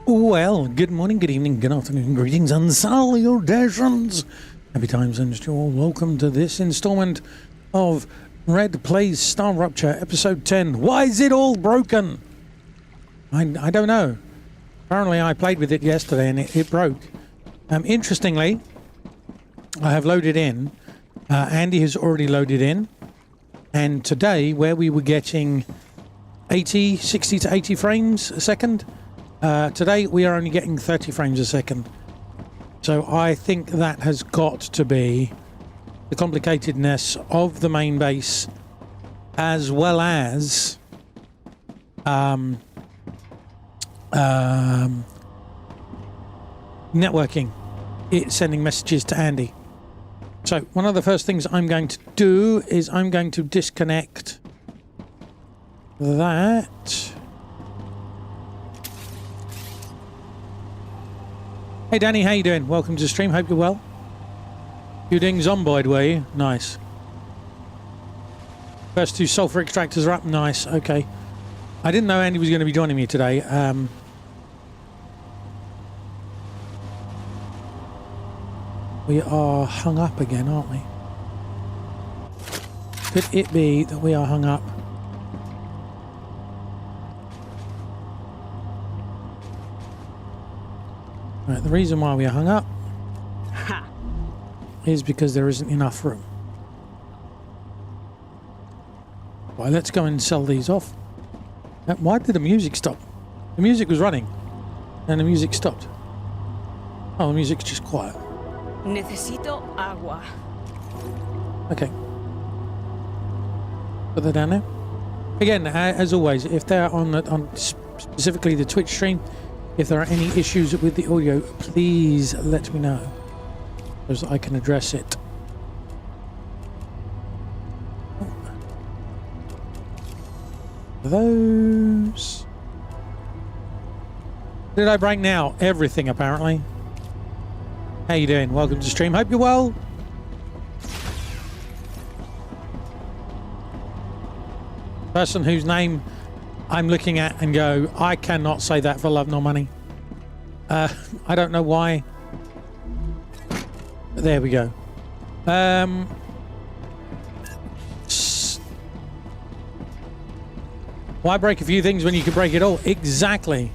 Well, good morning, good evening, good afternoon, greetings and salutations. Happy times and to you all. Welcome to this installment of Red Plays StarRupture episode 10. Why is it all broken? I don't know. Apparently I played with it yesterday and it broke. Interestingly, I have loaded in. Andy has already loaded in. And today, where we were getting 60 to 80 frames a second, today we are only getting 30 frames a second. So I think that has got to be the complicatedness of the main base, as well as networking, it's sending messages to Andy. So one of the first things I'm going to do is I'm going to disconnect that. Hey Danny, how you doing? Welcome to the stream, hope you're well. You doing zomboid, were you? Nice. First two sulfur extractors are up, nice, okay. I didn't know Andy was going to be joining me today. We are hung up again, aren't we? Could it be that we are hung up? Right, the reason why we are hung up is because there isn't enough room. Right, let's go and sell these off. Why did the music stop? The music was running and the music stopped. Oh, the music's just quiet. Necesito agua. Okay. Put that down there. Again, as always, if they're on specifically the Twitch stream, if there are any issues with the audio, please let me know, so that I can address it. Those. What did I break now? Everything, apparently. How you doing? Welcome to the stream. Hope you're well. Person whose name I'm looking at and go, I cannot say that for love nor money. I don't know why. But there we go. Why break a few things when you can break it all? Exactly.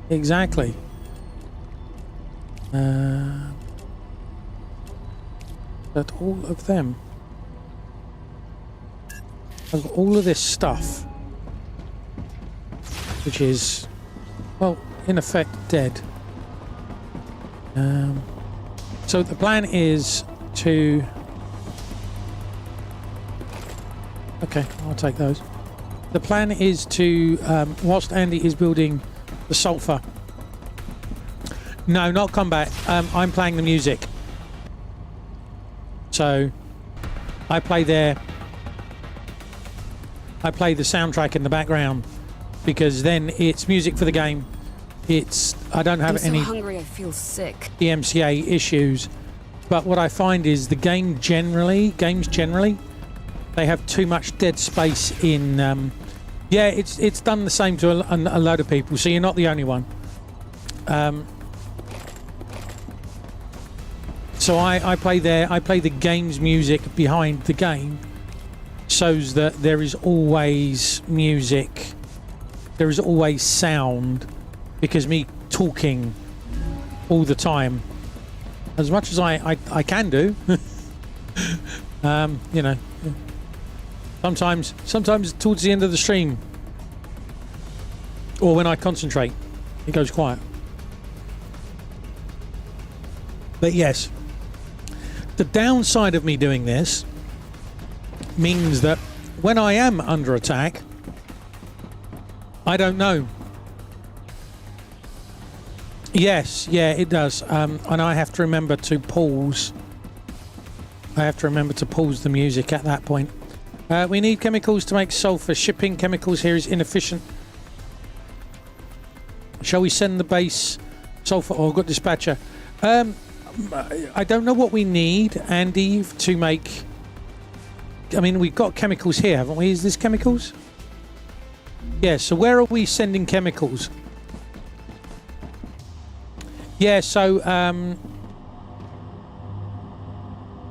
Exactly. But all of them, I've got all of this stuff, which is, well, in effect dead. So the plan is to, okay, I'll take those. The plan is to, whilst Andy is building the sulfur. No, not combat. I'm playing the music. So I play there. I play the soundtrack in the background because then it's music for the game. It's I don't have any hungry, I feel sick. DMCA issues. But what I find is the games generally, they have too much dead space in. Yeah, it's done the same to a load of people. So you're not the only one. So I play there. I play the game's music behind the game, so that there is always music, there is always sound, because me talking all the time, as much as I can do, you know, sometimes towards the end of the stream, or when I concentrate, it goes quiet. But yes. The downside of me doing this means that when I am under attack, I don't know. Yes, yeah, it does. And I have to remember to pause. I have to remember to pause the music at that point. We need chemicals to make sulfur. Shipping chemicals here is inefficient. Shall we send the base sulfur? Oh, I've got dispatcher. I don't know what we need, Andy, to make... I mean, we've got chemicals here, haven't we? Is this chemicals? Yeah, so where are we sending chemicals? Yeah, so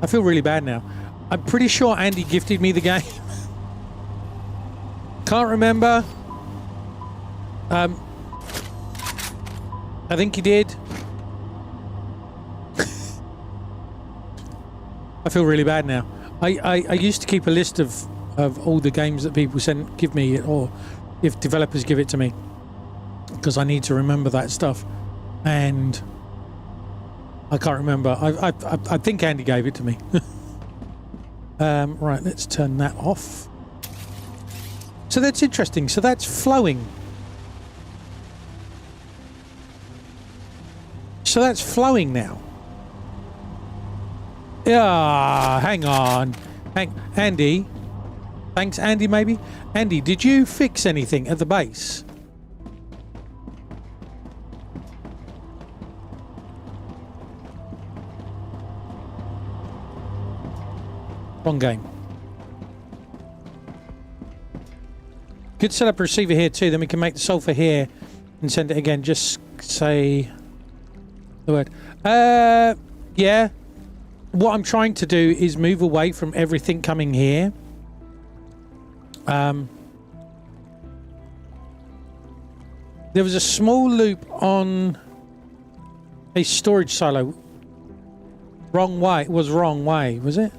I feel really bad now. I'm pretty sure Andy gifted me the game. Can't remember. I think he did. I feel really bad now. I used to keep a list of all the games that people give me, or if developers give it to me, because I need to remember that stuff, and I can't remember. I think Andy gave it to me. Right, let's turn that off. So that's interesting. So that's flowing. So that's flowing now. Yeah, hang on. Andy. Thanks, Andy, maybe? Andy, did you fix anything at the base? Wrong game. Could set up a receiver here too, then we can make the sulfur here and send it again. Just say the word. Yeah. What I'm trying to do is move away from everything coming here. There was a small loop on a storage silo. Wrong way. It was wrong way, was it?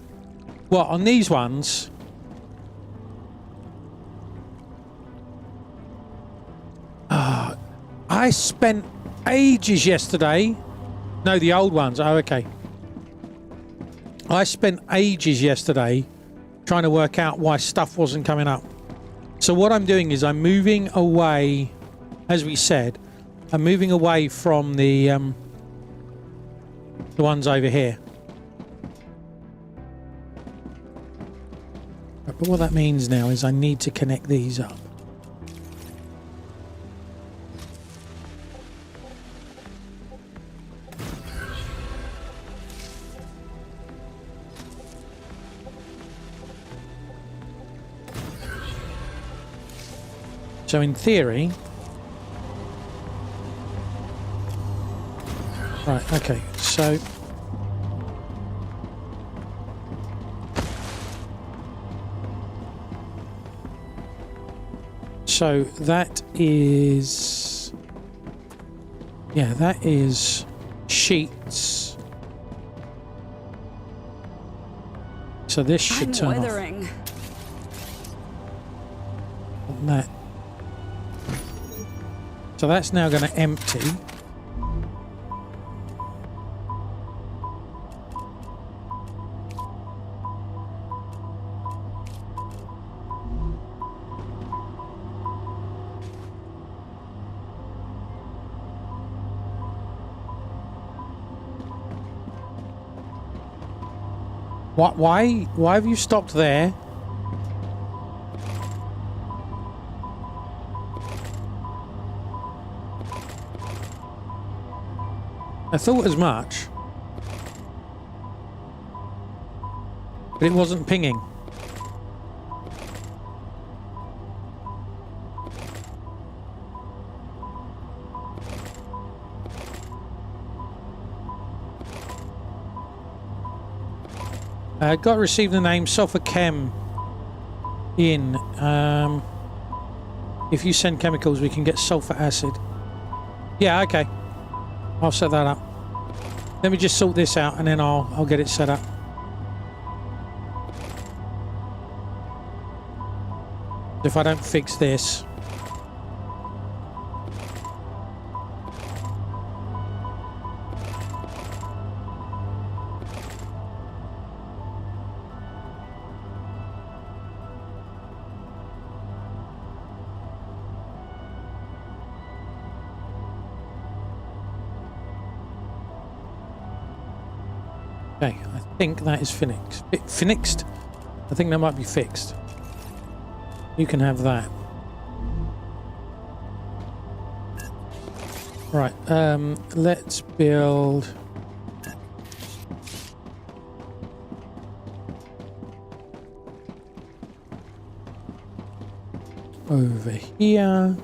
What, on these ones? I spent ages yesterday. No, the old ones. Oh, okay. I spent ages yesterday trying to work out why stuff wasn't coming up. So what I'm doing is I'm moving away, as we said, I'm moving away from the ones over here. But what that means now is I need to connect these up. So in theory... Right, okay, so... So that is... Yeah, that is sheets. So this should turn off. That. So that's now going to empty. Why have you stopped there? I thought as much, but it wasn't pinging. Got to receive the name Sulfur Chem in. If you send chemicals, we can get sulfur acid. Yeah, okay. I'll set that up. Let me just sort this out and then I'll get it set up. If I don't fix this. Okay, I think that is finished. Finished? I think that might be fixed. You can have that. Right, let's build... over here.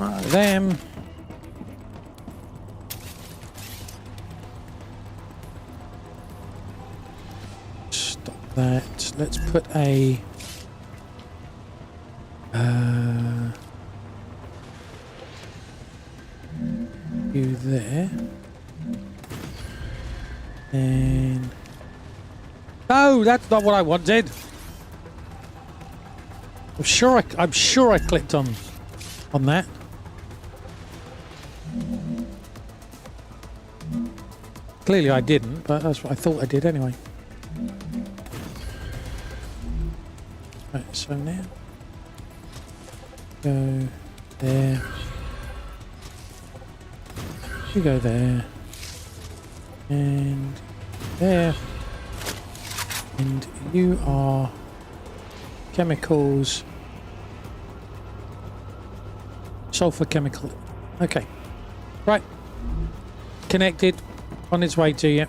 Them. Stop that. Let's put a you there. And no, that's not what I wanted. I'm sure I clicked on that. Clearly I didn't, but that's what I thought I did anyway. Right, so now go there. You go there. And there. And you are chemicals. Sulfur chemical. Okay. Right. Connected. On its way to you.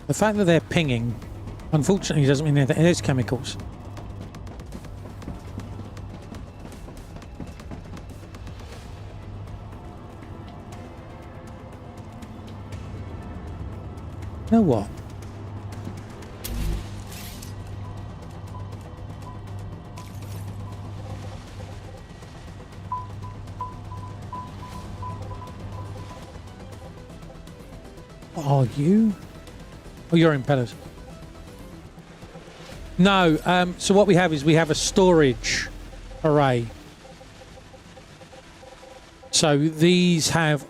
The fact that they're pinging, unfortunately, doesn't mean that there's chemicals. You know what? What are you? Oh, you're impellers. No, so what we have is we have a storage array. So these have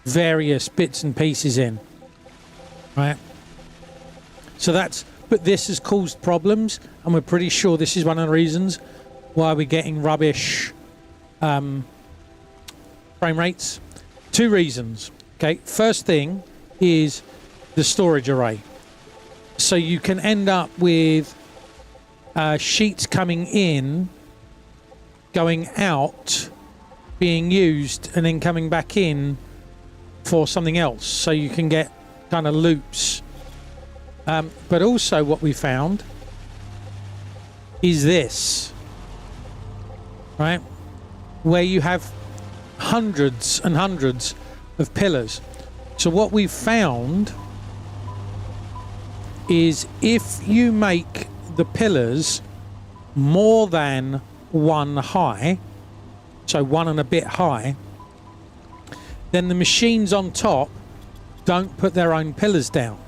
various bits and pieces in. Right? So that's, but this has caused problems, and we're pretty sure this is one of the reasons why we're getting rubbish frame rates. 2 reasons. Okay, first thing is the storage array. So you can end up with sheets coming in, going out, being used, and then coming back in for something else. So you can get kind of loops. But also what we found is this, right? Where you have hundreds and hundreds of pillars. So what we've found is if you make the pillars more than 1 high, so 1 and a bit high, then the machines on top don't put their own pillars down.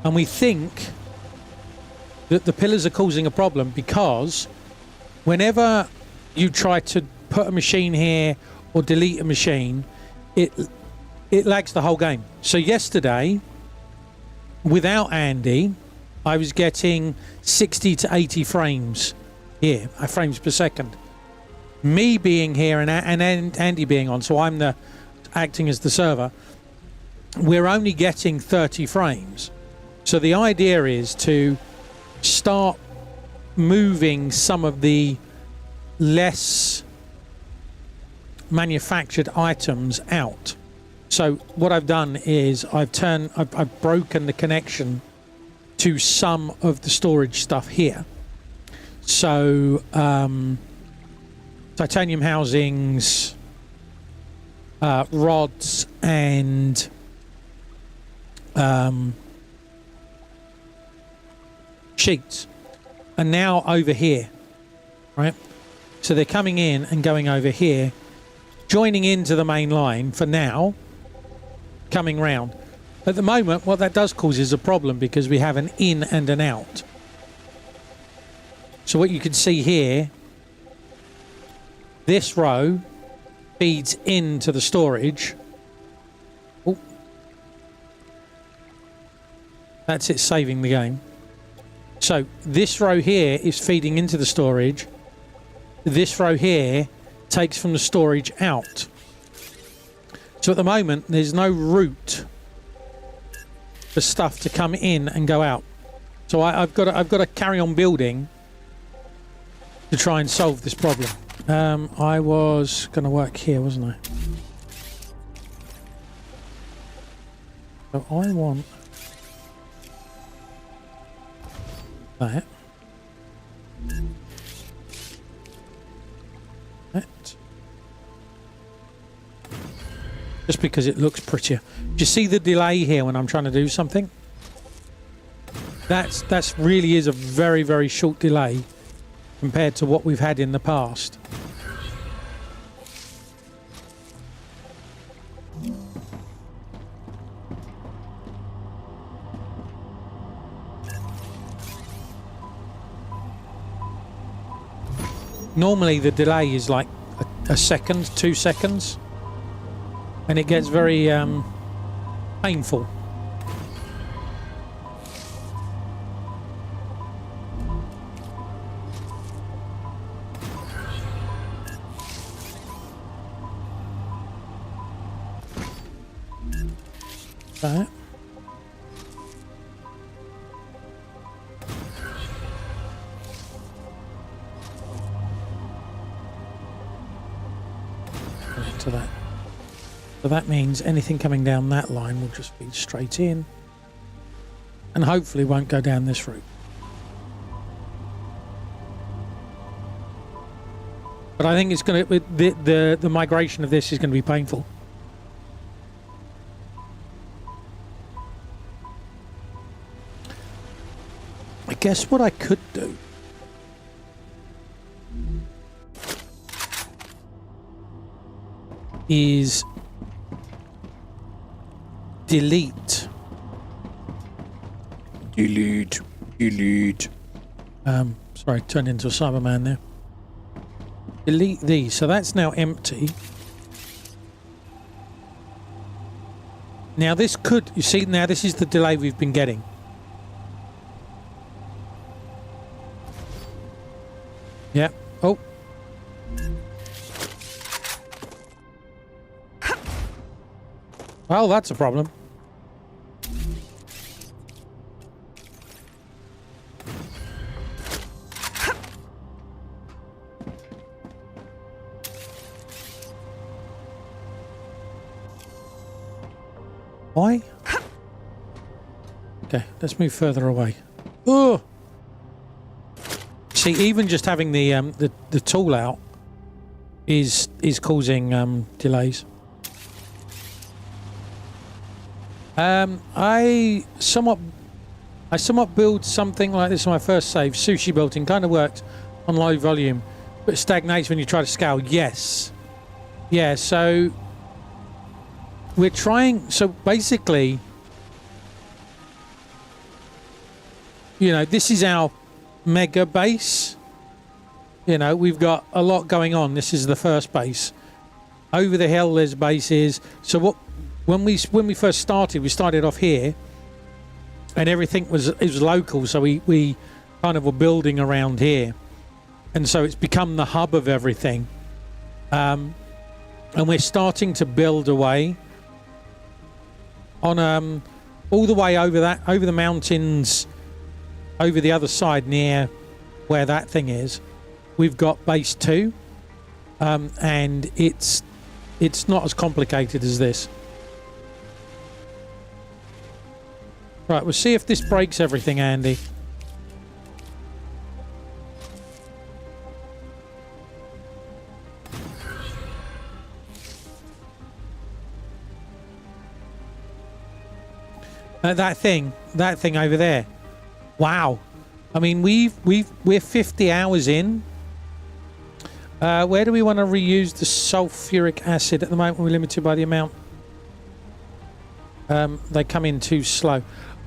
And we think that the pillars are causing a problem because whenever you try to put a machine here or delete a machine, it lags the whole game. So yesterday, without Andy, I was getting 60 to 80 frames here, frames per second. Me being here and Andy being on, so I'm acting as the server, we're only getting 30 frames. So the idea is to start moving some of the less manufactured items out. So what I've done is I've broken the connection to some of the storage stuff here. So titanium housings, rods, and sheets are now over here, right? So they're coming in and going over here, joining into the main line for now, coming round. At the moment, what that does cause is a problem because we have an in and an out. So what you can see here, this row feeds into the storage. Oh. That's it saving the game. So this row here is feeding into the storage. This row here takes from the storage out. So at the moment, there's no route for stuff to come in and go out. So I've got to carry on building to try and solve this problem. I was going to work here, wasn't I? So I want that. That. Just because it looks prettier. Do you see the delay here when I'm trying to do something? That's really is a very, very short delay compared to what we've had in the past. Normally the delay is like a second, 2 seconds, and it gets very painful. That. To that. So that means anything coming down that line will just feed straight in and hopefully won't go down this route. But I think it's going to the migration of this is going to be painful. I guess what I could do is delete. Sorry, turned into a Cyberman there. Delete these. So that's now empty. Now this could, you see, now this is the delay we've been getting. Yeah. Oh. Well, that's a problem. Why? Okay, let's move further away. Oh! See, even just having the tool out is causing delays. I somewhat build something like this on my first save. Sushi building kind of worked on low volume, but stagnates when you try to scale. Yes, yeah. So we're trying. So basically, you know, this is our mega base. You know, we've got a lot going on. This is the first base. Over the hill, there's bases. So what? When we first started, we started off here, and everything was local. So we kind of were building around here, and so it's become the hub of everything. And we're starting to build away on all the way over the mountains, over the other side near where that thing is. We've got base 2, and it's not as complicated as this. Right, we'll see if this breaks everything, Andy. That thing over there. Wow. I mean, we're 50 hours in. Where do we want to reuse the sulfuric acid? At the moment, we're limited by the amount. They come in too slow.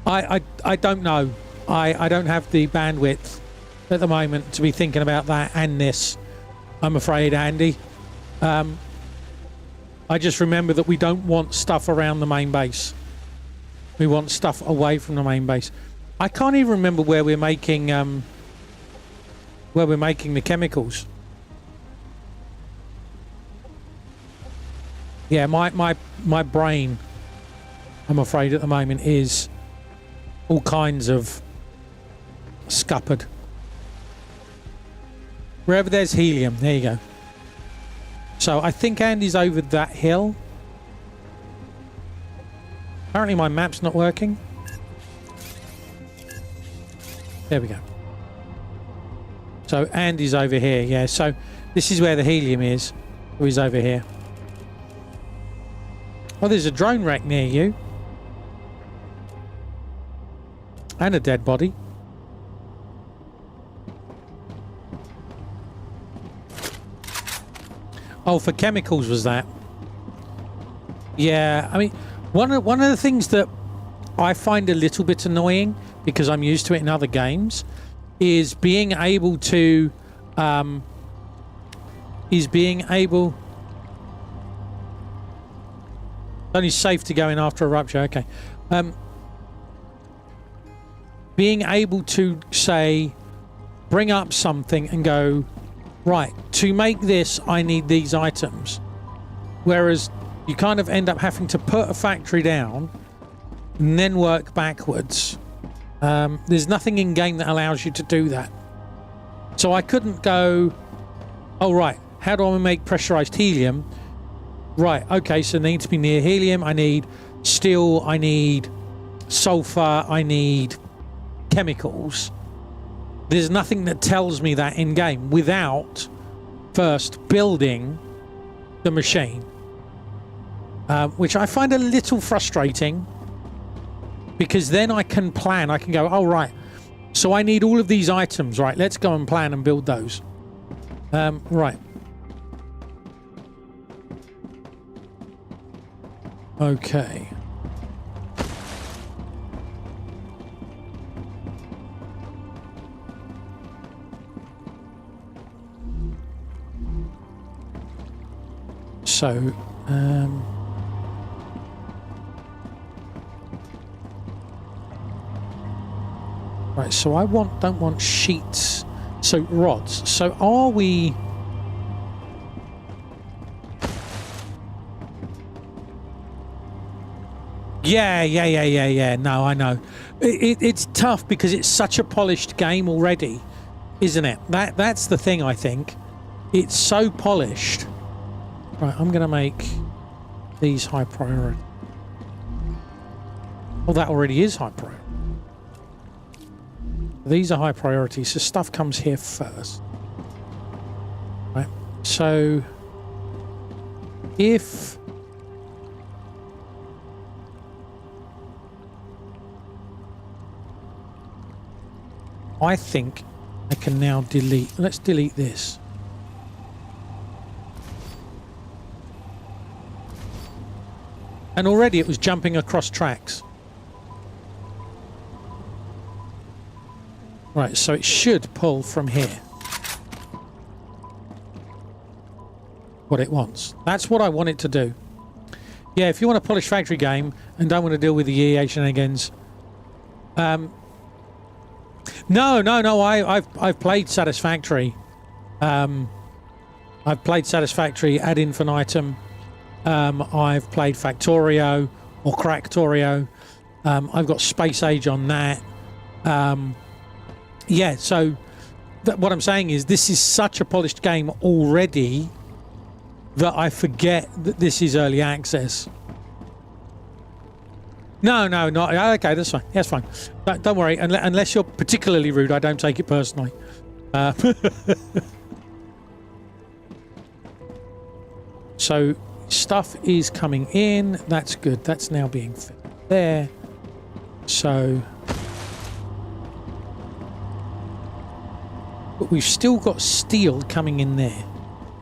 I don't know. I don't have the bandwidth at the moment to be thinking about that and this, I'm afraid, Andy. I just remember that we don't want stuff around the main base. We want stuff away from the main base. I can't even remember where we're making the chemicals. Yeah, my brain, I'm afraid, at the moment is all kinds of scuppered. Wherever there's helium, there you go. So I think Andy's over that hill. Apparently my map's not working. There we go. So Andy's over here, yeah. So this is where the helium is. Oh, he's over here. Oh, there's a drone wreck near you. And a dead body. Oh, for chemicals was that? Yeah, I mean, one of the things that I find a little bit annoying, because I'm used to it in other games, is being able to only safe to go in after a rupture. Okay. Being able to say, bring up something and go, right, to make this I need these items, whereas you kind of end up having to put a factory down and then work backwards. There's nothing in game that allows you to do that. So I couldn't go, oh right, how do I make pressurized helium? Right, okay, so I need to be near helium, I need steel, I need sulfur, I need chemicals. There's nothing that tells me that in game without first building the machine, which I find a little frustrating, because then I can plan. I can go, oh right, so I need all of these items, right, let's go and plan and build those. Right, okay. So, right, so I don't want sheets, so rods. So are we... Yeah. No, I know. It's tough because it's such a polished game already, isn't it? That's the thing, I think. It's so polished. Right, I'm going to make these high priority. Well, that already is high priority. These are high priority, so stuff comes here first. Right, so if I think I can now delete, let's delete this. And already it was jumping across tracks. Right, so it should pull from here. What it wants. That's what I want it to do. Yeah, if you want a polished factory game and don't want to deal with the EA shenanigans. No, I've played Satisfactory. I've played Satisfactory ad infinitum. I've played Factorio or Cracktorio. I've got Space Age on that. Yeah, so what I'm saying is this is such a polished game already that I forget that this is early access. No, not okay. That's fine. That's fine. Don't worry. Unless you're particularly rude, I don't take it personally. So stuff is coming in. That's good. That's now being fit there. So, but we've still got steel coming in there.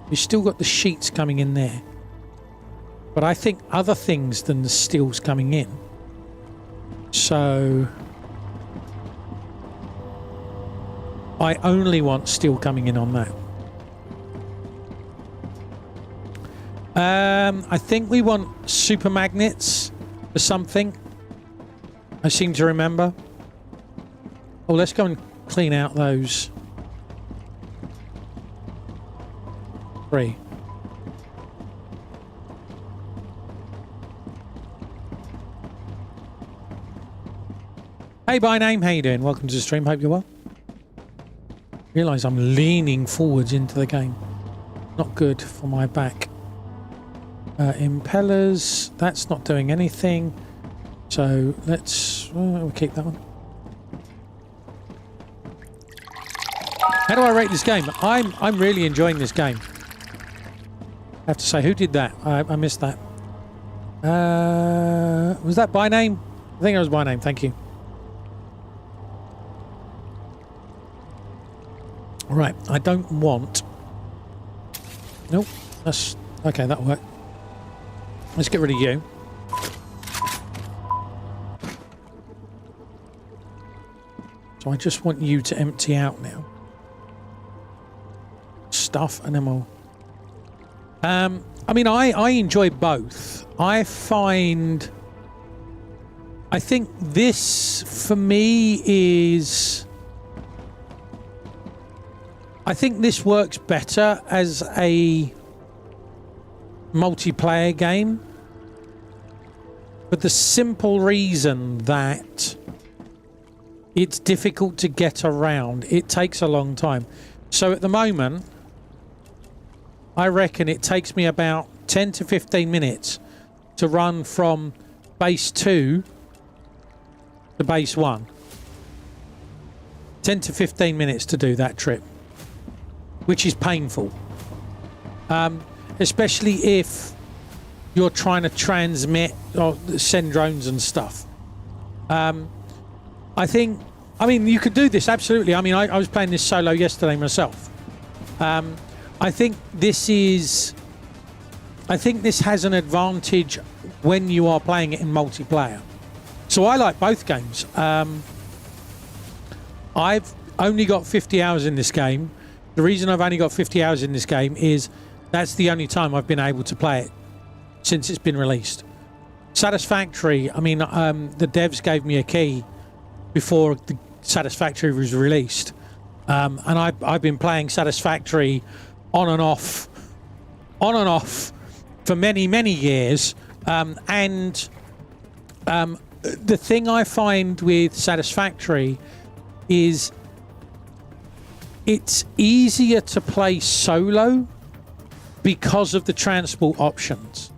We've still got the sheets coming in there. But I think other things than the steel's coming in. So I only want steel coming in on that. I think we want super magnets or something. I seem to remember. Oh, let's go and clean out those. 3. Hey, by name, how you doing? Welcome to the stream. Hope you're well. Realise I'm leaning forwards into the game. Not good for my back. Impellers, that's not doing anything. So let's we'll keep that one. How do I rate this game? I'm really enjoying this game. I have to say, who did that? I missed that. Was that by name? I think it was by name. Thank you. All right, I don't want. Nope, that's okay. That'll work. Let's get rid of you. So I just want you to empty out now. Stuff, and then we'll... I mean, I enjoy both. I think this, for me, is... I think this works better as a multiplayer game. For the simple reason that it's difficult to get around. It takes a long time. So at the moment, I reckon it takes me about 10 to 15 minutes to run from base 2 to base 1. 10 to 15 minutes to do that trip, which is painful. Especially if you're trying to transmit or send drones and stuff. I mean, you could do this, absolutely. I mean, I was playing this solo yesterday myself. I think this has an advantage when you are playing it in multiplayer. So I like both games. I've only got 50 hours in this game. The reason I've only got 50 hours in this game is that's the only time I've been able to play it since it's been released. Satisfactory, I mean, the devs gave me a key before the Satisfactory was released. And I've been playing Satisfactory on and off for many, many years. The thing I find with Satisfactory is it's easier to play solo because of the transport options.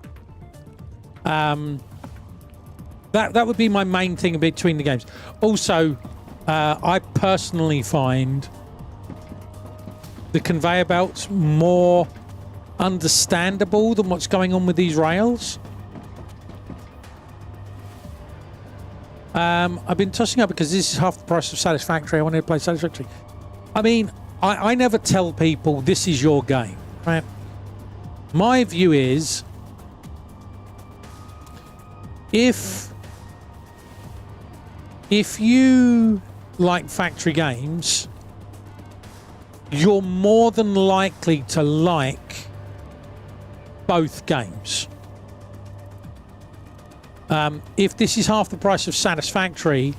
That would be my main thing between the games. Also, I personally find the conveyor belts more understandable than what's going on with these rails. I've been tossing up because this is half the price of Satisfactory. I wanted to play Satisfactory. I mean, I never tell people this is your game, right? My view is if you like factory games, you're more than likely to like both games. If this is half the price of Satisfactory,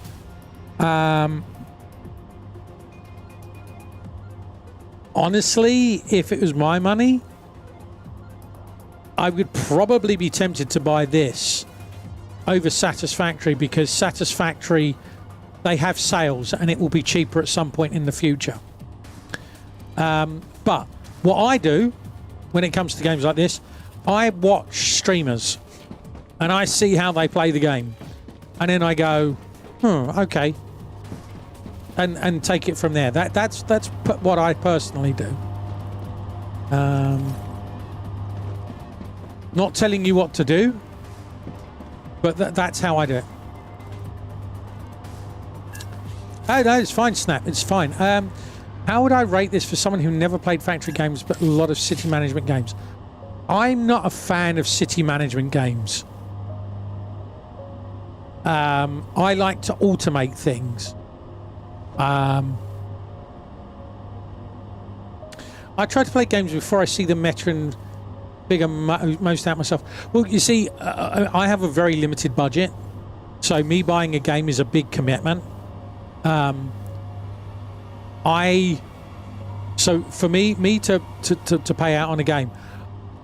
honestly, if it was my money, I would probably be tempted to buy this over Satisfactory, because Satisfactory, they have sales and it will be cheaper at some point in the future. But what I do when it comes to games like this, I watch streamers and I see how they play the game, and then I go, okay, and take it from there. That's what I personally do. Not telling you what to do, but that's how I do it. Oh no, it's fine, Snap. It's fine. How would I rate this for someone who never played factory games but a lot of city management games? I'm not a fan of city management games. I like to automate things. I try to play games before I see the meta and figure most out myself. Well, you see, I have a very limited budget, so me buying a game is a big commitment. So for me to pay out on a game,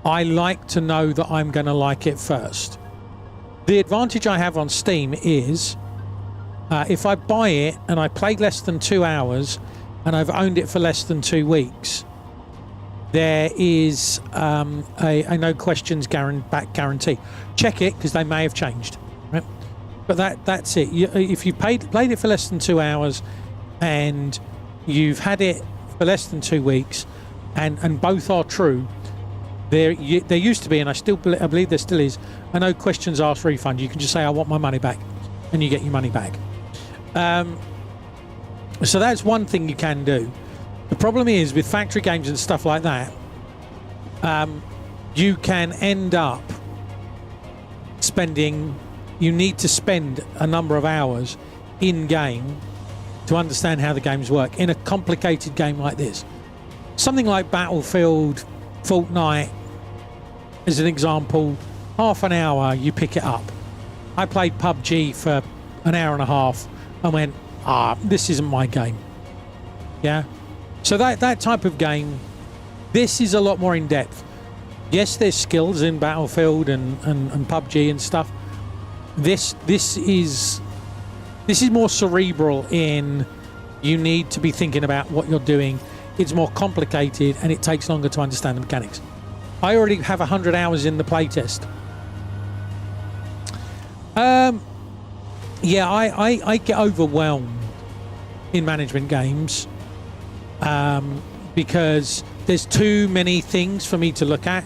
I like to know that I'm going to like it first. The advantage I have on Steam is if I buy it and I play less than 2 hours and I've owned it for less than 2 weeks, there is a no questions back guarantee. Check it, because they may have changed. Right? But that's it. If you played it for less than 2 hours, and you've had it for less than 2 weeks, and both are true. There used to be, and I believe there still is, a no questions asked refund. You can just say I want my money back, and you get your money back. So that's one thing you can do. The problem is with factory games and stuff like that, you can end up you need to spend a number of hours in game to understand how the games work in a complicated game like this. Something like Battlefield, Fortnite, as an example, half an hour you pick it up. I played PUBG for an hour and a half and went, this isn't my game. Yeah. So that type of game, this is a lot more in depth. Yes, there's skills in Battlefield and PUBG and stuff. This is more cerebral in you need to be thinking about what you're doing. It's more complicated and it takes longer to understand the mechanics. I already have 100 hours in the playtest. Yeah, I get overwhelmed in management games because there's too many things for me to look at,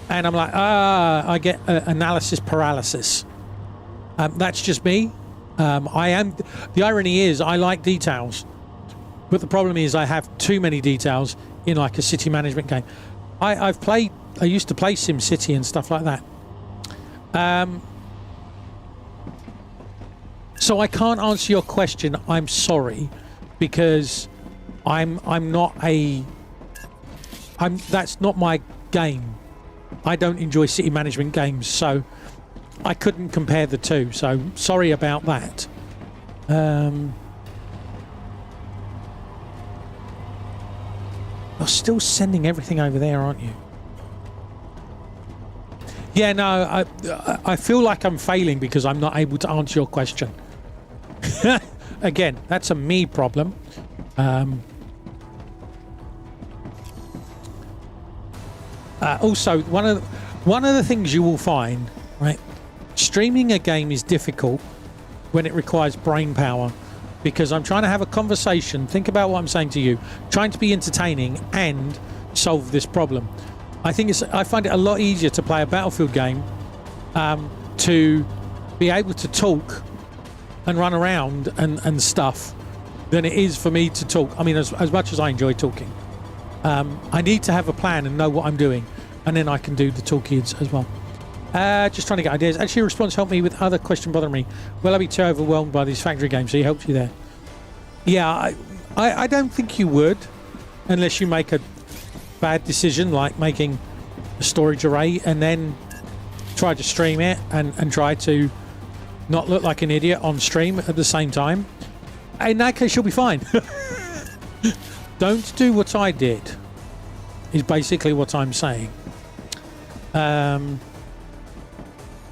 and I'm like, I get analysis paralysis. That's just me. The irony is I like details, but the problem is I have too many details in like a city management game. I used to play SimCity and stuff like that. So I can't answer your question. I'm sorry, because that's not my game. I don't enjoy city management games, so I couldn't compare the two. So sorry about that. You're still sending everything over there, aren't you? Yeah, no, I feel like I'm failing because I'm not able to answer your question. Again, that's a me problem. Also, one of the things you will find, right? Streaming a game is difficult when it requires brain power, because I'm trying to have a conversation, think about what I'm saying to you, trying to be entertaining and solve this problem. I find it a lot easier to play a Battlefield game, to be able to talk and run around and stuff, than it is for me to talk. I mean, as much as I enjoy talking, I need to have a plan and know what I'm doing, and then I can do the talkies as well. Just trying to get ideas. Actually, your response helped me with other question bothering me. Will I be too overwhelmed by these factory games? So he helped you there. Yeah, I don't think you would, unless you make a bad decision, like making a storage array and then try to stream it and try to not look like an idiot on stream at the same time. In that case, you'll be fine. Don't do what I did, is basically what I'm saying.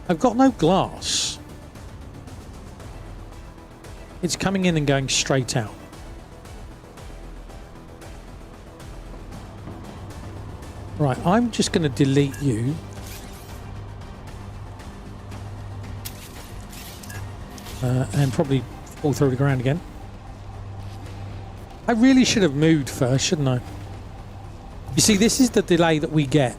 I've got no glass. It's coming in and going straight out. Right, I'm just going to delete you. And probably fall through the ground again. I really should have moved first, shouldn't I? You see, this is the delay that we get.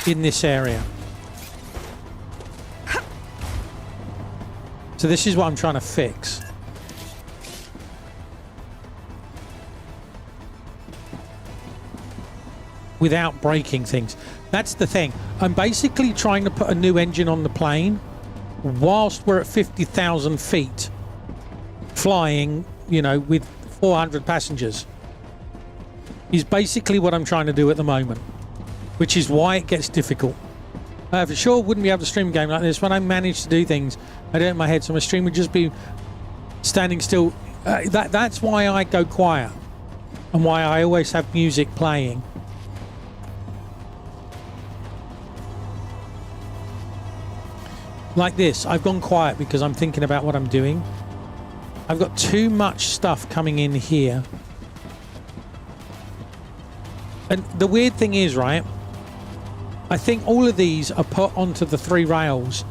In this area. So this is what I'm trying to fix. Without breaking things. That's the thing. I'm basically trying to put a new engine on the plane whilst we're at 50,000 feet flying, you know, with 400 passengers. Is basically what I'm trying to do at the moment, which is why it gets difficult. For sure wouldn't be able to stream a game like this. When I manage to do things, I do it in my head, so my stream would just be standing still. That's why I go quiet and why I always have music playing. Like this, I've gone quiet because I'm thinking about what I'm doing. I've got too much stuff coming in here. And the weird thing is, right, I think all of these are put onto the 3 rails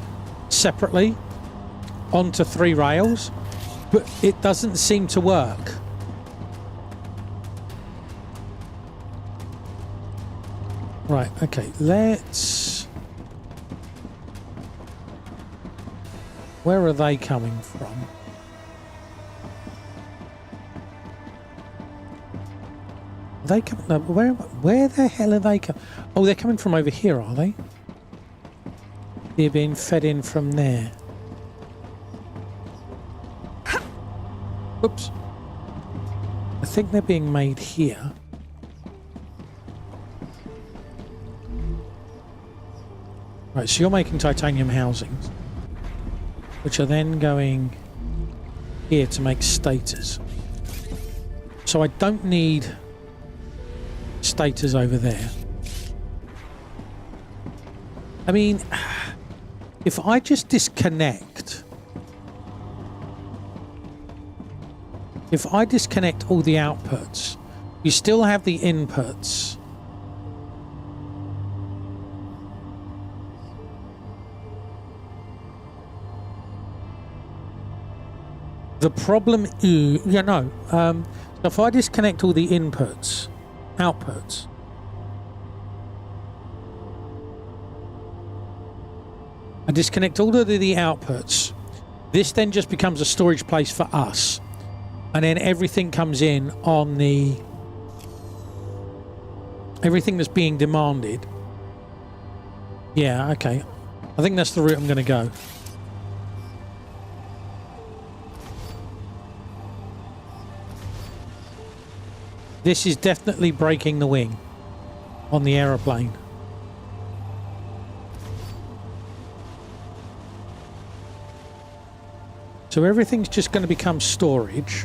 separately, onto 3 rails, but it doesn't seem to work. Right, okay, let's... Where are they coming from? They come... No, where the hell are they coming? Oh, they're coming from over here, are they? They're being fed in from there. Oops. I think they're being made here. Right, so you're making titanium housings, which are then going here to make stators. So I don't need stators over there. I mean, if I just disconnect... If I disconnect all the outputs, you still have the inputs. The problem is, so if I disconnect all the inputs, outputs, I disconnect all of the outputs, this then just becomes a storage place for us. And then everything comes in on the... Everything that's being demanded. Yeah, okay. I think that's the route I'm going to go. This is definitely breaking the wing on the aeroplane. So everything's just going to become storage.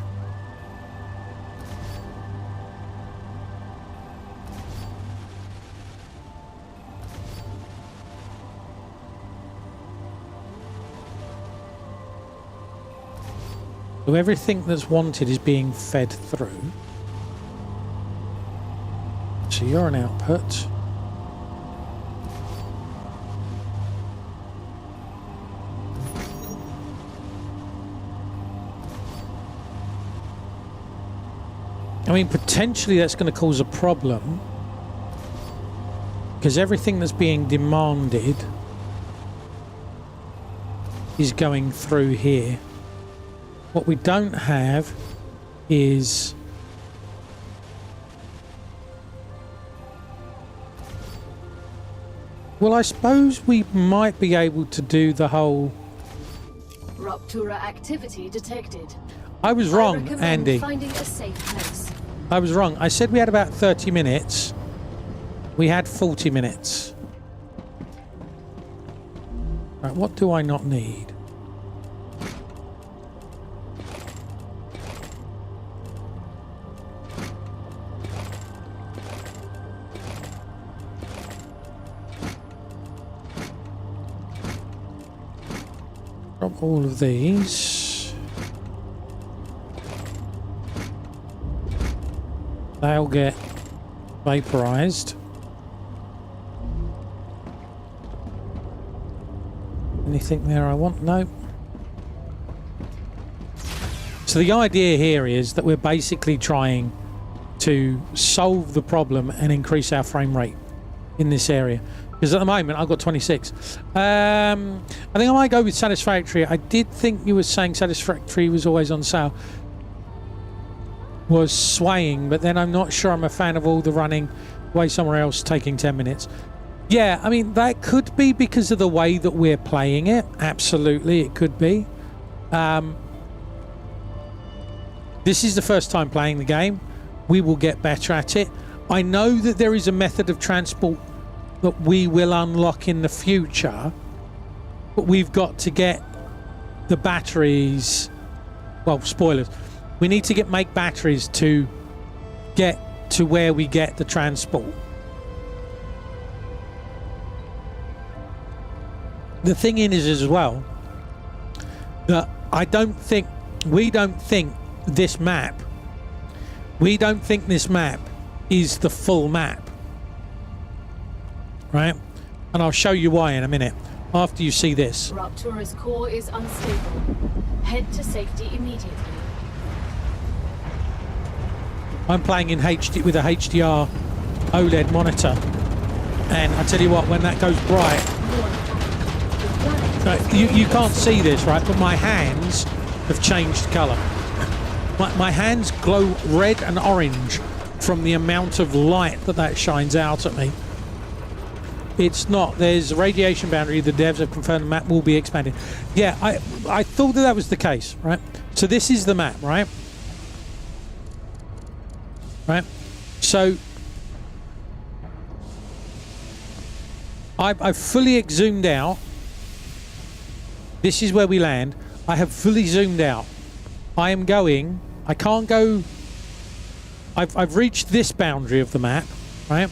So everything that's wanted is being fed through. So you're an output. I mean, potentially that's going to cause a problem, because everything that's being demanded is going through here. What we don't have is... Well, I suppose we might be able to do the whole... Rupture activity detected. I was wrong, Andy. Finding a safe place. I was wrong. I said we had about 30 minutes. We had 40 minutes. Right, what do I not need? Drop all of these. They'll get vaporized. Anything there I want? No. So the idea here is that we're basically trying to solve the problem and increase our frame rate in this area. Because at the moment I've got 26. I think I might go with Satisfactory. I did think you were saying Satisfactory was always on sale. Was swaying, but then I'm not sure I'm a fan of all the running away somewhere else taking 10 minutes. Yeah, I mean, that could be because of the way that we're playing it. Absolutely, it could be. This is the first time playing the game. We will get better at it. I know that there is a method of transport that we will unlock in the future, but we've got to get the batteries. Well, spoilers. We need to make batteries to get to where we get the transport. The thing is as well that we don't think this map is the full map, right? And I'll show you why in a minute, after you see this. Ruptura's core is unstable. Head to safety immediately. I'm playing in HD with a HDR OLED monitor. And I tell you what, when that goes bright, you can't see this, right? But my hands have changed colour. My hands glow red and orange from the amount of light that shines out at me. It's not. There's a radiation boundary. The devs have confirmed the map will be expanded. Yeah, I thought that was the case, right? So this is the map, right? Right? So I've fully zoomed out. This is where we land. I have fully zoomed out. I am going. I can't go. I've reached this boundary of the map, right?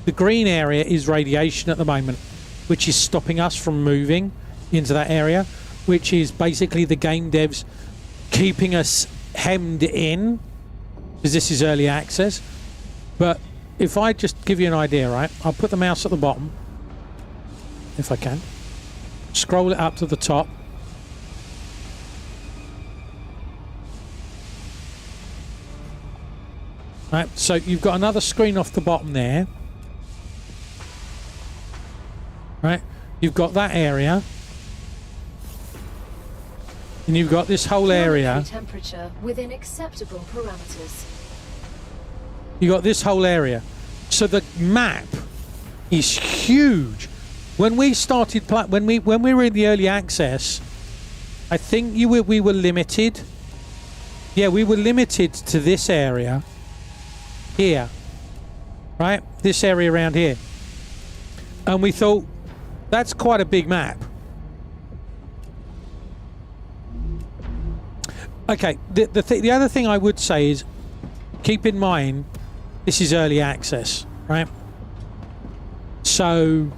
The green area is radiation at the moment, which is stopping us from moving into that area, which is basically the game devs keeping us hemmed in, because this is early access. But if I just give you an idea, right? I'll put the mouse at the bottom, if I can. Scroll it up to the top. Right, so you've got another screen off the bottom there. Right, you've got that area, and you've got this whole area. Temperature within acceptable parameters. You got this whole area, so the map is huge. When we started when we were in the early access, I think we were limited. Yeah, we were limited to this area here, right? This area around here, and we thought, that's quite a big map. Okay, the other thing I would say is, keep in mind, this is early access, right? So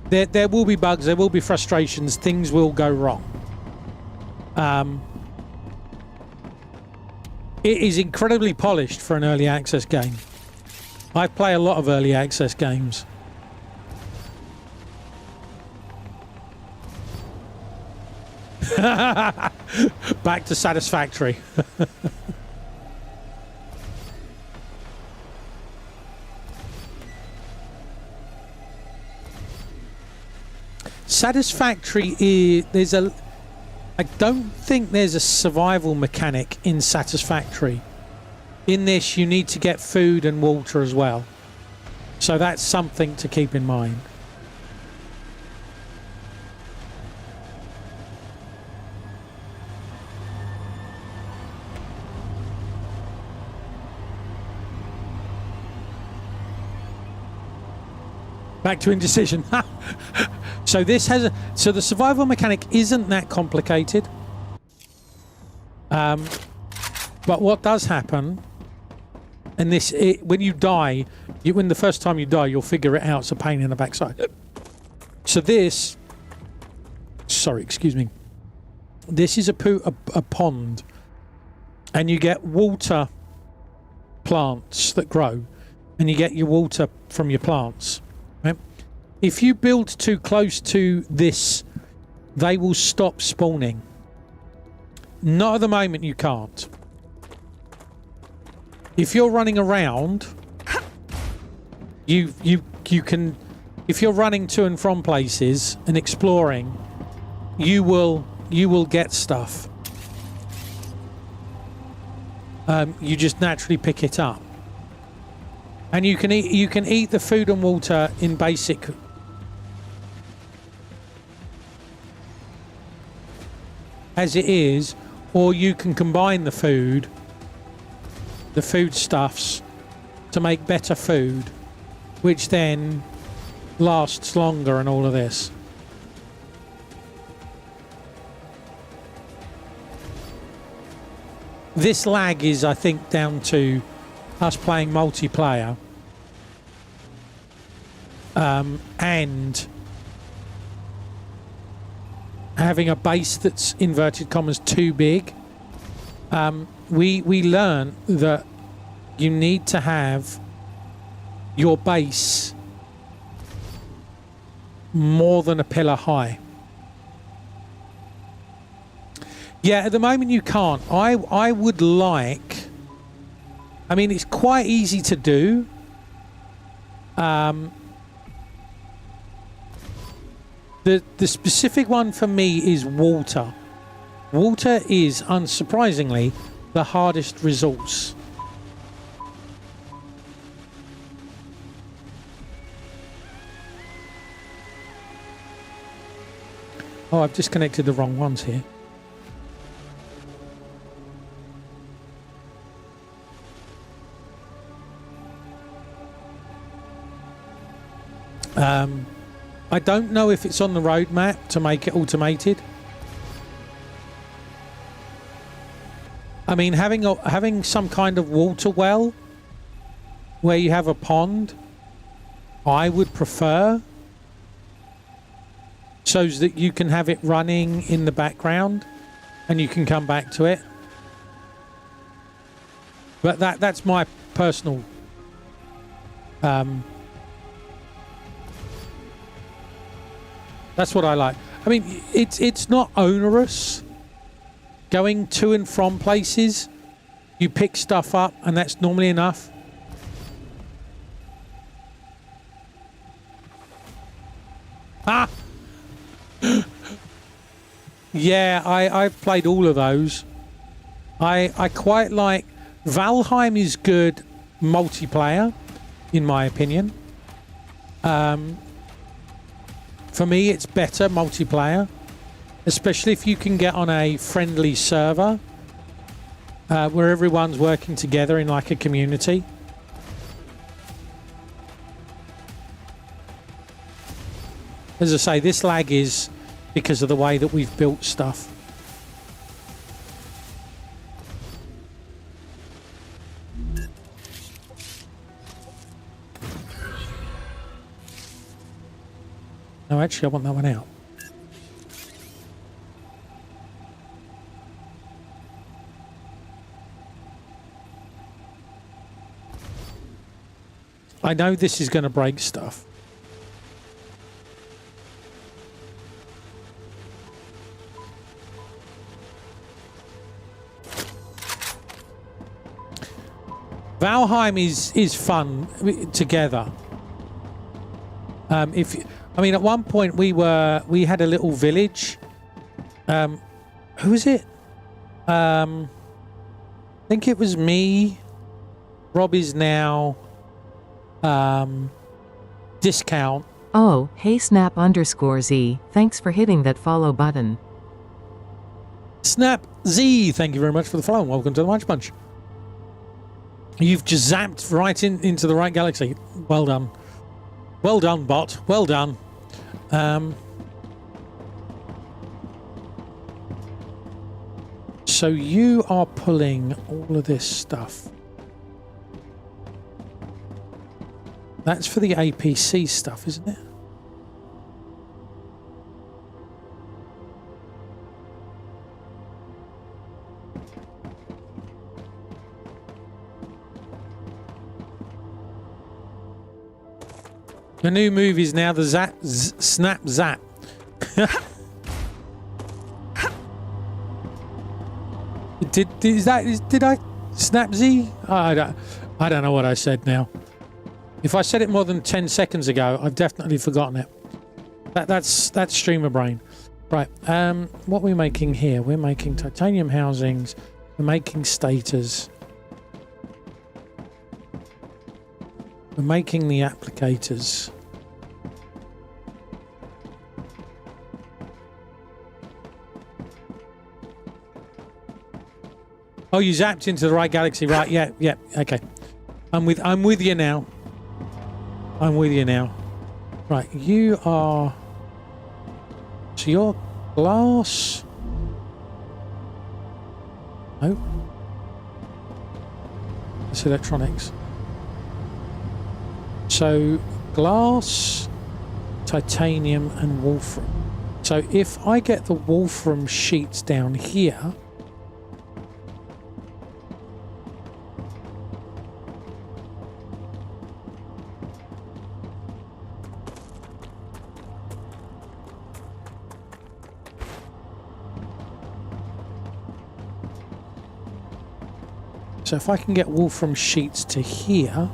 there will be bugs, there will be frustrations, things will go wrong. It is incredibly polished for an early access game. I play a lot of early access games. Back to Satisfactory. Satisfactory is I don't think there's a survival mechanic in Satisfactory. In this, you need to get food and water as well. So that's something to keep in mind. Back to indecision. So this has so the survival mechanic isn't that complicated. But what does happen, and when you die, when the first time you die, you'll figure it out. It's a pain in the backside. So this, sorry, excuse me. This is a pond, and you get water plants that grow, and you get your water from your plants. Right? If you build too close to this, they will stop spawning. Not at the moment, you can't. If you're running around, you can. If you're running to and from places and exploring, you will get stuff. You just naturally pick it up, and you can eat the food and water in basic. As it is, or you can combine the foodstuffs to make better food, which then lasts longer and all of this. This lag is, I think, down to us playing multiplayer and having a base that's inverted commas too big. We learn that you need to have your base more than a pillar high. Yeah, at the moment you can't. I would like... I mean, it's quite easy to do. The specific one for me is water. Water is, unsurprisingly, the hardest resource. Oh, I've disconnected the wrong ones here. I don't know if it's on the roadmap to make it automated. I mean, having some kind of water well where you have a pond, I would prefer, so that you can have it running in the background and you can come back to it. But that's my personal that's what I like. I mean, it's not onerous going to and from places. You pick stuff up and that's normally enough. Ah! Yeah, I've played all of those. I quite like... Valheim is good multiplayer, in my opinion. For me, it's better multiplayer, especially if you can get on a friendly server where everyone's working together in like a community. As I say, this lag is because of the way that we've built stuff. No, actually, I want that one out. I know this is going to break stuff. Valheim is fun together. I mean, at one point we had a little village. Who was it? I think it was me. Rob is now discount. Oh, hey Snap_Z. Thanks for hitting that follow button. Snap Z, thank you very much for the follow and welcome to the Munch Bunch. You've just zapped right into the right galaxy. Well done. Well done, bot. Well done. So you are pulling all of this stuff. That's for the APC stuff, isn't it? The new move is now the snap zap. Did I snap Z? I don't know what I said now. If I said it more than 10 seconds ago, I've definitely forgotten it. That's streamer brain. Right. What are we making here? We're making titanium housings. We're making stators. We're making the applicators. Oh, you zapped into the right galaxy, right? Yeah, okay. I'm with you now. I'm with you now. Right, you are... So you're glass... No. It's electronics. So, glass, titanium, and wolfram. So if I get the wolfram sheets down here... So if I can get wool from sheets to here,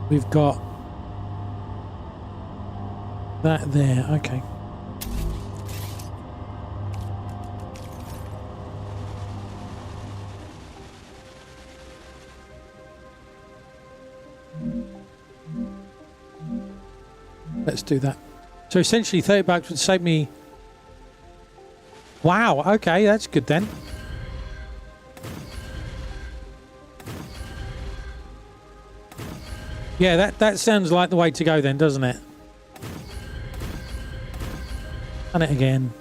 we've got that there. Okay. Let's do that. So essentially $30 would save me. Wow, okay, that's good then. Yeah, that sounds like the way to go then, doesn't it? Done it again.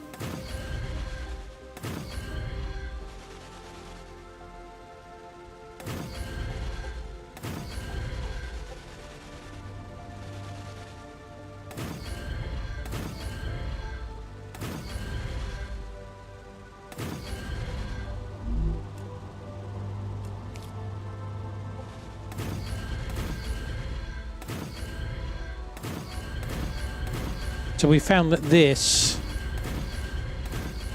So we found that this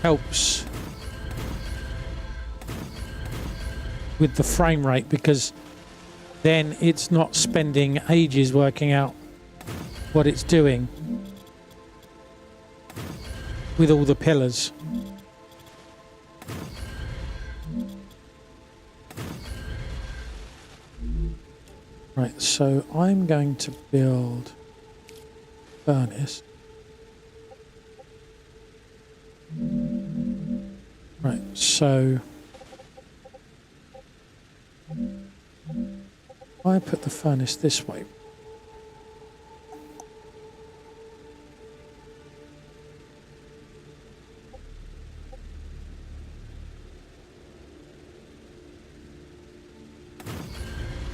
helps with the frame rate, because then it's not spending ages working out what it's doing with all the pillars. Right, so I'm going to build furnace. Right, so I put the furnace this way.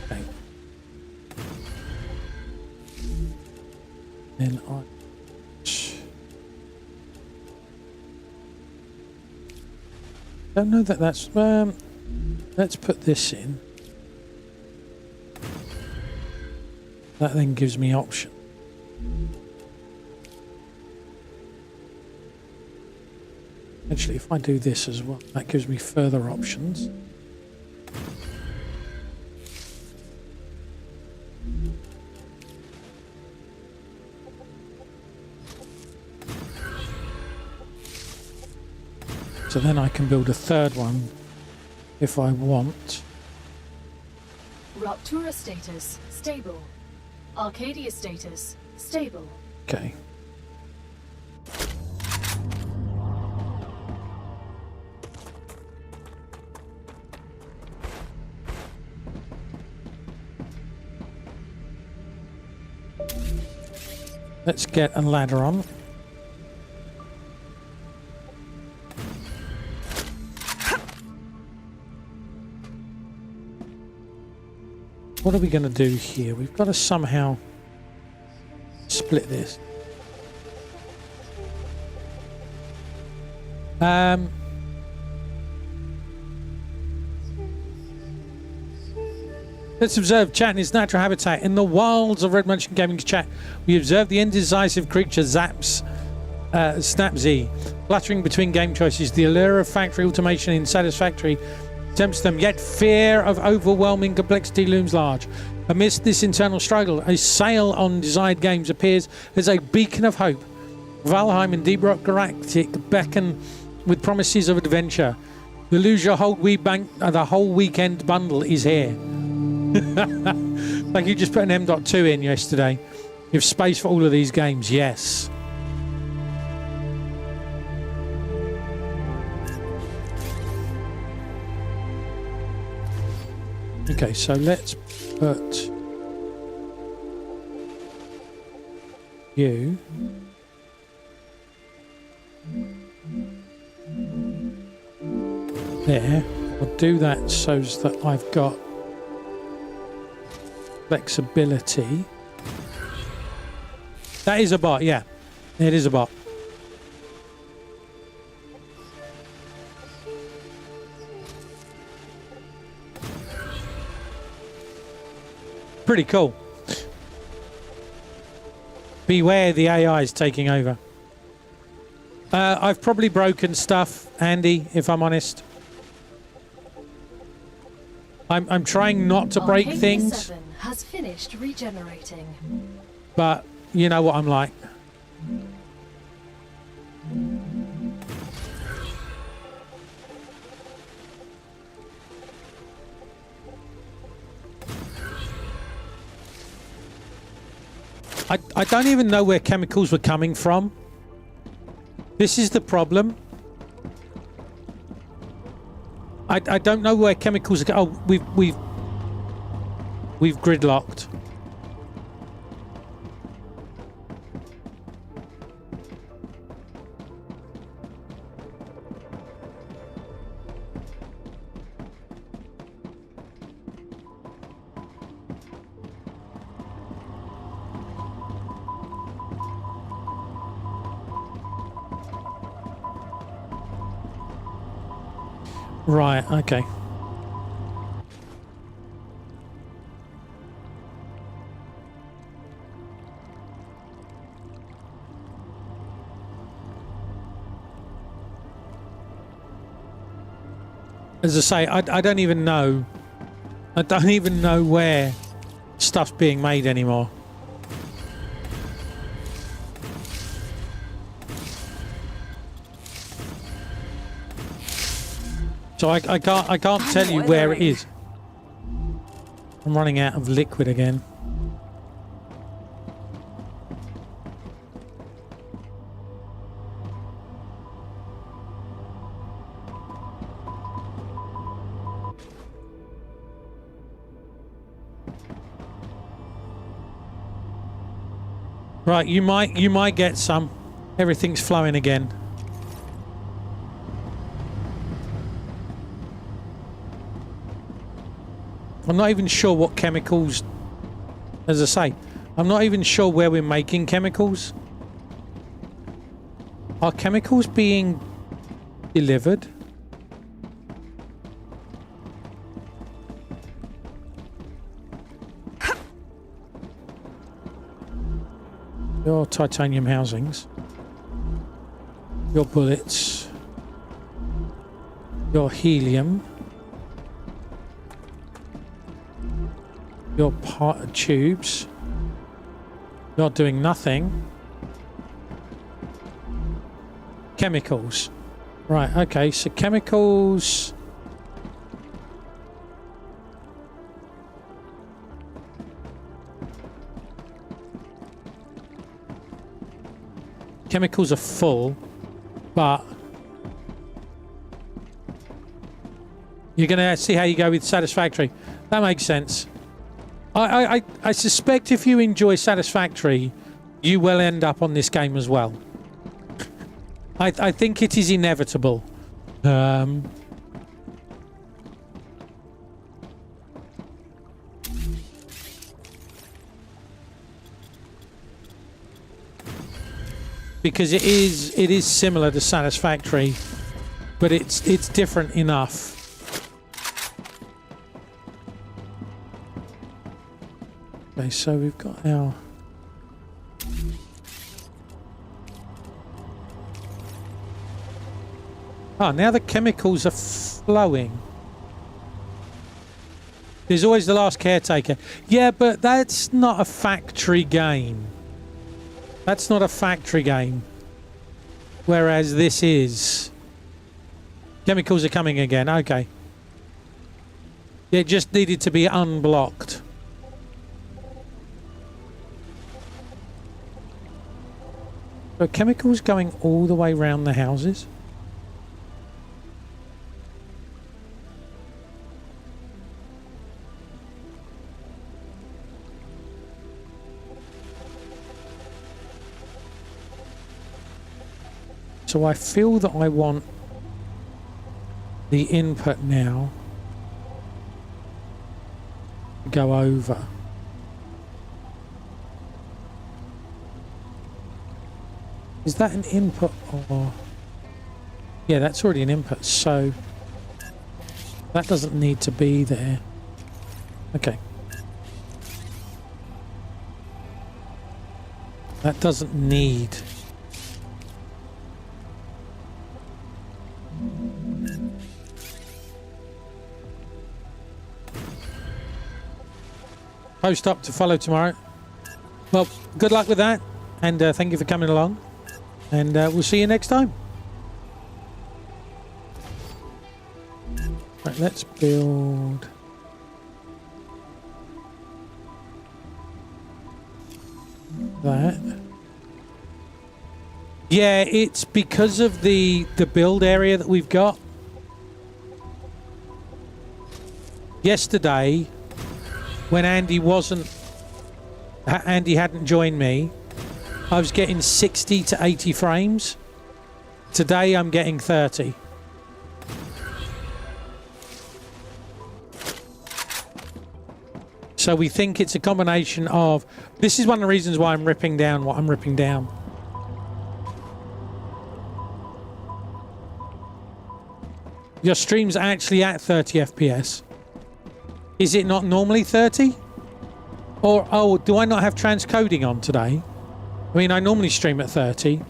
Okay. Then I don't know that that's let's put this in. That then gives me option. Actually, if I do this as well, that gives me further options. So then I can build a third one if I want. Raptura status, stable. Arcadia status, stable. Okay. Let's get a ladder on. What are we going to do here? We've got to somehow split this. Let's observe chat in its natural habitat. In the wilds of Red Munchkin Gaming's chat, we observe the indecisive creature Snapzy, fluttering between game choices. The allure of factory automation in satisfactory tempts them, yet fear of overwhelming complexity looms large. Amidst this internal struggle, a sail on desired games appears as a beacon of hope. Valheim and Deep Rock Galactic beckon with promises of adventure. The Lose Your Hold the whole weekend bundle is here. Like you just put an M.2 in yesterday. You have space for all of these games, yes. Okay, so let's put you there. I'll do that so that I've got flexibility. That is a bot, yeah. It is a bot. Pretty cool. Beware, the AI is taking over. I've probably broken stuff, Andy, if I'm honest. I'm trying not to break Arcadia things, 7 has finished regenerating. but you know what I'm like. I don't even know where chemicals were coming from. This is the problem. I don't know where chemicals are. Oh, we've gridlocked. Right, okay. As I say, I don't even know. I don't even know where stuff's being made anymore. So I can't tell you where it is. I'm running out of liquid again. Right, you might get some. Everything's flowing again. I'm not even sure what chemicals, as I say, I'm not even sure where we're making chemicals. Are chemicals being delivered? Your titanium housings, your bullets, your helium, your part tubes. You're doing nothing. Chemicals. Right, okay, so chemicals. Chemicals are full, but you're going to see how you go with satisfactory. That makes sense. I suspect if you enjoy Satisfactory, you will end up on this game as well. I think it is inevitable. Because it is similar to Satisfactory, but it's different enough. Okay, so we've got our now the chemicals are flowing. There's always the last caretaker. Yeah, but that's not a factory game. That's not a factory game. Whereas this is. Chemicals are coming again. Okay. It just needed to be unblocked. So chemicals going all the way around the houses? So I feel that I want the input now to go over. Is that an input or... Yeah, that's already an input, so that doesn't need to be there. Okay. That doesn't need... post up to follow tomorrow. Well, good luck with that, and thank you for coming along, and we'll see you next time. Right, let's build that. Yeah, it's because of the build area that we've got. Yesterday, when Andy hadn't joined me, I was getting 60 to 80 frames. Today I'm getting 30. So we think it's a combination of... This is one of the reasons why I'm ripping down what I'm ripping down. Your stream's actually at 30 FPS. Is it not normally 30? Or, oh, do I not have transcoding on today? I mean, I normally stream at 30,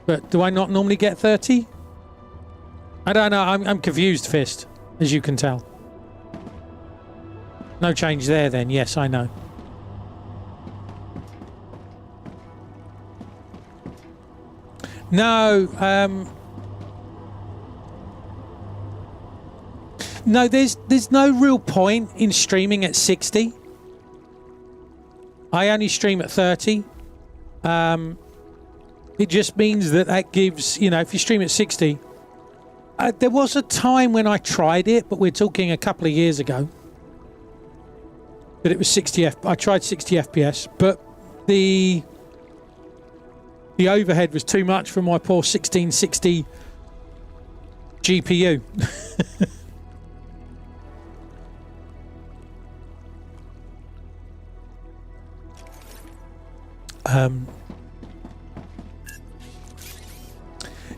but do I not normally get 30? I don't know. I'm confused, Fist, as you can tell. No change there, then. Yes, I know. No, no, there's no real point in streaming at 60. I only stream at 30. It just means that gives, you know, if you stream at 60... there was a time when I tried it, but we're talking a couple of years ago, that it was 60 I tried 60 FPS, but the overhead was too much for my poor 1660 GPU.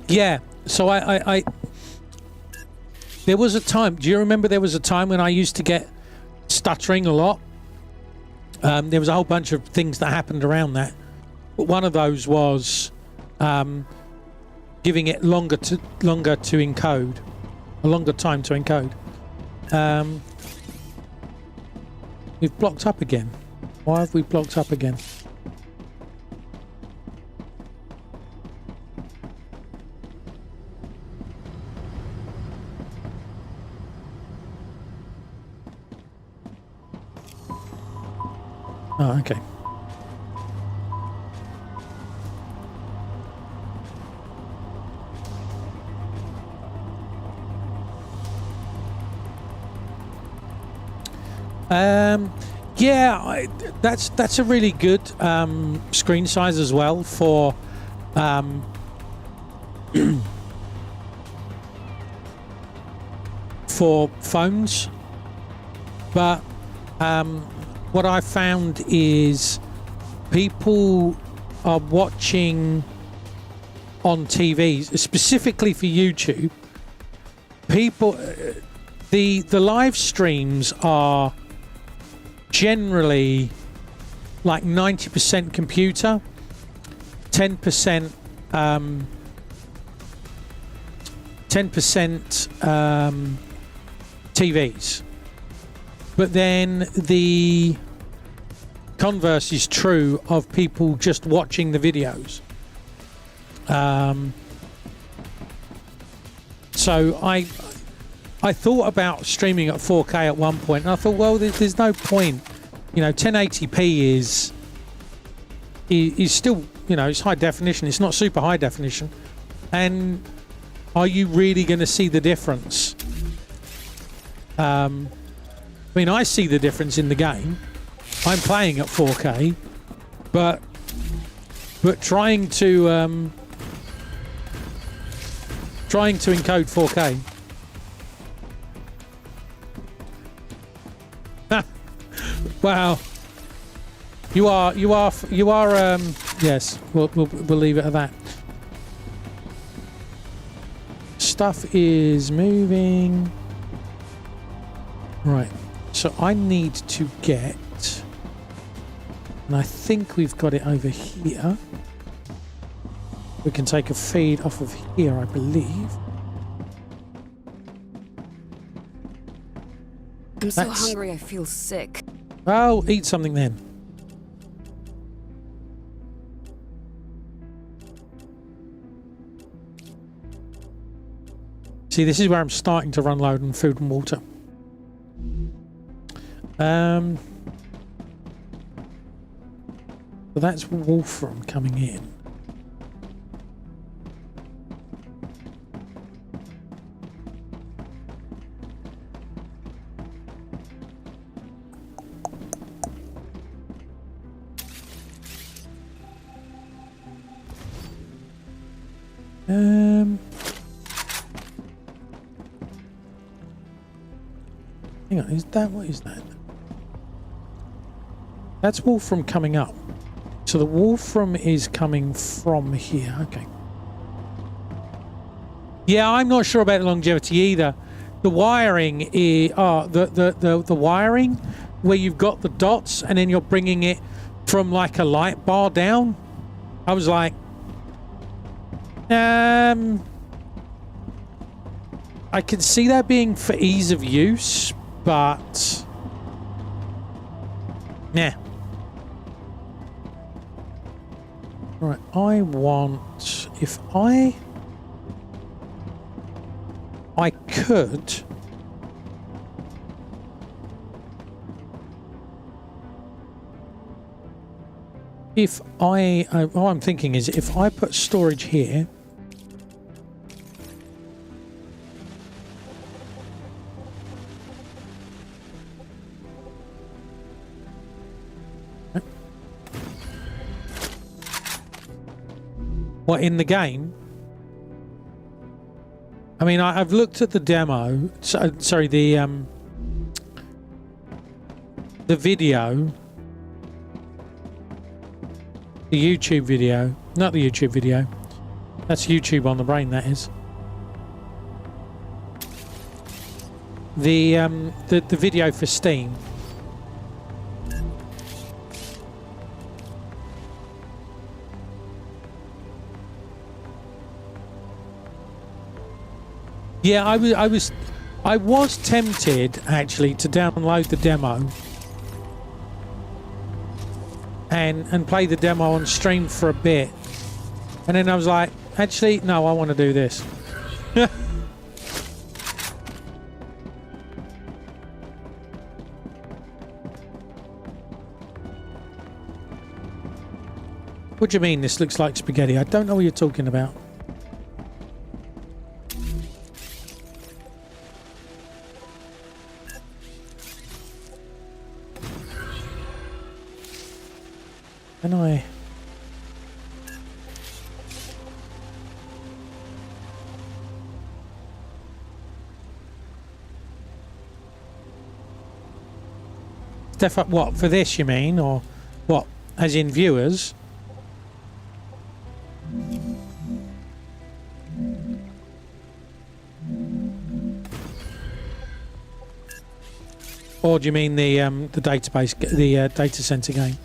Yeah, so I there was a time, do you remember there was a time when I used to get stuttering a lot? There was a whole bunch of things that happened around that, but one of those was giving it longer to encode, a longer time to encode. We've blocked up again. Why have we blocked up again? Oh, okay. Yeah, that's a really good screen size as well for for phones, but what I found is people are watching on TVs, specifically for YouTube. People, the live streams are generally like 90% computer, 10% 10% TVs. But then the converse is true of people just watching the videos. So I thought about streaming at 4K at one point, and I thought, well, there's no point. You know, 1080p is still, you know, it's high definition. It's not super high definition. And are you really going to see the difference? I mean, I see the difference in the game. I'm playing at 4K, but trying to encode 4K. Wow. You are yes, we'll leave it at that. Stuff is moving. Right. So I need to get, and I think we've got it over here. We can take a feed off of here, I believe. I'm so hungry I feel sick. Oh, eat something then. See, this is where I'm starting to run low on food and water. So that's Wolfram coming in. Hang on, is that, what is that? That's Wolfram coming up. So the Wolfram is coming from here. Okay. Yeah, I'm not sure about the longevity either. The wiring is the wiring where you've got the dots and then you're bringing it from like a light bar down. I was like, I can see that being for ease of use, but nah. Right, I want, if I could what I'm thinking is if I put storage here, what, in the game? I mean, I've looked at the demo. Sorry, the video, the YouTube video, not the YouTube video. That's YouTube on the brain. That is the video for Steam. Yeah, I was tempted actually to download the demo and play the demo on stream for a bit, and then I was like, actually, no, I want to do this. What do you mean this looks like spaghetti? I don't know what you're talking about. Can I? Step up what? For this you mean? Or what? As in viewers? Or do you mean the database, the data center game?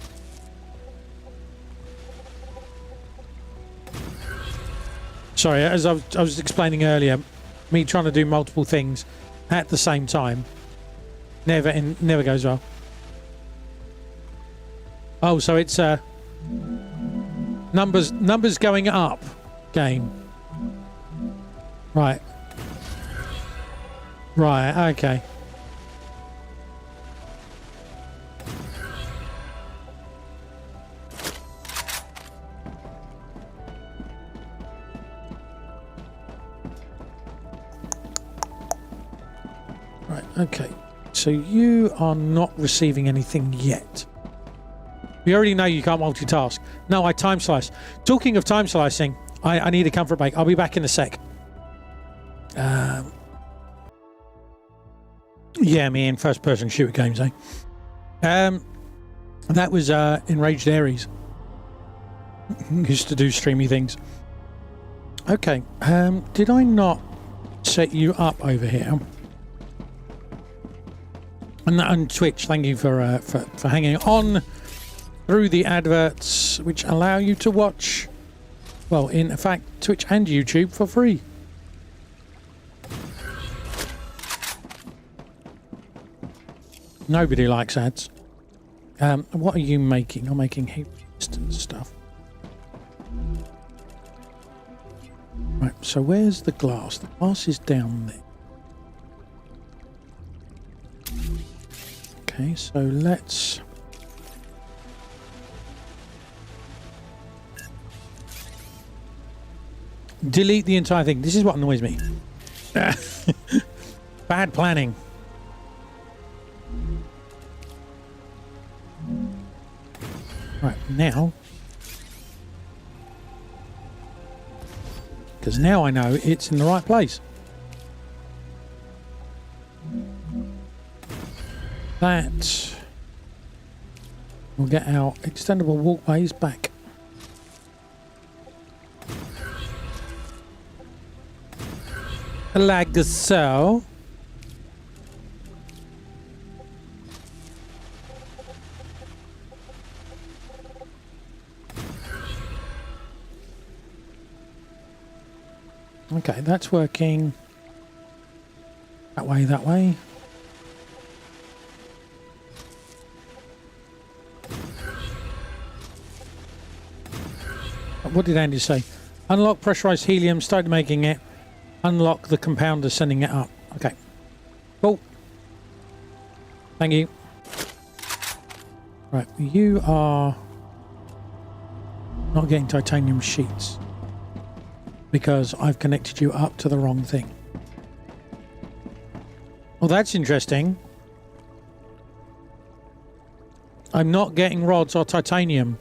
Sorry, as I was explaining earlier, me trying to do multiple things at the same time never goes well. Oh, so it's numbers going up game. Right. Right, okay. Okay, so you are not receiving anything yet. You already know you can't multitask. No, I time slice. Talking of time slicing, I need a comfort break. I'll be back in a sec. Yeah, me in first-person shooter games, eh? That was Enraged Aries. Used to do streamy things. Okay, did I not set you up over here? And Twitch, thank you for hanging on through the adverts, which allow you to watch, well, in fact, Twitch and YouTube for free. Nobody likes ads. What are you making? I'm making heat resistant stuff. Right, so where's the glass? The glass is down there. Okay, so let's... delete the entire thing. This is what annoys me. Bad planning. Right, now... because now I know it's in the right place. That will get our extendable walkways back. Like so. Okay, that's working. That way, that way. What did Andy say? Unlock pressurized helium, started making it. Unlock the compounder, sending it up. Okay. Cool. Thank you. Right, you are not getting titanium sheets because I've connected you up to the wrong thing. Well, that's interesting. I'm not getting rods or titanium.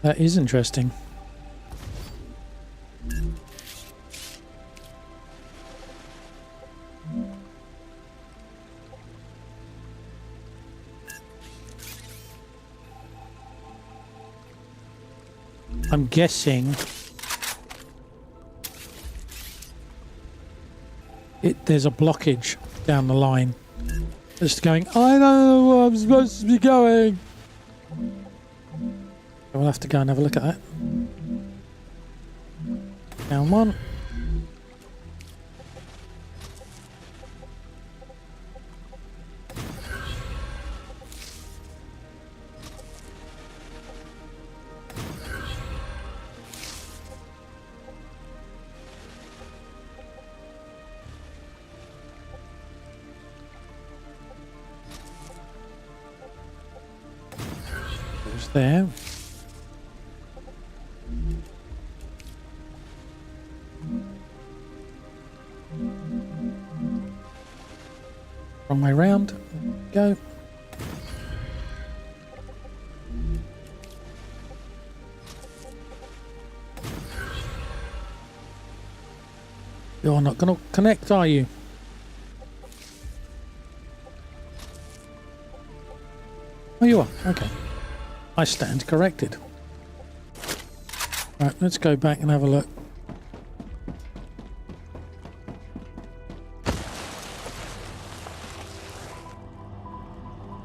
That is interesting. I'm guessing there's a blockage down the line. Just going, I don't know where I'm supposed to be going. We'll have to go and have a look at that. Down one. Goes there. Wrong way round. Go. You're not going to connect, are you? Oh, you are. Okay. I stand corrected. Right, let's go back and have a look.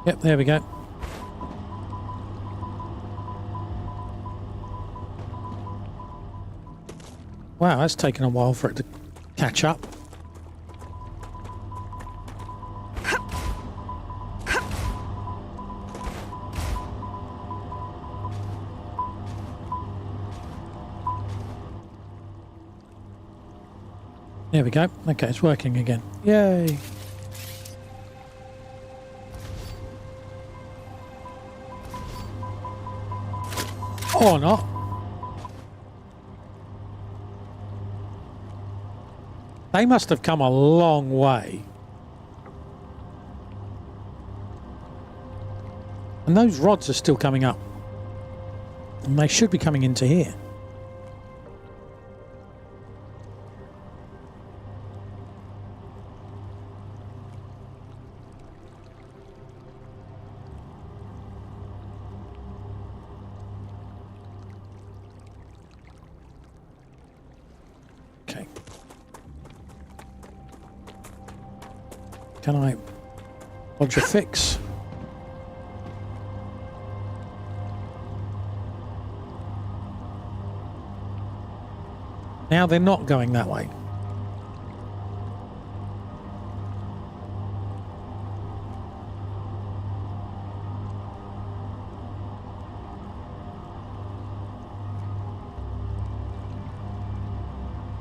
Yep, there we go. Wow, that's taken a while for it to catch up. There we go. Okay, it's working again. Yay! Or not. They must have come a long way. And those rods are still coming up. And they should be coming into here. Can I lodge a fix? Now they're not going that way.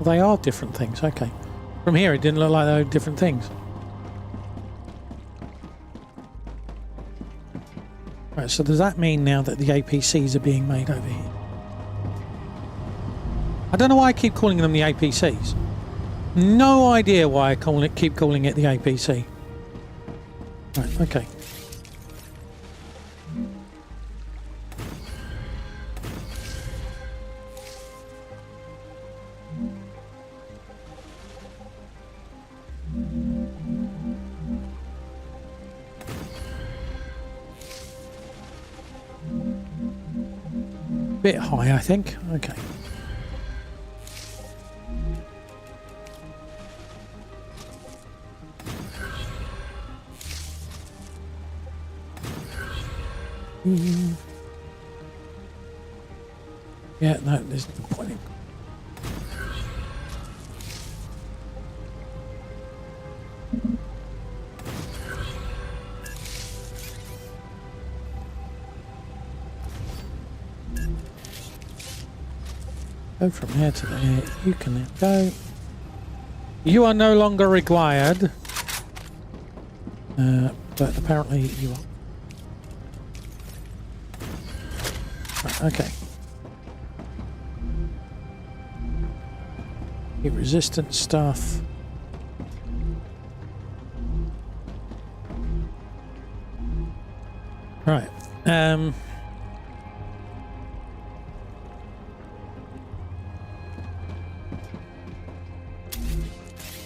They are different things, okay. From here it didn't look like they were different things. Right, so does that mean now that the APCs are being made over here? I don't know why I keep calling them the APCs. No idea why I keep calling it the APC. Right, okay. Bit high, I think. Okay. Yeah, no, there's no point in. Go from here to there. You can now go. You are no longer required. But apparently you are. Right, okay. Heat resistant stuff. Right.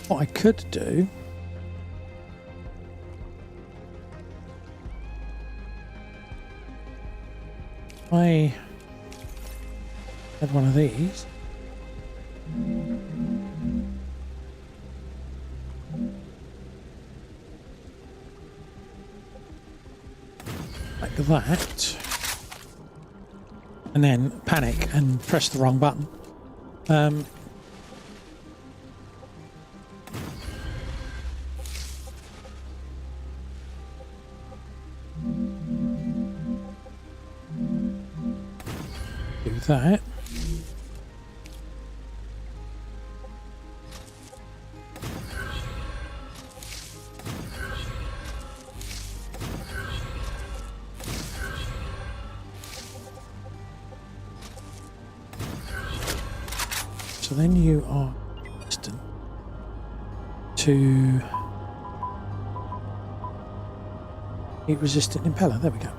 What I could do I had one of these. Like that. And then panic and press the wrong button. Do that. So then you are resistant to heat resistant impeller. There we go.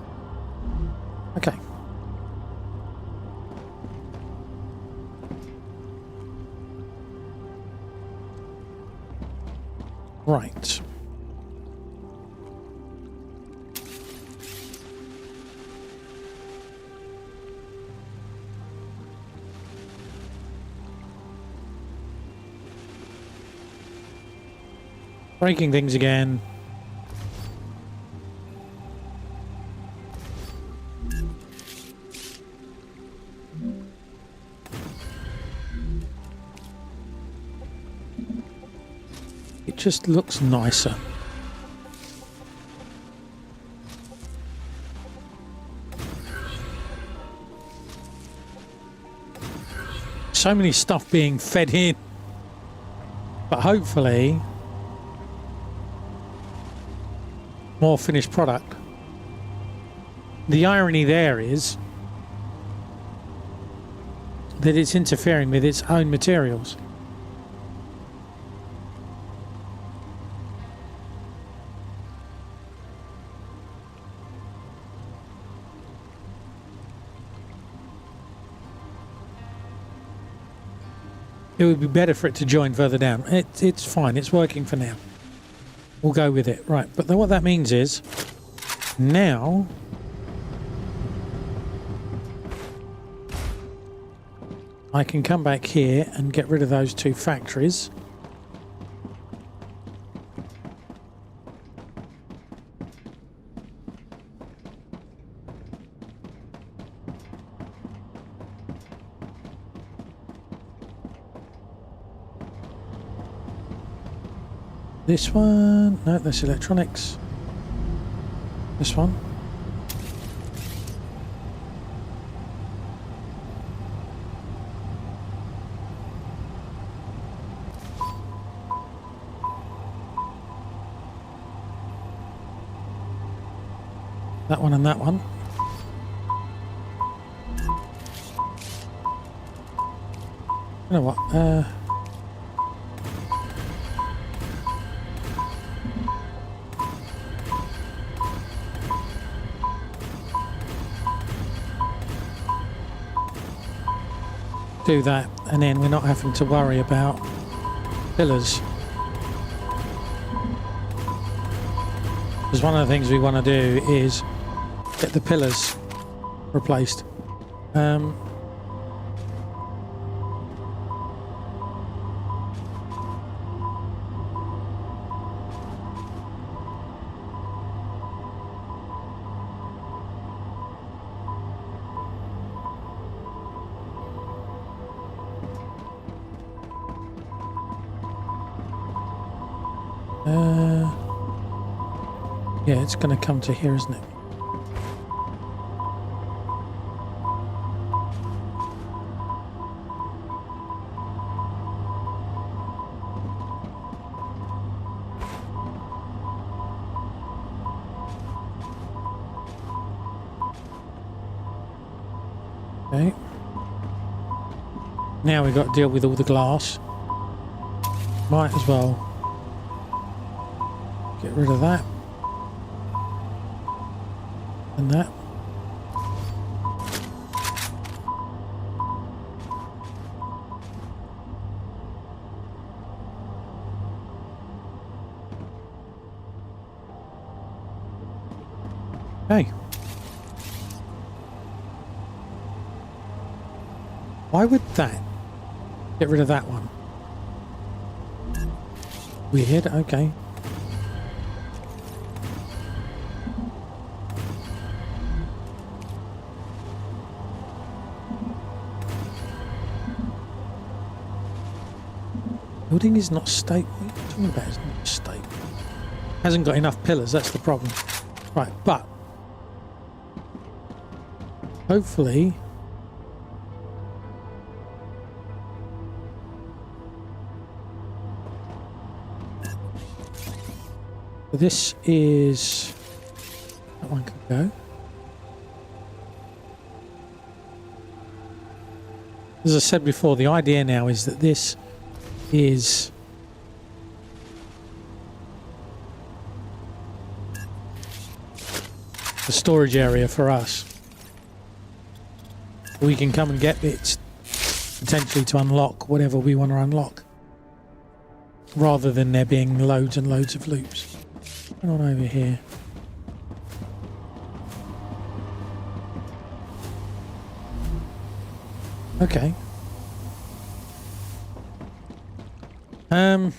Okay. Right. Breaking things again. It just looks nicer. So many stuff being fed in. But hopefully more finished product. The irony there is that it's interfering with its own materials. It would be better for it to join further down. It's fine. It's working for now. We'll go with it. Right. But then what that means is now I can come back here and get rid of those two factories. This one. No, that's electronics. This one. That one and that one. You know what? Do that, and then we're not having to worry about pillars. Because one of the things we want to do is get the pillars replaced. Yeah, it's going to come to here, isn't it? Okay. Now we've got to deal with all the glass. Might as well get rid of that. And that. Okay. Why would that? Get rid of that one. Weird, okay. Building is not stable. What are you talking about? It's not stable. Hasn't got enough pillars, that's the problem. Right, but hopefully this is that one can go. As I said before, the idea now is that this is the storage area for us. We can come and get bits potentially to unlock whatever we want to unlock, rather than there being loads and loads of loops. Come on over here. Okay. I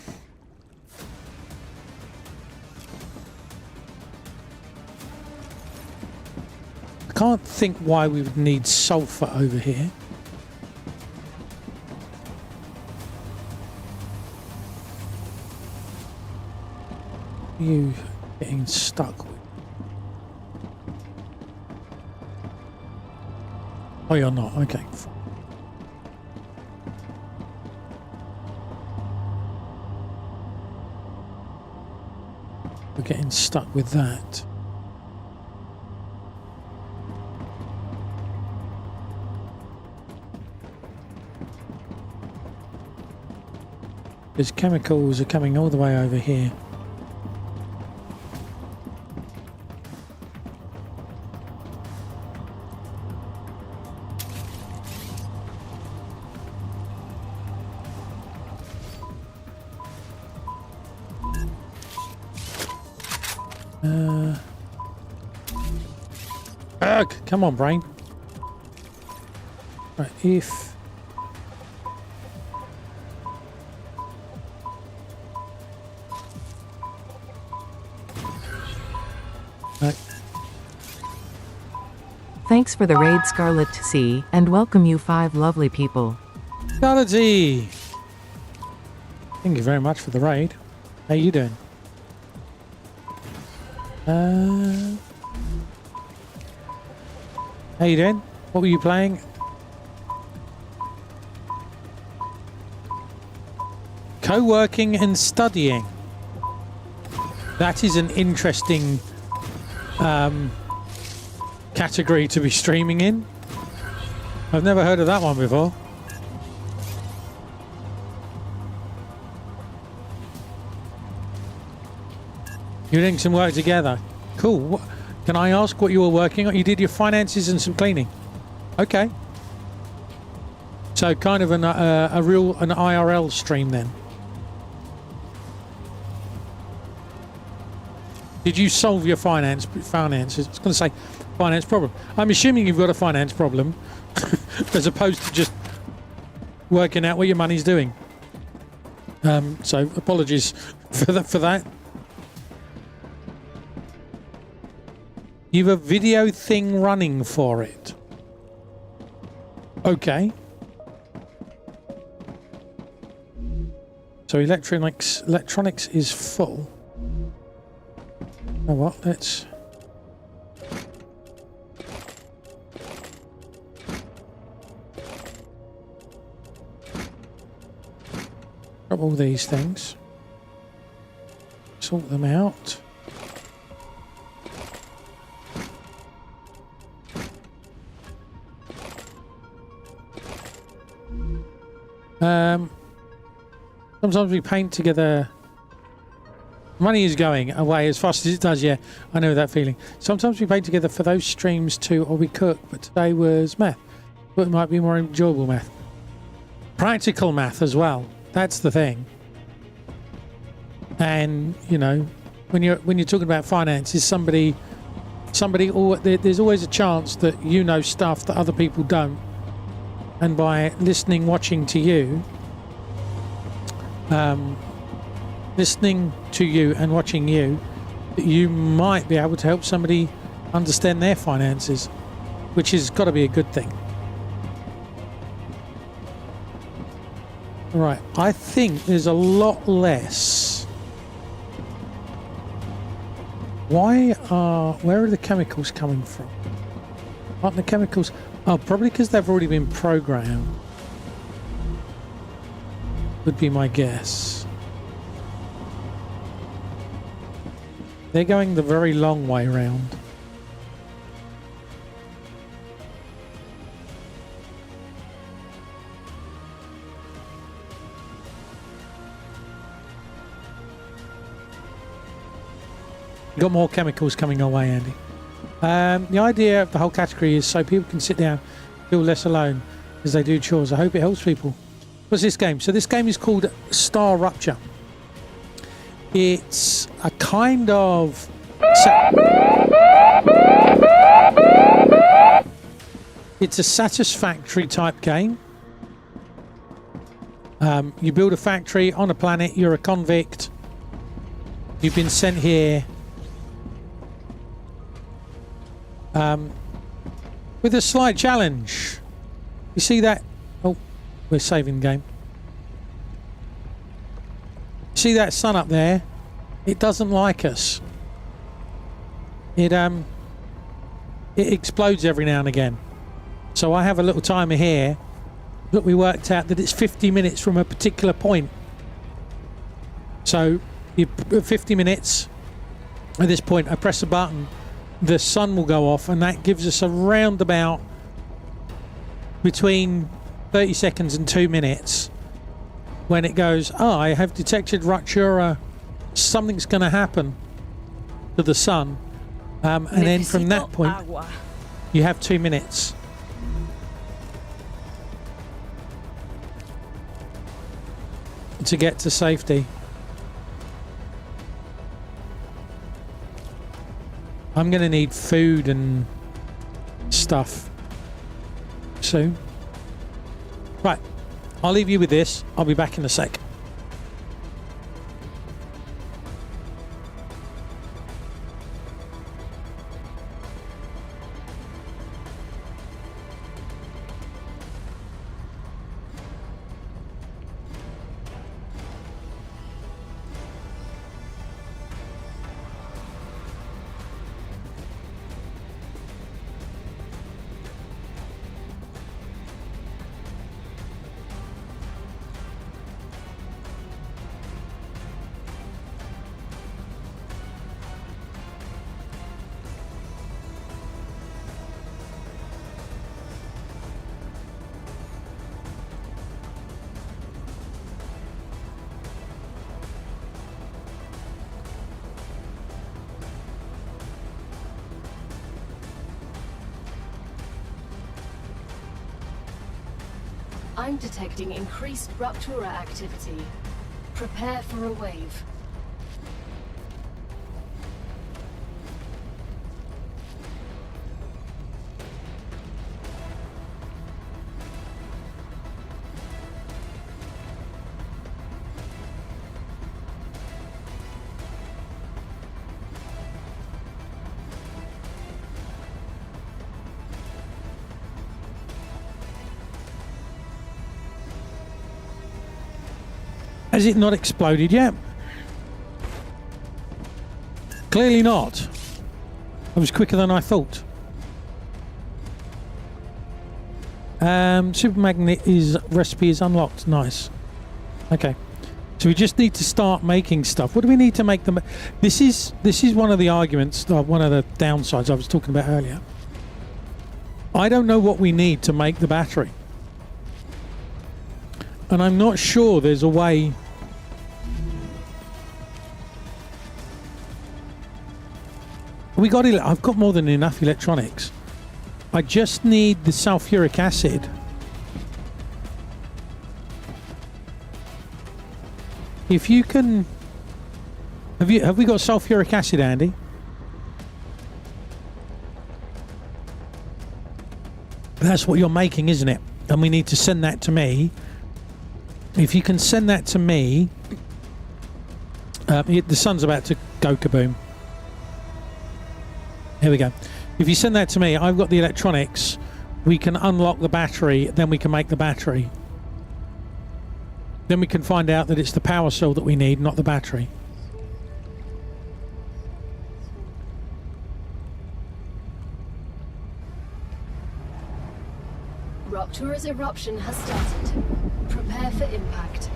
can't think why we would need sulfur over here. You getting stuck with? Oh, you're not. Okay. We're getting stuck with that. Because chemicals are coming all the way over here. Come on, brain. Right, if Thanks for the raid, Scarlet Sea, and welcome you 5 lovely people. Scarlet Sea! Thank you very much for the raid. How you doing? How you doing? What were you playing? Co-working and studying. That is an interesting category to be streaming in. I've never heard of that one before. You're doing some work together. Cool. Can I ask what you were working on? You did your finances and some cleaning. Okay. So kind of an IRL stream then. Did you solve your finances? I was going to say finance problem. I'm assuming you've got a finance problem as opposed to just working out what your money's doing. So apologies for that. You've a video thing running for it. Okay. So electronics is full. You know what? Let's grab all these things. Sort them out. Sometimes we paint together. Money is going away as fast as it does, yeah. I know that feeling. Sometimes we paint together for those streams too, or we cook, but today was math. But it might be more enjoyable math. Practical math as well. That's the thing. And, you know, when you're talking about finances, somebody there's always a chance that you know stuff that other people don't. And by listening, watching to you, listening to you and watching you, you might be able to help somebody understand their finances, which has got to be a good thing. Right, I think there's a lot less. Where are the chemicals coming from? Aren't the chemicals... Oh, probably because they've already been programmed. Would be my guess. They're going the very long way round. You got more chemicals coming our way, Andy. The idea of the whole category is so people can sit down, feel less alone as they do chores. I hope it helps people. What's this game? So this game is called StarRupture. It's a kind of... It's a satisfactory type game. You build a factory on a planet, you're a convict. You've been sent here with a slight challenge. You see that? Oh, we're saving the game. See that sun up there? It doesn't like us. It explodes every now and again. So I have a little timer here. Look, we worked out that it's 50 minutes from a particular point. So you 50 minutes at this point, I press a button, the sun will go off, and that gives us a roundabout between 30 seconds and 2 minutes when it goes, oh, I have detected rupture, something's going to happen to the sun. And then from that point, you have 2 minutes. To get to safety. I'm going to need food and stuff soon. Right, I'll leave you with this. I'll be back in a sec. I'm detecting increased Ruptura activity. Prepare for a wave. Has it not exploded yet? Clearly not. I was quicker than I thought. Super magnet recipe is unlocked. Nice. Okay. So we just need to start making stuff. What do we need to make them? This is one of the arguments, one of the downsides I was talking about earlier. I don't know what we need to make the battery. And I'm not sure there's a way. I've got more than enough electronics. I just need the sulfuric acid. If you can, have we got sulfuric acid, Andy? That's what you're making, isn't it? And we need to send that to me. If you can send that to me, the sun's about to go kaboom. Here we go. If you send that to me, I've got the electronics. We can unlock the battery, then we can make the battery. Then we can find out that it's the power cell that we need, not the battery. Ruptura's eruption has started. Prepare for impact.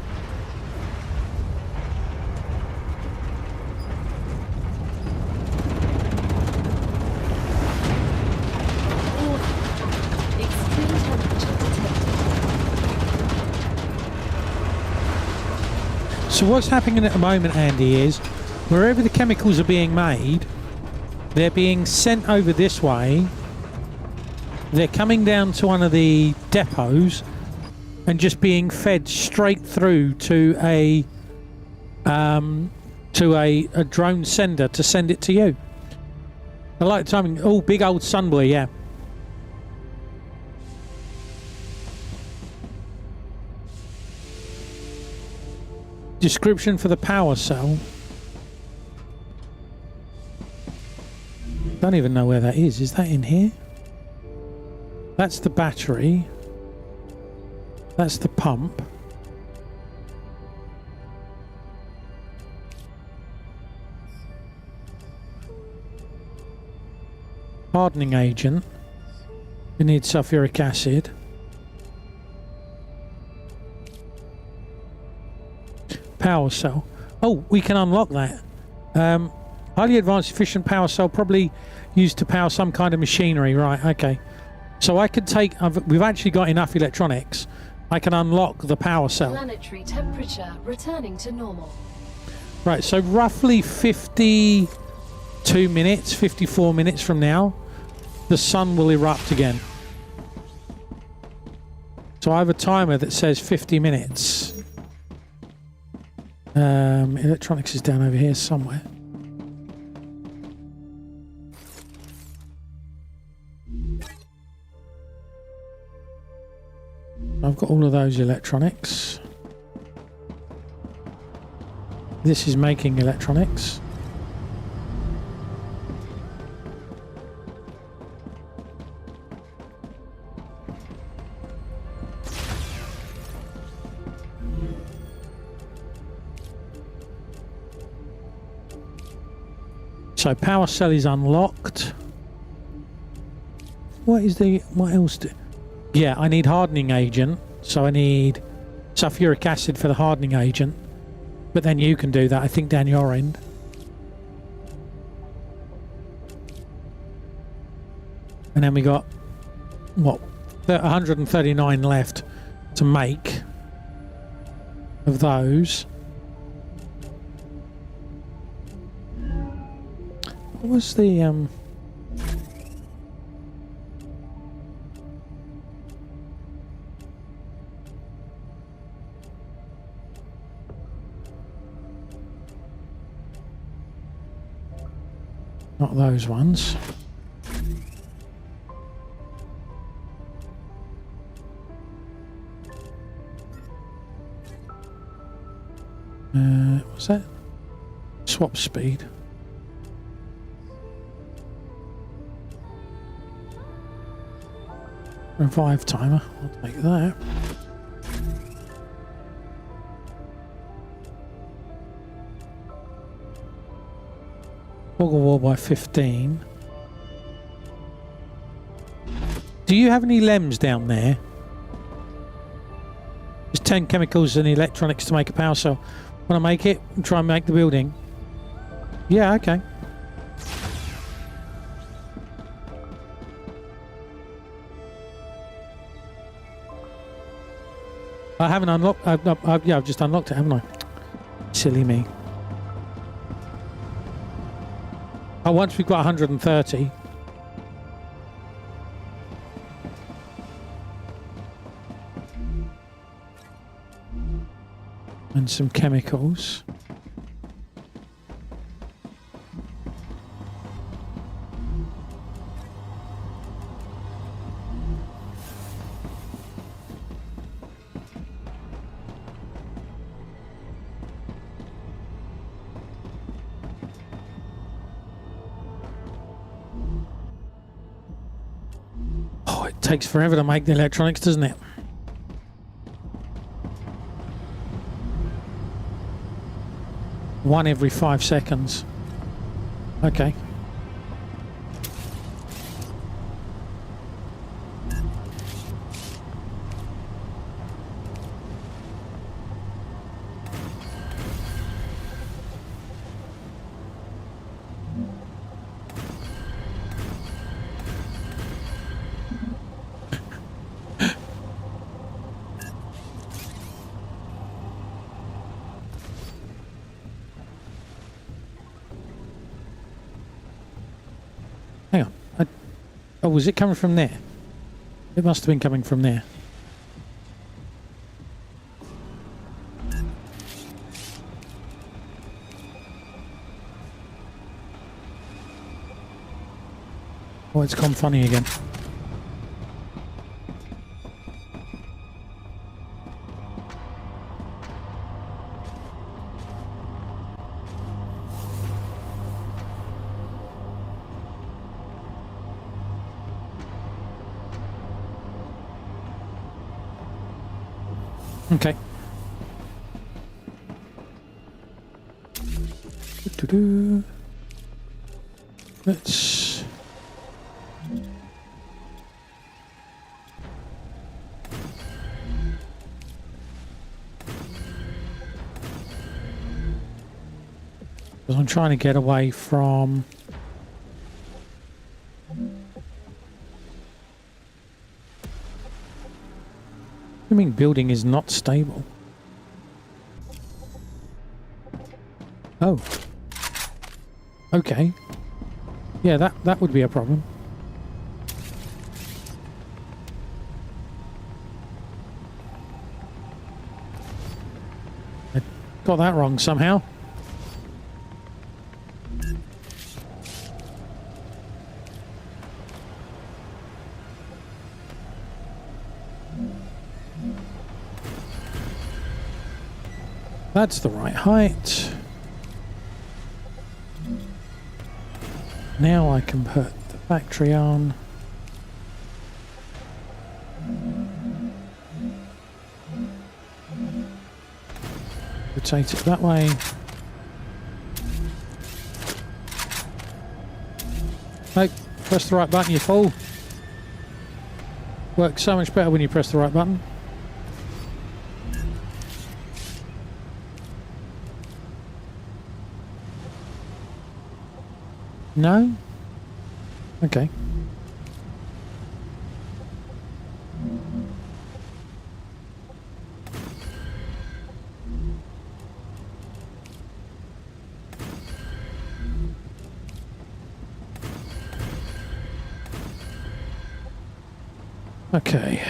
Extreme temperature detected. So what's happening at the moment, Andy, is wherever the chemicals are being made, they're being sent over this way. They're coming down to one of the depots and just being fed straight through to a drone sender to send it to you. I like the timing. Oh, big old sunboy, yeah. Description for the power cell. Don't even know where that is. Is that in here? That's the battery. That's the pump. Hardening agent. We need sulfuric acid. Power cell. Oh, we can unlock that. Highly advanced efficient power cell, probably used to power some kind of machinery. Right, okay. So I could take, we've actually got enough electronics. I can unlock the power cell. Planetary temperature returning to normal. Right, so roughly 52 minutes, 54 minutes from now, the sun will erupt again. So I have a timer that says 50 minutes. Electronics is down over here somewhere. I've got all of those electronics. This is making electronics. So power cell is unlocked. What else yeah, I need hardening agent, so I need sulfuric acid for the hardening agent. But then you can do that, I think, down your end. And then we got, what, 139 left to make of those. What was the, Not those ones. What's that? Swap speed. Revive timer. I'll take that. Boggle wall by 15. Do you have any LEMs down there? There's 10 chemicals and electronics to make a power cell. Want to make it and try and make the building? Yeah, okay. I haven't unlocked. I've just unlocked it, haven't I? Silly me. Oh, once we've got 130. And some chemicals. Oh, it takes forever to make the electronics, doesn't it? One every 5 seconds. Okay. Hang on. Oh, was it coming from there? It must have been coming from there. Oh, it's gone funny again. Okay. Let's... Because I'm trying to get away from... I mean, building is not stable. Oh. Okay. Yeah, that would be a problem. I got that wrong somehow. That's the right height. Now I can put the factory on. Rotate it that way. No, press the right button, you fool. Works so much better when you press the right button. No? Okay. Okay.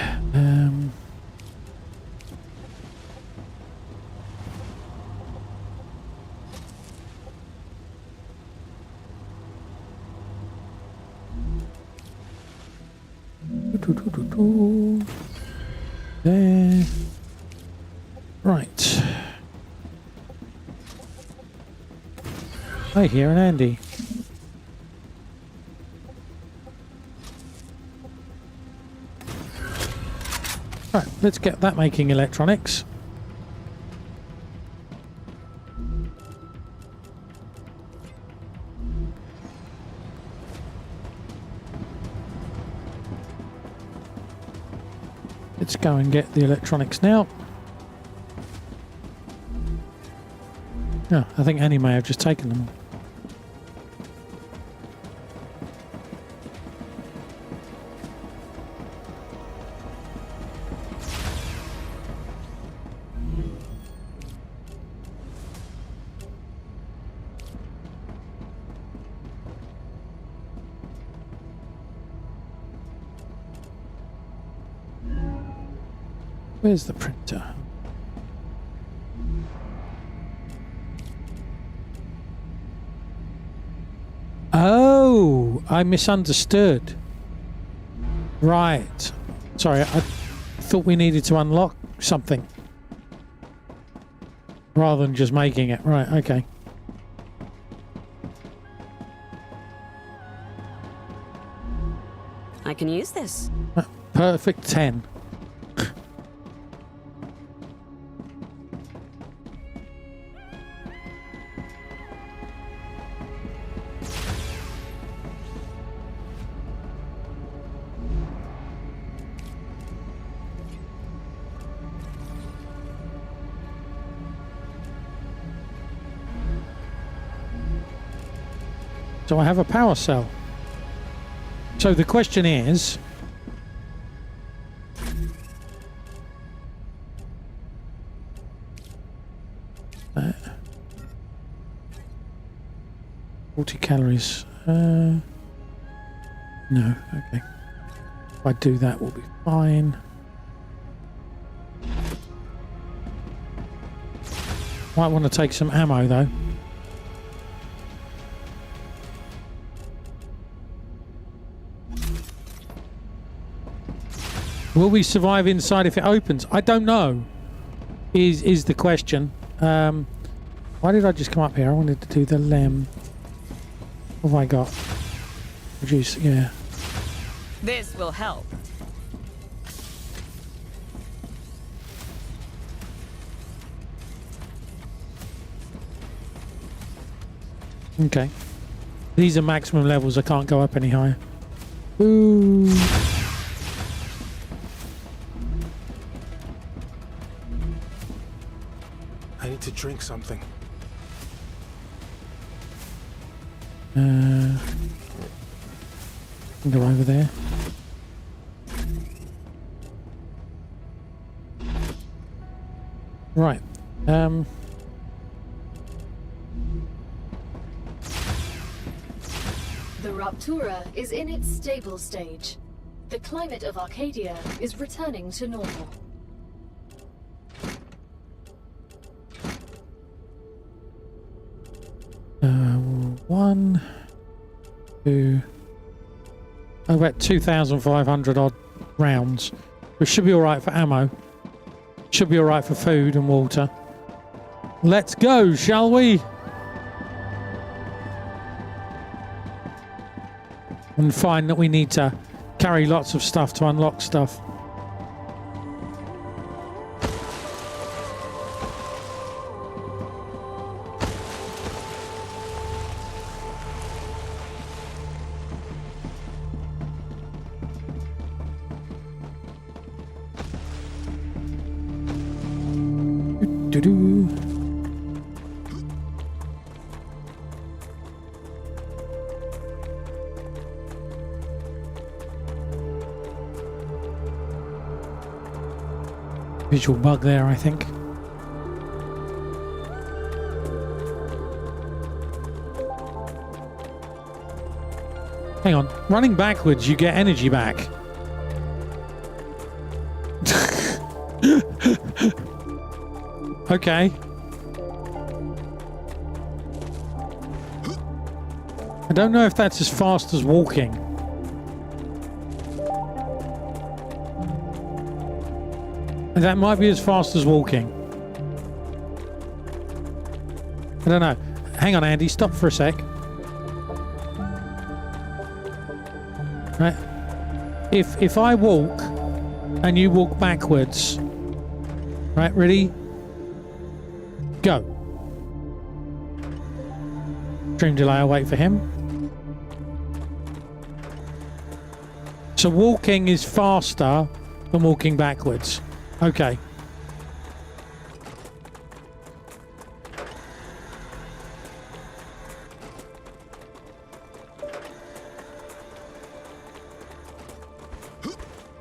There. Right. Hi, here and Andy. Right, let's get that making electronics. Let's go and get the electronics now. Oh, I think Annie may have just taken them. Where's the printer? Oh, I misunderstood. Right. Sorry, I thought we needed to unlock something rather than just making it. Right, okay. I can use this. Perfect 10. So I have a power cell. So the question is, uh, 40 calories. No, okay. If I do that, we'll be fine. Might want to take some ammo though. Will we survive inside if it opens? I don't know. Is the question. Why did I just come up here? I wanted to do the lem. What have I got? Reduce, yeah. This will help. Okay. These are maximum levels. I can't go up any higher. Ooh. I need to drink something. Go over there. Right. The Raptura is in its stable stage. The climate of Arcadia is returning to normal. One, two. Oh, about 2,500 odd rounds, which should be all right for ammo. Should be all right for food and water. Let's go, shall we? And find that we need to carry lots of stuff to unlock stuff. Do-do. Visual bug there, I think. Hang on. Running backwards, you get energy back. Okay. I don't know if that's as fast as walking. That might be as fast as walking. I don't know. Hang on, Andy. Stop for a sec. Right. If I walk and you walk backwards. Right, ready? Go. Stream delay, I'll wait for him. So walking is faster than walking backwards. Okay.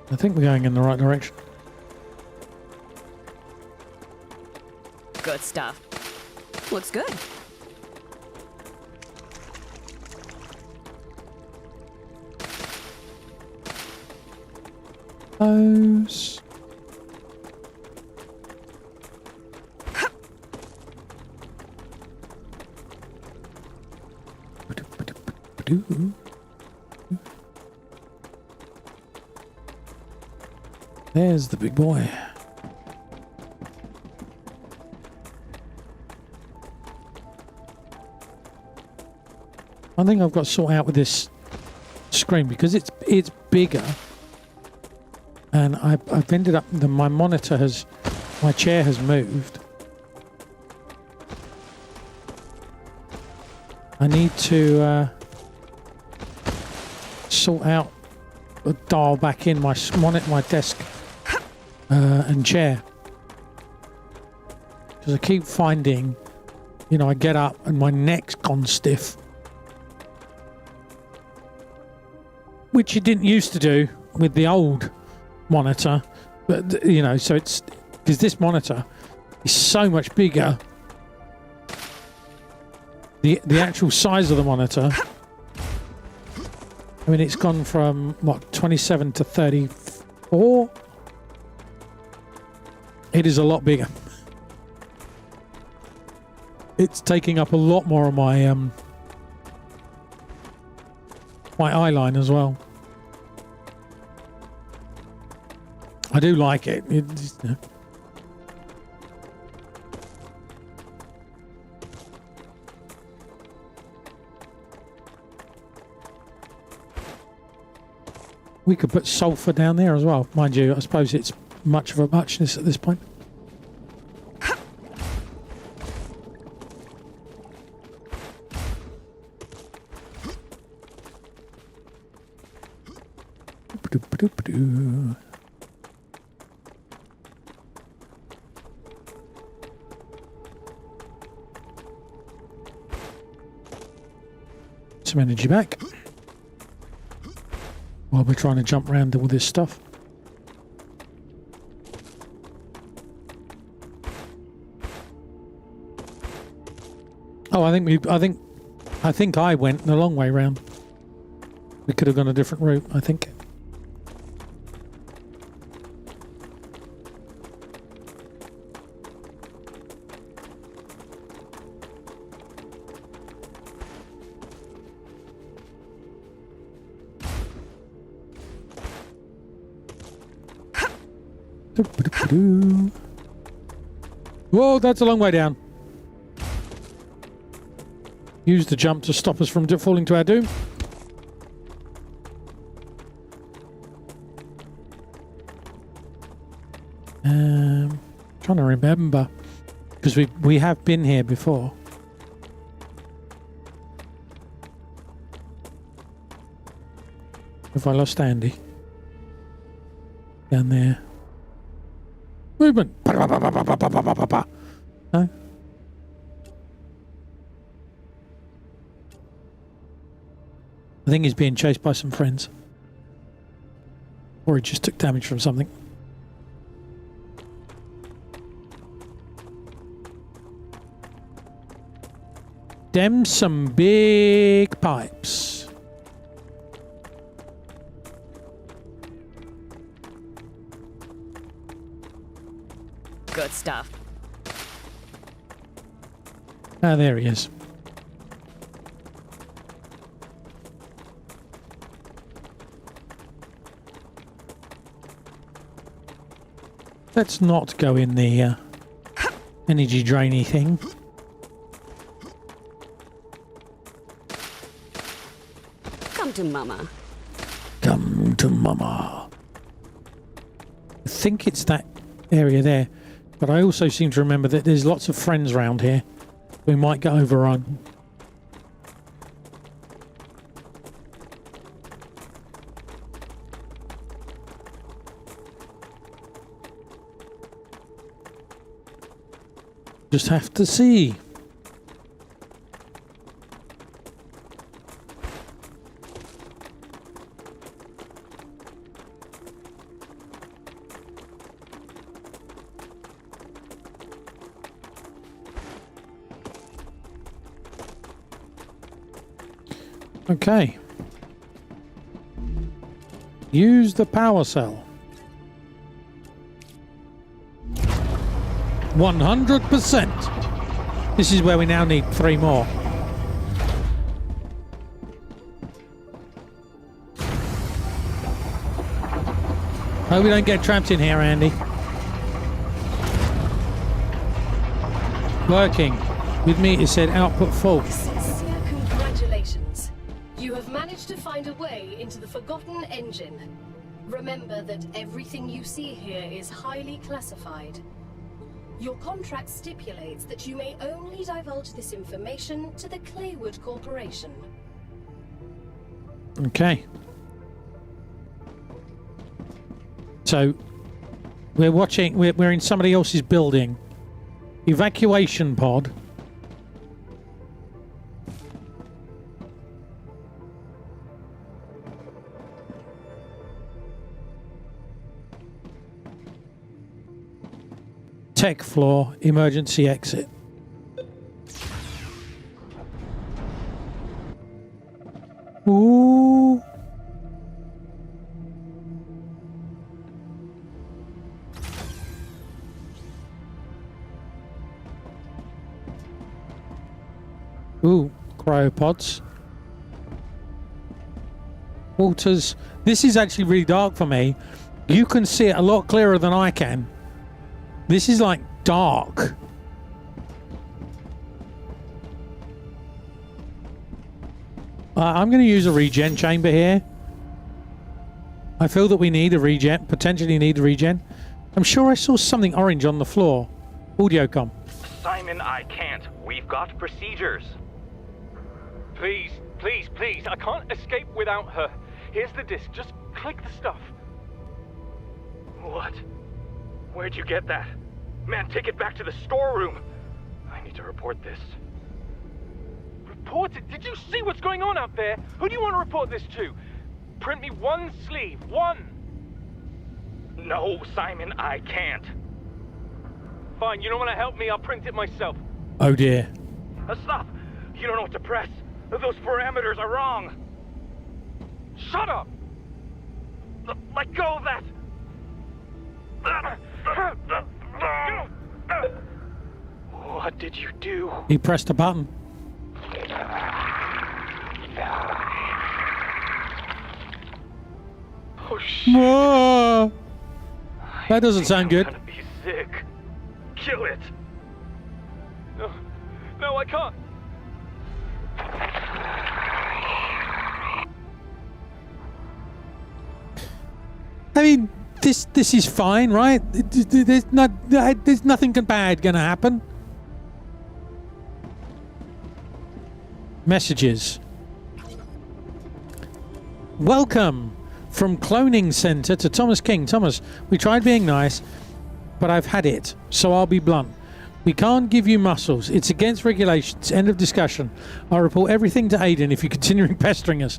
I think we're going in the right direction. Good stuff. Looks good. Close. There's the big boy. I think I've got to sort out with this screen because it's bigger, and I've ended up my chair has moved. I need to sort out, dial back in my desk and chair, because I keep finding, I get up and my neck's gone stiff, which it didn't used to do with the old monitor, but so it's because this monitor is so much bigger. The actual size of the monitor, I mean, it's gone from what, 27 to 34. It is a lot bigger. It's taking up a lot more of my my eye line as well. I do like it. We could put sulfur down there as well, mind you. I suppose it's much of a muchness at this point. Some energy back while we're trying to jump around all this stuff. Oh, I think I went the long way round. We could have gone a different route, I think. Whoa, that's a long way down. Use the jump to stop us from falling to our doom. Trying to remember, because we have been here before. Have I lost Andy? Down there. Movement. No? I think he's being chased by some friends. Or he just took damage from something. Them some big pipes. Good stuff. Ah, there he is. Let's not go in the energy drainy thing. Come to mama. Come to mama. I think it's that area there, but I also seem to remember that there's lots of friends around here. We might get overrun. Just have to see. Okay. Use the power cell. 100%. This is where we now need 3 more. Hope we don't get trapped in here, Andy. Working. With me, it said output full. Sincere congratulations. You have managed to find a way into the Forgotten Engine. Remember that everything you see here is highly classified. Your contract stipulates that you may only divulge this information to the Claywood Corporation. Okay. So, we're watching, we're in somebody else's building. Evacuation pod. Tech floor, emergency exit. Ooh. Ooh, cryopods. Walters, this is actually really dark for me. You can see it a lot clearer than I can. This is like dark. I'm going to use a regen chamber here. I feel that we need a regen, potentially need a regen. I'm sure I saw something orange on the floor. Audiocom. Simon, I can't. We've got procedures. Please, please, please. I can't escape without her. Here's the disc. Just click the stuff. What? Where'd you get that? Man, take it back to the storeroom. I need to report this. Report it? Did you see what's going on out there? Who do you want to report this to? Print me 1 sleeve. 1. No, Simon, I can't. Fine, you don't want to help me? I'll print it myself. Oh dear. Stop! You don't know what to press. Those parameters are wrong. Shut up! Let go of that! What did you do? He pressed a button. Oh shit! Whoa. That doesn't sound good. I'm gonna be sick. Kill it! No, no, I can't. I mean, this is fine, right? There's nothing bad gonna happen. Messages. Welcome from Cloning Center to Thomas King. Thomas, we tried being nice, but I've had it, so I'll be blunt. We can't give you muscles. It's against regulations. End of discussion. I'll report everything to Aiden if you continue pestering us.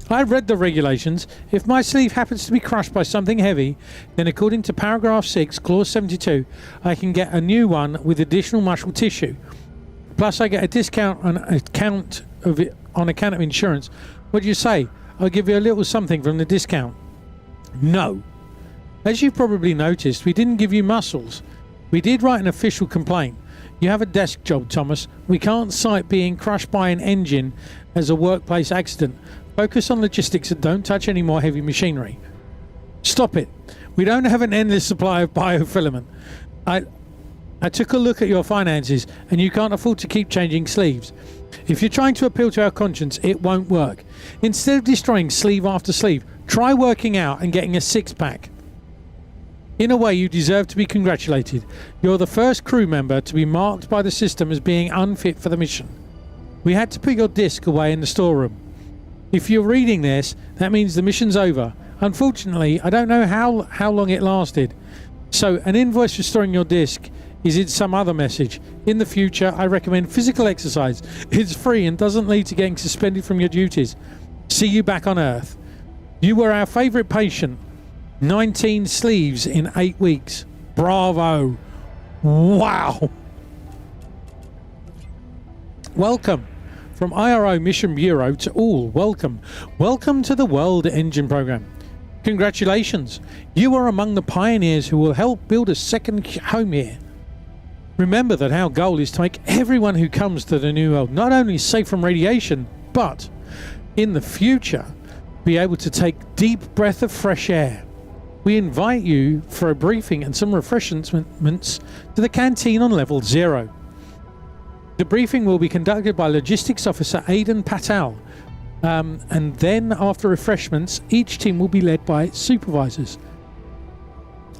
I've read the regulations. If my sleeve happens to be crushed by something heavy, then according to paragraph 6, clause 72, I can get a new one with additional muscle tissue. Plus I get a discount on account of insurance. What do you say? I'll give you a little something from the discount. No. As you've probably noticed, we didn't give you muscles. We did write an official complaint. You have a desk job, Thomas. We can't cite being crushed by an engine as a workplace accident. Focus on logistics and don't touch any more heavy machinery. Stop it. We don't have an endless supply of biofilament. I took a look at your finances, and you can't afford to keep changing sleeves. If you're trying to appeal to our conscience, it won't work. Instead of destroying sleeve after sleeve, try working out and getting a six-pack. In a way, you deserve to be congratulated. You're the first crew member to be marked by the system as being unfit for the mission. We had to put your disc away in the storeroom. If you're reading this, that means the mission's over. Unfortunately, I don't know how long it lasted. So, an invoice for storing your disc is in some other message. In the future, I recommend physical exercise. It's free and doesn't lead to getting suspended from your duties. See you back on Earth. You were our favourite patient. 19 sleeves in 8 weeks. Bravo. Wow. Welcome. From IRO Mission Bureau to all, welcome. Welcome to the World Engine Program. Congratulations. You are among the pioneers who will help build a second home here. Remember that our goal is to make everyone who comes to the new world not only safe from radiation, but in the future, be able to take deep breath of fresh air. We invite you for a briefing and some refreshments to the canteen on level 0. The briefing will be conducted by Logistics Officer Aidan Patel, and then after refreshments, each team will be led by supervisors.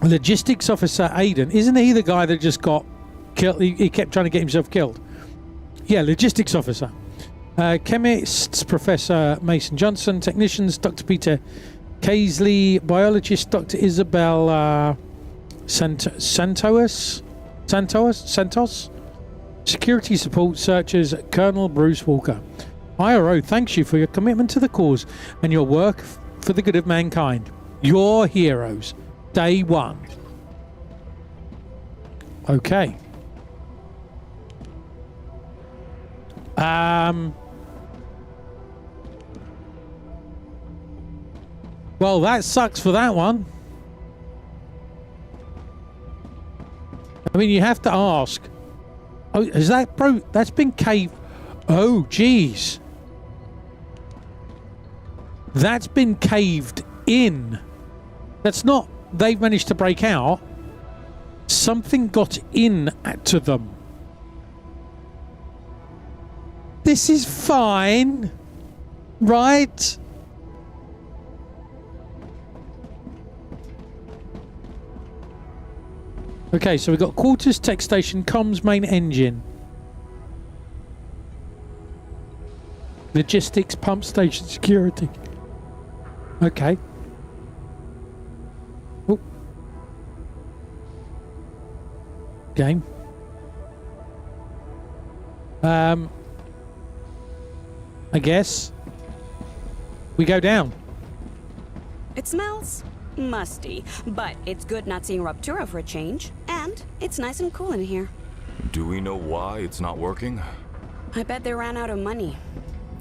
Logistics Officer Aidan, isn't he the guy that just got killed? He kept trying to get himself killed. Yeah, Logistics Officer. Chemists, Professor Mason Johnson. Technicians, Dr. Peter Casely. Biologist, Dr. Isabel Santos. Security support searchers, Colonel Bruce Walker. IRO thanks you for your commitment to the cause and your work for the good of mankind. Your heroes. Day 1. Okay. Well, that sucks for that one. I mean, you have to ask. Oh, is that that's been caved? Oh, geez. That's been caved in. That's not. They've managed to break out. Something got in to them. This is fine, right? Okay, so we've got quarters, tech station, comms, main engine. Logistics, pump station, security. Okay. Oh. Game. I guess we go down. It smells musty, but it's good not seeing Ruptura for a change. And it's nice and cool in here. Do we know why it's not working? I bet they ran out of money.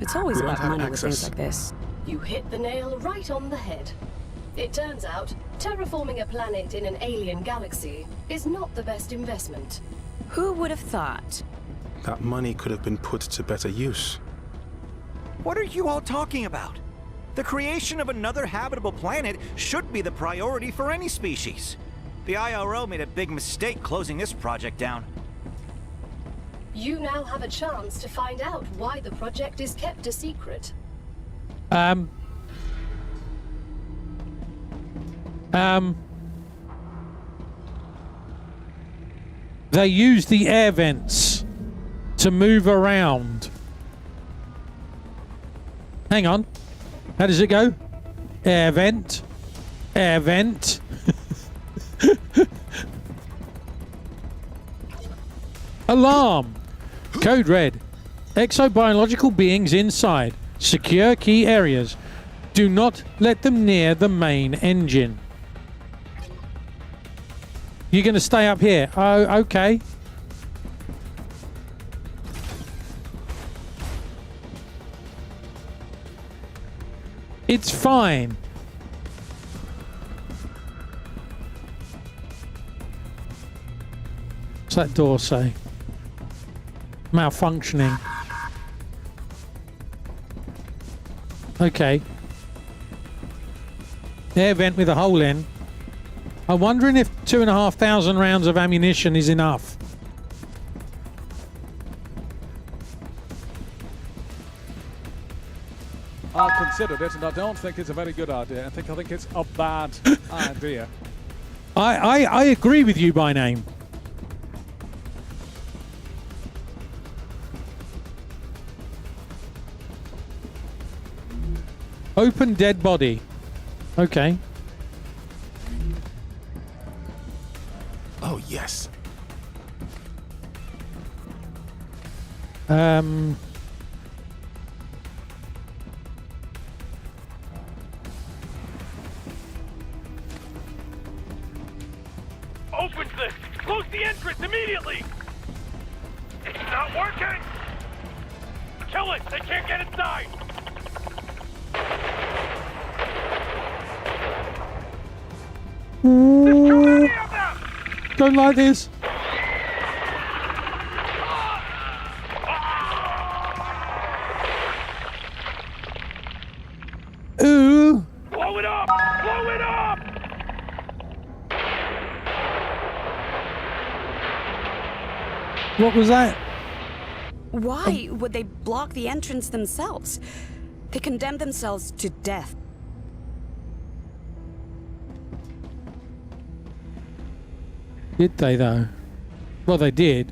It's always We don't about have money with things access. like this. You hit the nail right on the head. It turns out, terraforming a planet in an alien galaxy is not the best investment. Who would have thought? That money could have been put to better use. What are you all talking about? The creation of another habitable planet should be the priority for any species. The IRO made a big mistake closing this project down. You now have a chance to find out why the project is kept a secret. They use the air vents to move around. Hang on. How does it go? Air vent. Air vent. Alarm. Code red. Exobiological beings inside. Secure key areas. Do not let them near the main engine. You're going to stay up here. Oh, okay. It's fine. What's that door say? Malfunctioning. Air vent with a hole in. I'm wondering if 2,500 rounds of ammunition is enough. I've considered it, and I don't think it's a very good idea. I think it's a bad idea. I agree with you by name. Open dead body. Okay. Oh, yes. Opens this! Close the entrance immediately! It's not working! Kill it! They can't get inside! There's too many of them! Don't like this. Ooh. Blow it up! Blow it up! What was that? Why would they block the entrance themselves? They condemn themselves to death. Did they though? Well, they did.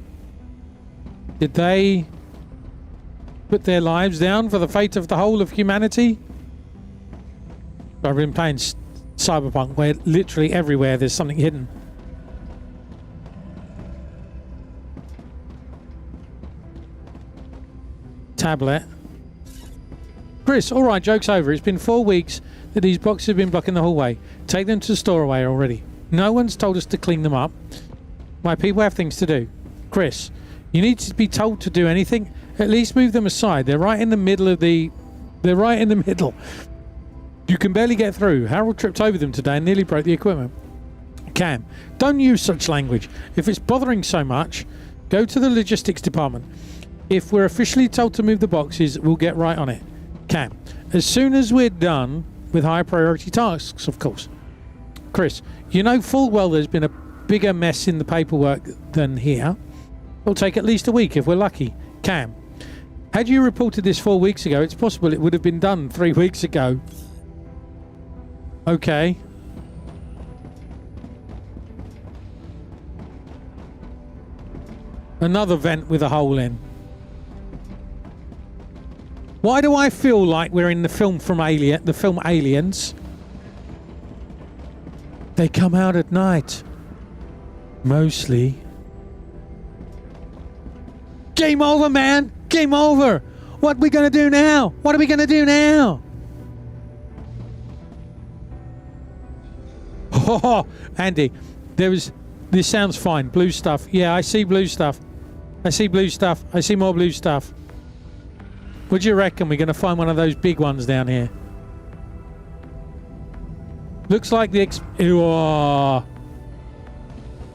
Did they put their lives down for the fate of the whole of humanity? I've been playing Cyberpunk where literally everywhere there's something hidden. Tablet. Chris, alright, joke's over. It's been 4 weeks that these boxes have been blocking the hallway. Take them to store away already. No one's told us to clean them up. My people have things to do. Chris, you need to be told to do anything. At least move them aside. They're right in the middle of the... They're right in the middle. You can barely get through. Harold tripped over them today and nearly broke the equipment. Cam, don't use such language. If it's bothering so much, go to the logistics department. If we're officially told to move the boxes, we'll get right on it. Cam, as soon as we're done with high priority tasks, of course. Chris, you know full well there's been a bigger mess in the paperwork than here. It'll take at least a week if we're lucky. Cam, had you reported this 4 weeks ago, it's possible it would have been done 3 weeks ago. Okay. Another vent with a hole in. Why do I feel like we're in the film from Aliens? They come out at night. Mostly. Game over, man! Game over! What are we gonna do now? What are we gonna do now? Oh, Andy, this sounds fine. Blue stuff. Yeah, I see blue stuff. I see blue stuff. I see more blue stuff. What do you reckon? We're going to find one of those big ones down here. Looks like the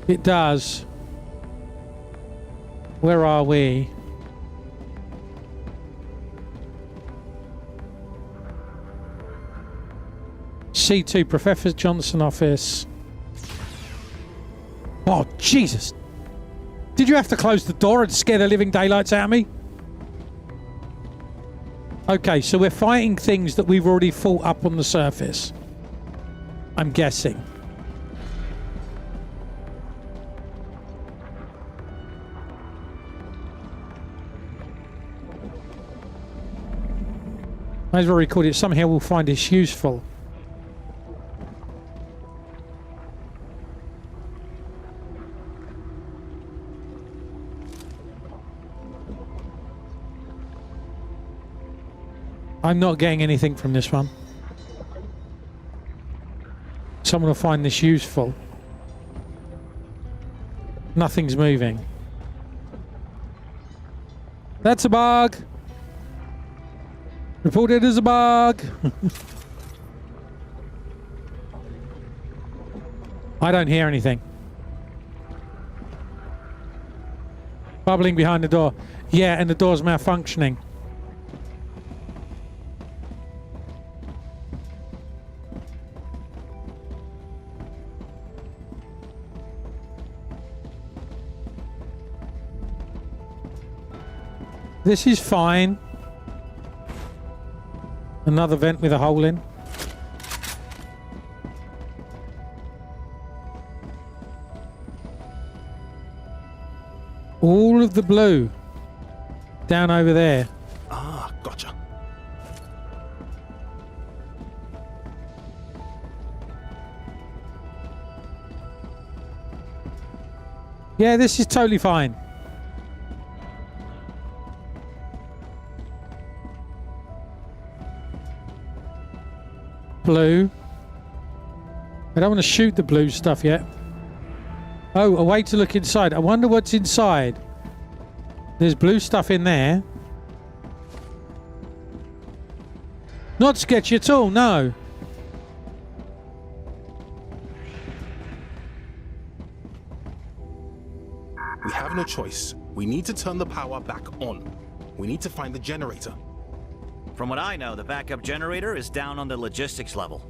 it does. Where are we? C2, Professor Johnson office. Oh, Jesus. Did you have to close the door and scare the living daylights out of me? Okay, so we're fighting things that we've already fought up on the surface. I'm guessing. Might as well record it. Somehow we'll find this useful. I'm not getting anything from this one. Someone will find this useful. Nothing's moving. That's a bug. Reported as a bug. I don't hear anything. Bubbling behind the door. Yeah, and the door's malfunctioning. This is fine. Another vent with a hole in. All of the blue down over there. Ah, gotcha. Yeah, this is totally fine. Blue. I don't want to shoot the blue stuff yet. Oh, a way to look inside. I wonder what's inside. There's blue stuff in there. Not sketchy at all, no. We have no choice. We need to turn the power back on. We need to find the generator. From what I know, the backup generator is down on the logistics level.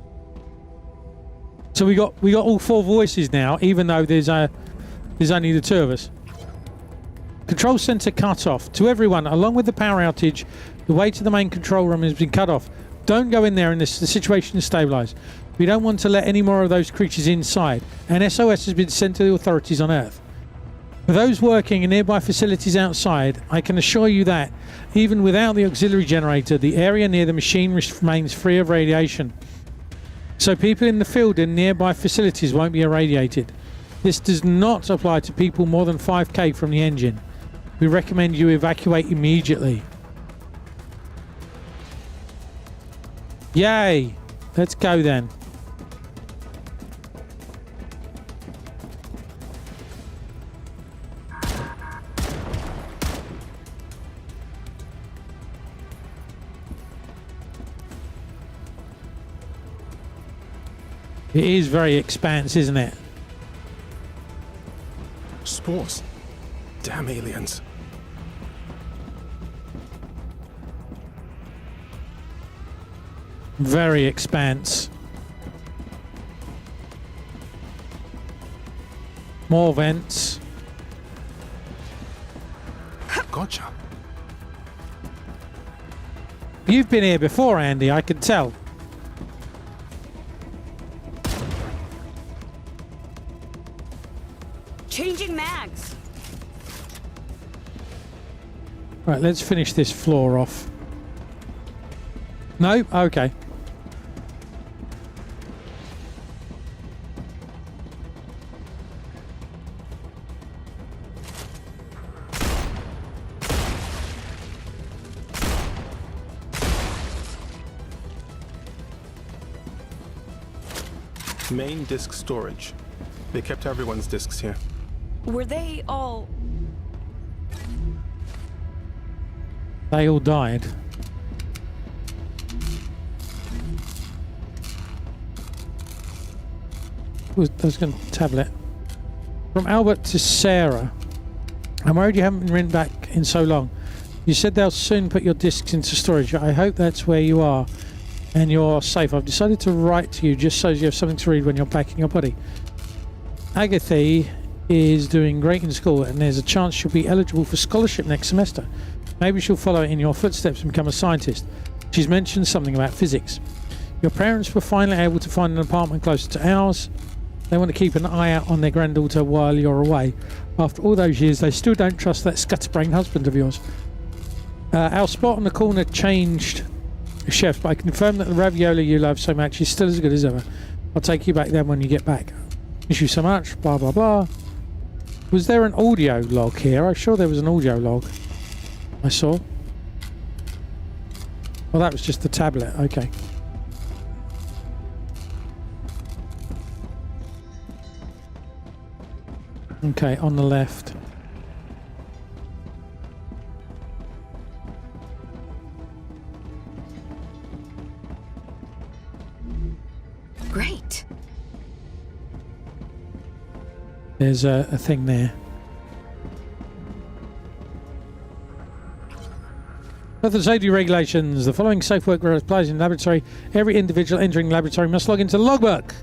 So we got all 4 voices now, even though there's only the 2 of us. Control center cut off. To everyone, along with the power outage, the way to the main control room has been cut off. Don't go in there unless the situation is stabilized. We don't want to let any more of those creatures inside. An SOS has been sent to the authorities on Earth. For those working in nearby facilities outside, I can assure you that, even without the auxiliary generator, the area near the machine remains free of radiation. So people in the field and nearby facilities won't be irradiated. This does not apply to people more than 5k from the engine. We recommend you evacuate immediately. Yay! Let's go then. It is very expansive, isn't it? Spores. Damn aliens. Very expanse. More vents. Gotcha. You've been here before, Andy, I can tell. Changing mags. Right, let's finish this floor off. No? Okay. Main disk storage. They kept everyone's disks here. Were they all... They all died. There's a tablet. From Albert to Sarah. I'm worried you haven't been written back in so long. You said they'll soon put your discs into storage. I hope that's where you are and you're safe. I've decided to write to you just so you have something to read when you're packing your body. Agatha is doing great in school and there's a chance she'll be eligible for scholarship next semester. Maybe she'll follow in your footsteps and become a scientist. She's mentioned something about physics. Your parents were finally able to find an apartment closer to ours. They want to keep an eye out on their granddaughter while you're away. After all those years, they still don't trust that scatterbrained husband of yours. Our spot on the corner changed chefs, but I confirm that the ravioli you love so much is still as good as ever. I'll take you back there when you get back. Miss you so much, blah blah blah. Was there an audio log here? I'm sure there was an audio log. I saw. Well, that was just the tablet. Okay. Okay, on the left. Great. There's a thing there. Health and safety regulations. The following safe work applies in laboratory. Every individual entering the laboratory must log into the logbook.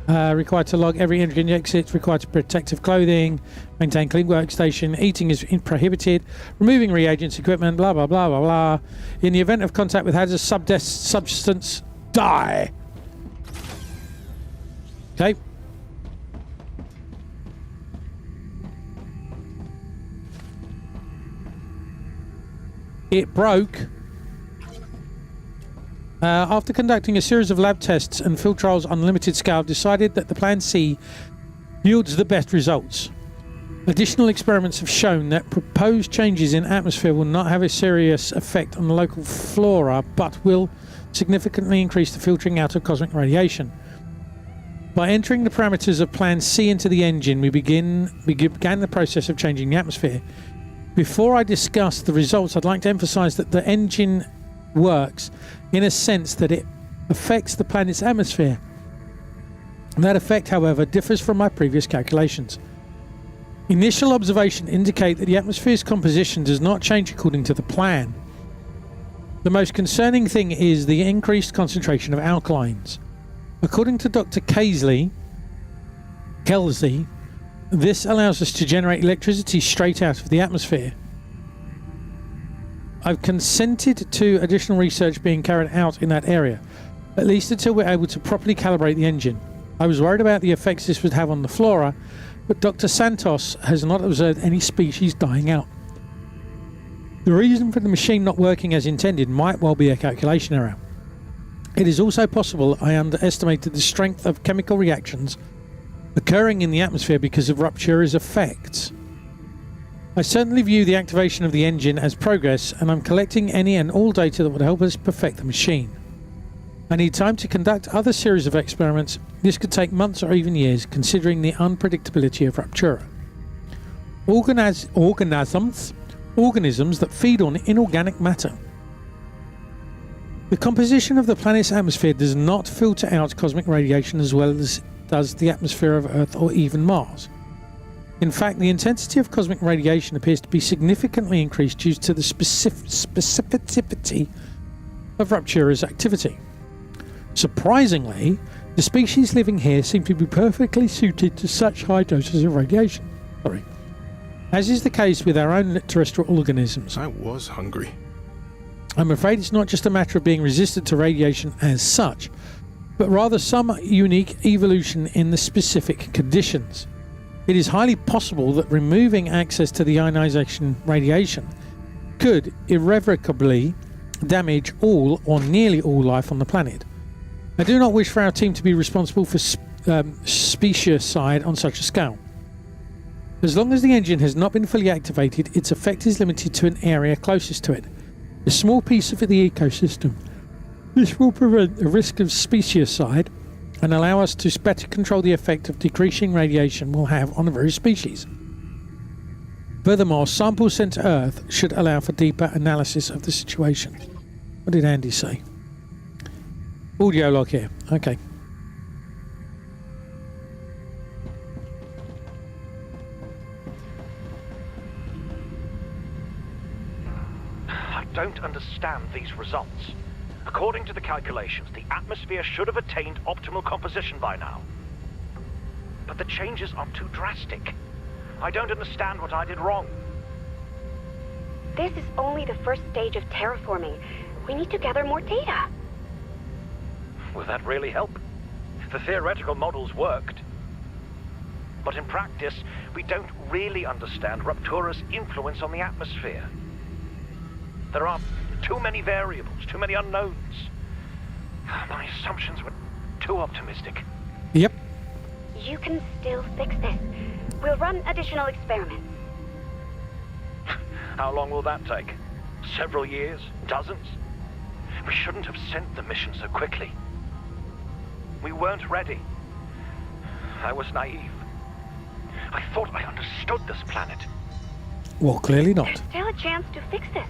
Required to log every entry and exit. Required to protective clothing. Maintain clean workstation. Eating is prohibited. Removing reagents, equipment, blah, blah, blah, blah, blah. In the event of contact with hazardous substance, die. Okay. It broke. After conducting a series of lab tests and field trials on a limited scale, decided that the Plan C yields the best results. Additional experiments have shown that proposed changes in atmosphere will not have a serious effect on the local flora, but will significantly increase the filtering out of cosmic radiation. By entering the parameters of Plan C into the engine, we began the process of changing the atmosphere. Before I discuss the results, I'd like to emphasize that the engine works in a sense that it affects the planet's atmosphere. That effect, however, differs from my previous calculations. Initial observations indicate that the atmosphere's composition does not change according to the plan. The most concerning thing is the increased concentration of alkalines. According to Dr. Kelsey, this allows us to generate electricity straight out of the atmosphere. I've consented to additional research being carried out in that area, at least until we're able to properly calibrate the engine. I was worried about the effects this would have on the flora, but Dr. Santos has not observed any species dying out. The reason for the machine not working as intended might well be a calculation error. It is also possible I underestimated the strength of chemical reactions occurring in the atmosphere because of Ruptura's effects. I certainly view the activation of the engine as progress, and I'm collecting any and all data that would help us perfect the machine. I need time to conduct other series of experiments. This could take months or even years, considering the unpredictability of Ruptura. Organisms that feed on inorganic matter. The composition of the planet's atmosphere does not filter out cosmic radiation as well as does the atmosphere of Earth or even Mars. In fact, the intensity of cosmic radiation appears to be significantly increased due to the specificity of Ruptura's activity. Surprisingly, the species living here seem to be perfectly suited to such high doses of radiation. As is the case with our own terrestrial organisms. I was hungry. I'm afraid it's not just a matter of being resistant to radiation as such, but rather some unique evolution in the specific conditions. It is highly possible that removing access to the ionization radiation could irrevocably damage all or nearly all life on the planet. I do not wish for our team to be responsible for speciescide on such a scale. As long as the engine has not been fully activated, its effect is limited to an area closest to it, a small piece of the ecosystem. This will prevent the risk of speciescide and allow us to better control the effect of decreasing radiation will have on the various species. Furthermore, samples sent to Earth should allow for deeper analysis of the situation. What did Andy say? Audio log here. Okay. I don't understand these results. According to the calculations, the atmosphere should have attained optimal composition by now. But the changes are too drastic. I don't understand what I did wrong. This is only the first stage of terraforming. We need to gather more data. Will that really help? The theoretical models worked. But in practice, we don't really understand Ruptura's influence on the atmosphere. There are too many variables, too many unknowns. My assumptions were too optimistic. Yep. You can still fix this. We'll run additional experiments. How long will that take? Several years? Dozens? We shouldn't have sent the mission so quickly. We weren't ready. I was naive. I thought I understood this planet. Well, clearly not. There's still a chance to fix this.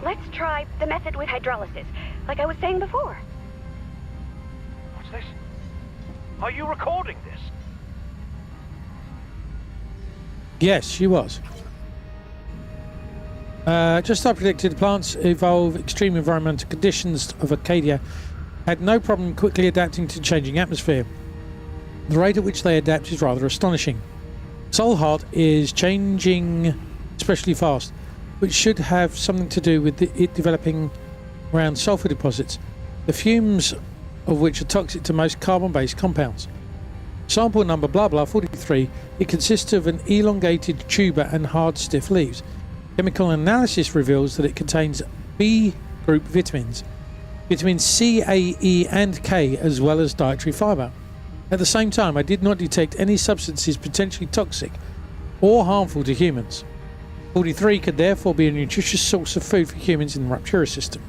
Let's try the method with hydrolysis, like I was saying before. What's this? Are you recording this? Yes, she was. Just as I predicted, plants evolve extreme environmental conditions of Arcadia had no problem quickly adapting to changing atmosphere. The rate at which they adapt is rather astonishing. Soul Heart is changing especially fast, which should have something to do with it developing around sulfur deposits, the fumes of which are toxic to most carbon-based compounds. Sample number blah blah 43, it consists of an elongated tuber and hard stiff leaves. Chemical analysis reveals that it contains B group vitamins, vitamins C, A, E and K, as well as dietary fibre. At the same time, I did not detect any substances potentially toxic or harmful to humans. 43 could therefore be a nutritious source of food for humans in the Raptura system.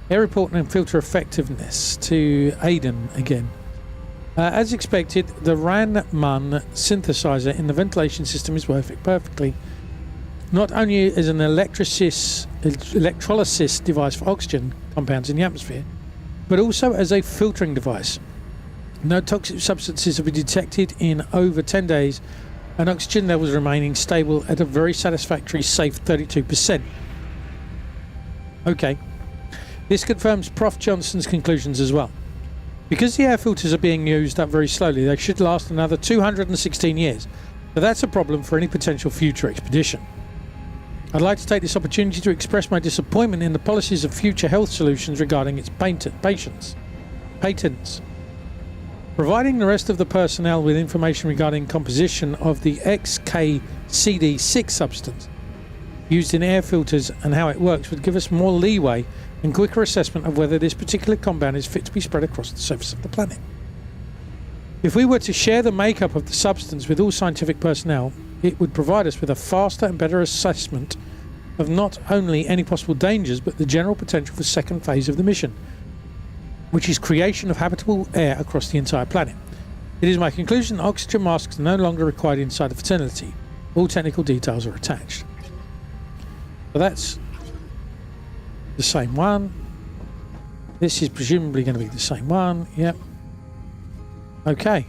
Air report and filter effectiveness to Aiden again. As expected, the Raman synthesizer in the ventilation system is working perfectly. Not only as an electrolysis device for oxygen compounds in the atmosphere, but also as a filtering device. No toxic substances have been detected in over 10 days, and oxygen levels remaining stable at a very satisfactory, safe 32%. Okay. This confirms Prof. Johnson's conclusions as well. Because the air filters are being used up very slowly, they should last another 216 years, but that's a problem for any potential future expedition. I'd like to take this opportunity to express my disappointment in the policies of Future Health Solutions regarding its patents. Providing the rest of the personnel with information regarding composition of the XKCD6 substance used in air filters and how it works would give us more leeway and quicker assessment of whether this particular compound is fit to be spread across the surface of the planet. If we were to share the makeup of the substance with all scientific personnel, it would provide us with a faster and better assessment of not only any possible dangers but the general potential for the second phase of the mission, which is creation of habitable air across the entire planet. It is my conclusion that oxygen masks are no longer required inside the facility. All technical details are attached. So that's the same one. This is presumably going to be the same one. Yep. Okay.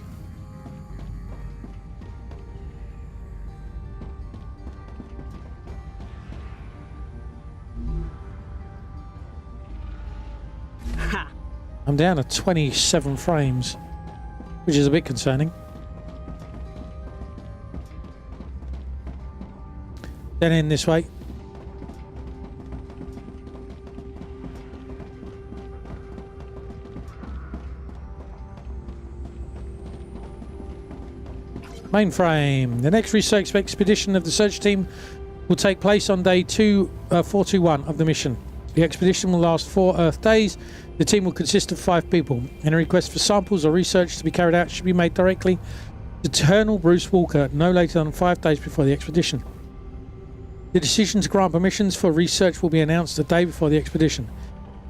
Ha! I'm down to 27 frames, which is a bit concerning. Then in this way. Mainframe. The next research expedition of the search team will take place on day 421 of the mission. The expedition will last 4 Earth days. The team will consist of 5 people. Any request for samples or research to be carried out should be made directly to Colonel Bruce Walker no later than 5 days before the expedition. The decision to grant permissions for research will be announced the day before the expedition.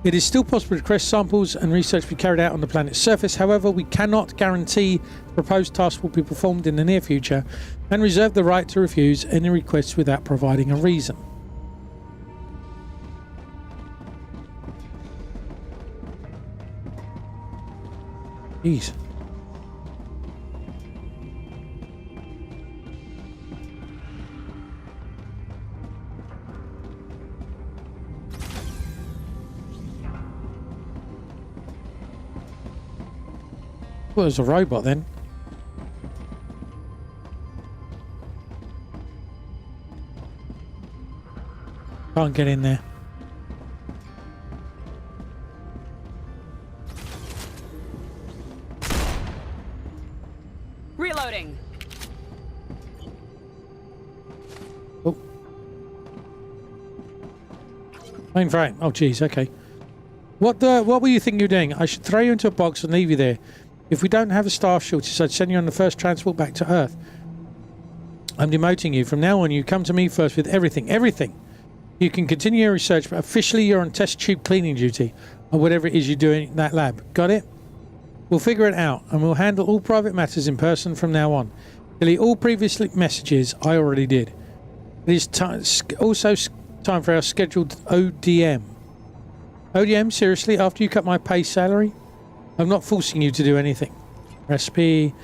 It is still possible to request samples and research be carried out on the planet's surface. However, we cannot guarantee the proposed task will be performed in the near future and reserve the right to refuse any requests without providing a reason. Jeez. Well, there's a robot then. Can't get in there. Reloading. Oh. Mainframe. Oh, geez. Okay. What were you thinking you were doing? I should throw you into a box and leave you there. If we don't have a staff shortage, I'd send you on the first transport back to Earth. I'm demoting you. From now on, you come to me first with everything. Everything. You can continue your research, but officially you're on test tube cleaning duty, or whatever it is you're doing in that lab. Got it? We'll figure it out, and we'll handle all private matters in person from now on. Delete all previous messages I already did. It is also time for our scheduled ODM. ODM? Seriously? After you cut my pay salary? I'm not forcing you to do anything. Recipe.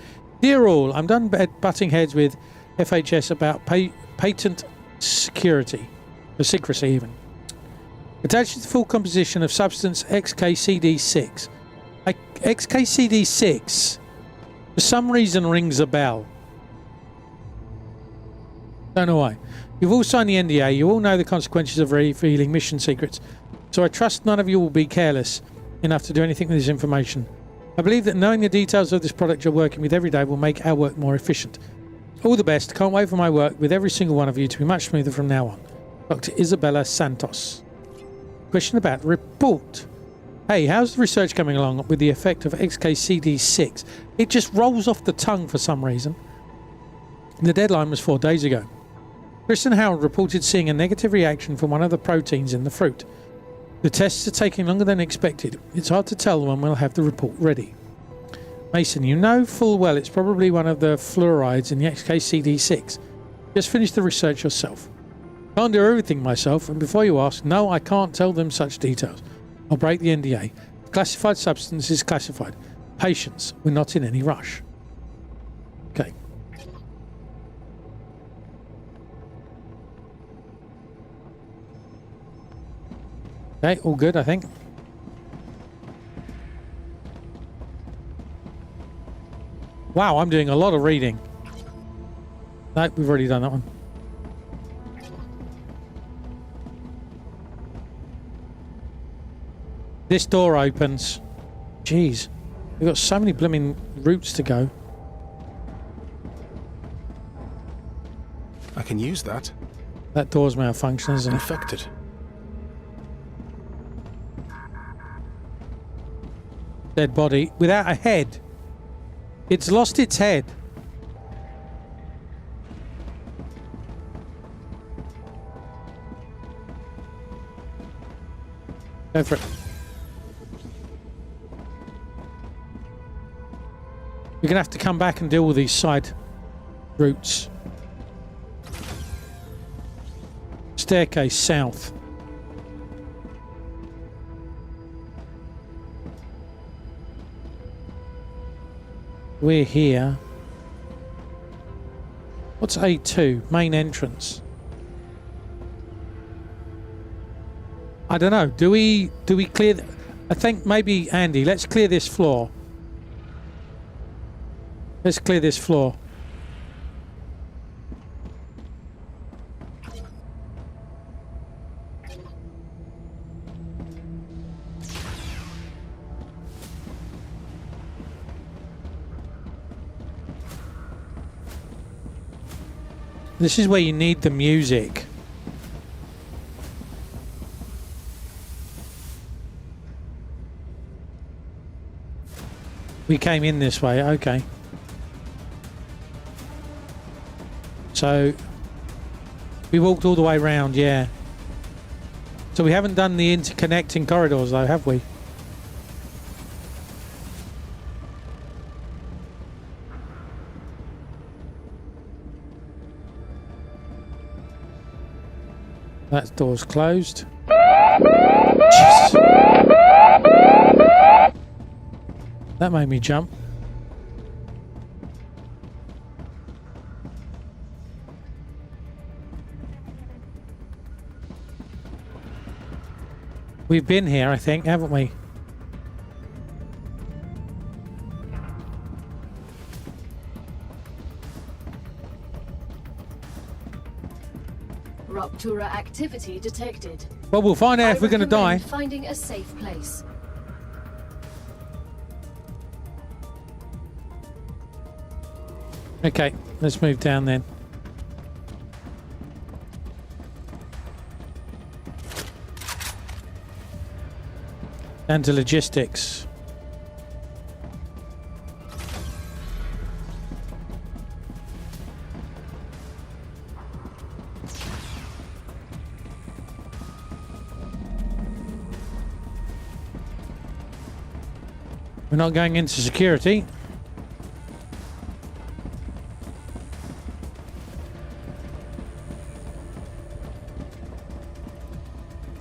Dear all, I'm done butting heads with FHS about patent security. Or secrecy even. Attached is the full composition of substance XKCD6. XKCD6 For some reason rings a bell. Don't know why. You've all signed the NDA. You all know the consequences of revealing mission secrets. So I trust none of you will be careless enough to do anything with this information. I believe that knowing the details of this product you're working with every day will make our work more efficient. All the best. Can't wait for my work with every single one of you to be much smoother from now on. Dr. Isabella Santos. Question about the report. Hey, how's the research coming along with the effect of XKCD6? It just rolls off the tongue for some reason. The deadline was 4 days ago. Chris and Howard reported seeing a negative reaction from one of the proteins in the fruit. The tests are taking longer than expected. It's hard to tell when we'll have the report ready. Mason, you know full well it's probably one of the fluorides in the XKCD6. Just finish the research yourself. Can't do everything myself, and before you ask, no, I can't tell them such details. I'll break the NDA. Classified substance is classified. Patience, we're not in any rush. Okay. Okay, all good, I think. Wow, I'm doing a lot of reading. No, we've already done that one. This door opens. Jeez. We've got so many blooming routes to go. I can use that. That door's malfunctioning, isn't it? Infected. Dead body without a head. It's lost its head. Go for it. We're going to have to come back and deal with these side routes. Staircase south. We're here. What's A2? Main entrance. I don't know. Do we clear? I think maybe Andy. Let's clear this floor. Let's clear this floor. This is where you need the music. We came in this way, okay. So we walked all the way around, yeah. So we haven't done the interconnecting corridors though, have we? That door's closed. Jesus. That made me jump. We've been here, I think, haven't we? Ruptura activity detected. Well, we'll find out if we're going to die. Finding a safe place. Okay, let's move down then. Down to logistics. We're not going into security.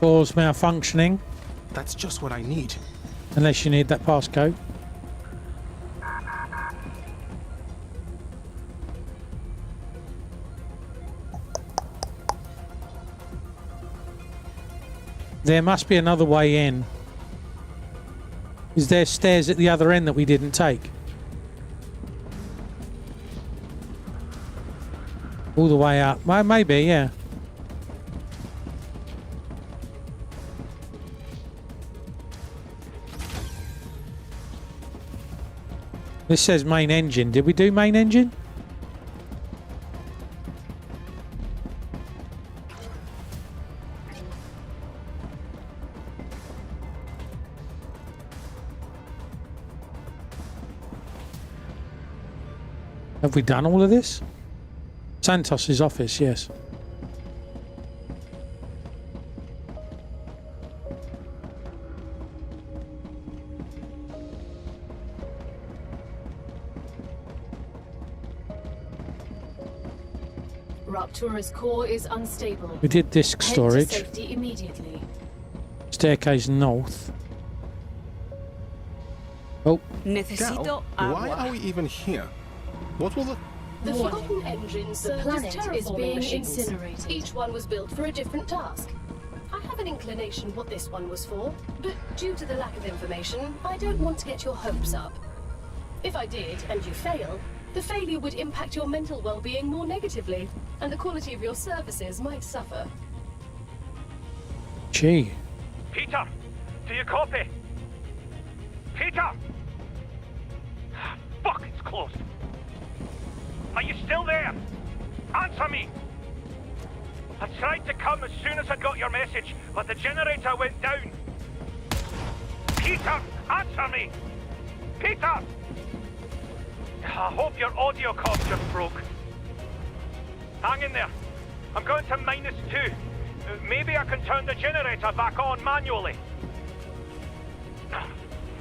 Doors malfunctioning. That's just what I need. Unless you need that passcode. There must be another way in. Is there stairs at the other end that we didn't take? All the way up. Well, maybe, yeah. This says main engine. Did we do main engine? Have we done all of this? Santos's office, yes. Raptura's core is unstable. We did disk Head to storage. safety immediately. Staircase north. Oh, Necesito Gal, why agua. are we even here? What will the... The Forgotten Engine serves planet as is terraforming being machines. incinerated. Each one was built for a different task. I have an inclination what this one was for, but due to the lack of information, I don't want to get your hopes up. If I did, and you fail, the failure would impact your mental well-being more negatively, and the quality of your services might suffer. gee. Peter, do you copy? Peter! Fuck, it's closed. Are you still there? Answer me! I tried to come as soon as I got your message, but the generator went down. Peter, answer me! Peter! I hope your audio comm just broke. Hang in there. I'm going to -2. Maybe I can turn the generator back on manually.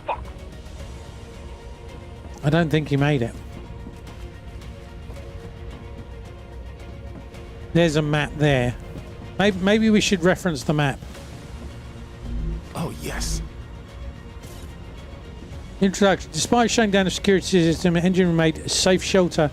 Fuck. I don't think he made it. There's a map there. Maybe we should reference the map. Oh, yes. Introduction. Despite shutting down the security system, the engine remained a safe shelter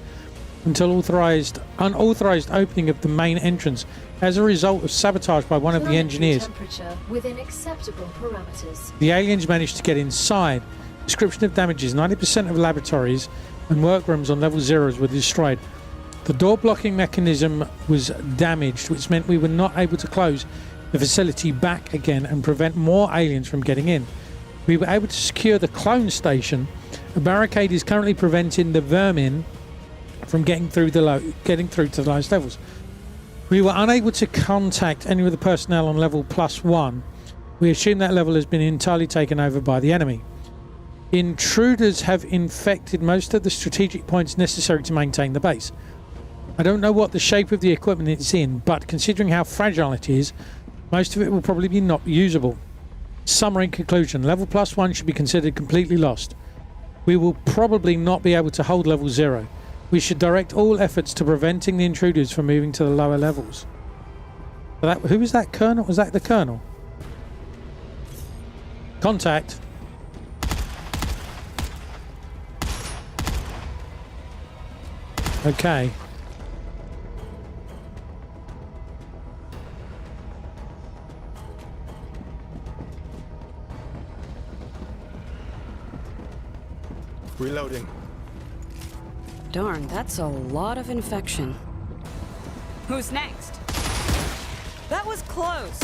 until unauthorized opening of the main entrance as a result of sabotage by one of the engineers. Temperature within acceptable parameters. The aliens managed to get inside. Description of damages: 90% of laboratories and workrooms on level 0s were destroyed. The door blocking mechanism was damaged, which meant we were not able to close the facility back again and prevent more aliens from getting in. We were able to secure the clone station. A barricade is currently preventing the vermin from getting through to the lowest levels. We were unable to contact any of the personnel on level +1. We assume that level has been entirely taken over by the enemy. Intruders have infected most of the strategic points necessary to maintain the base. I don't know what the shape of the equipment it's in, but considering how fragile it is, most of it will probably be not usable. Summary and conclusion: level +1 should be considered completely lost. We will probably not be able to hold level 0. We should direct all efforts to preventing the intruders from moving to the lower levels. So who was that, Colonel? Was that the Colonel? Contact. Okay. Reloading. Darn, that's a lot of infection. Who's next? That was close.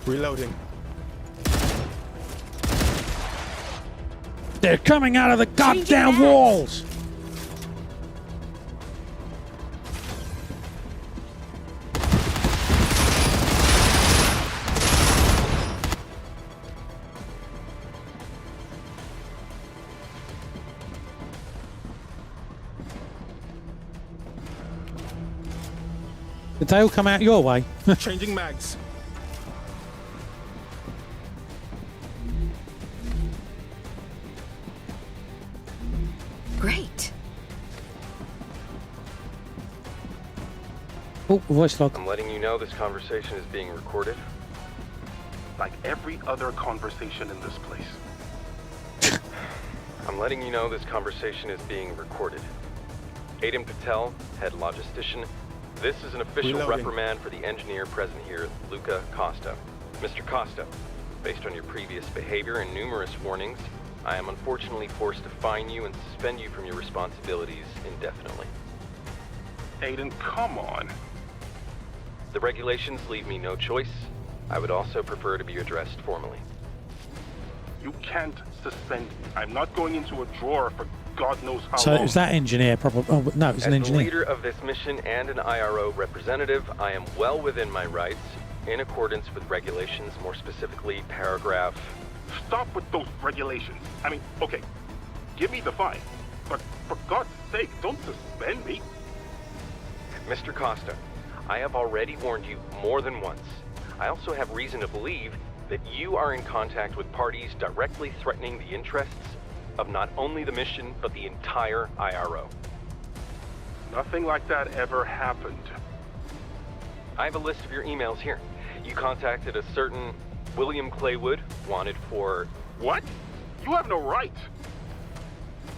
Reloading. They're coming out of the goddamn walls! Did they all come out your way? Changing mags. Great. Oh, voice log. I'm letting you know this conversation is being recorded. Like every other conversation in this place. I'm letting you know this conversation is being recorded. Aiden Patel, head logistician. This is an official Reloading. reprimand for the engineer present here, Luca Costa. Mr. Costa, Based on your previous behavior and numerous warnings, I am unfortunately forced to fine you and suspend you from your responsibilities indefinitely. Aiden, come on. The regulations leave me no choice. I would also prefer to be addressed formally. You can't suspend me. I'm not going into a drawer for God knows how So long. is that engineer probably? Oh, no, it's an As the engineer. leader of this mission and an IRO representative, I am well within my rights, in accordance with regulations, more specifically paragraph... Stop with those regulations. I mean, okay, give me the fine. But for God's sake, don't suspend me. Mr. Costa, I have already warned you more than once. I also have reason to believe that you are in contact with parties directly threatening the interests of not only the mission, but the entire IRO. Nothing like that ever happened. I have a list of your emails here. You contacted a certain William Claywood, wanted for... What? You have no right.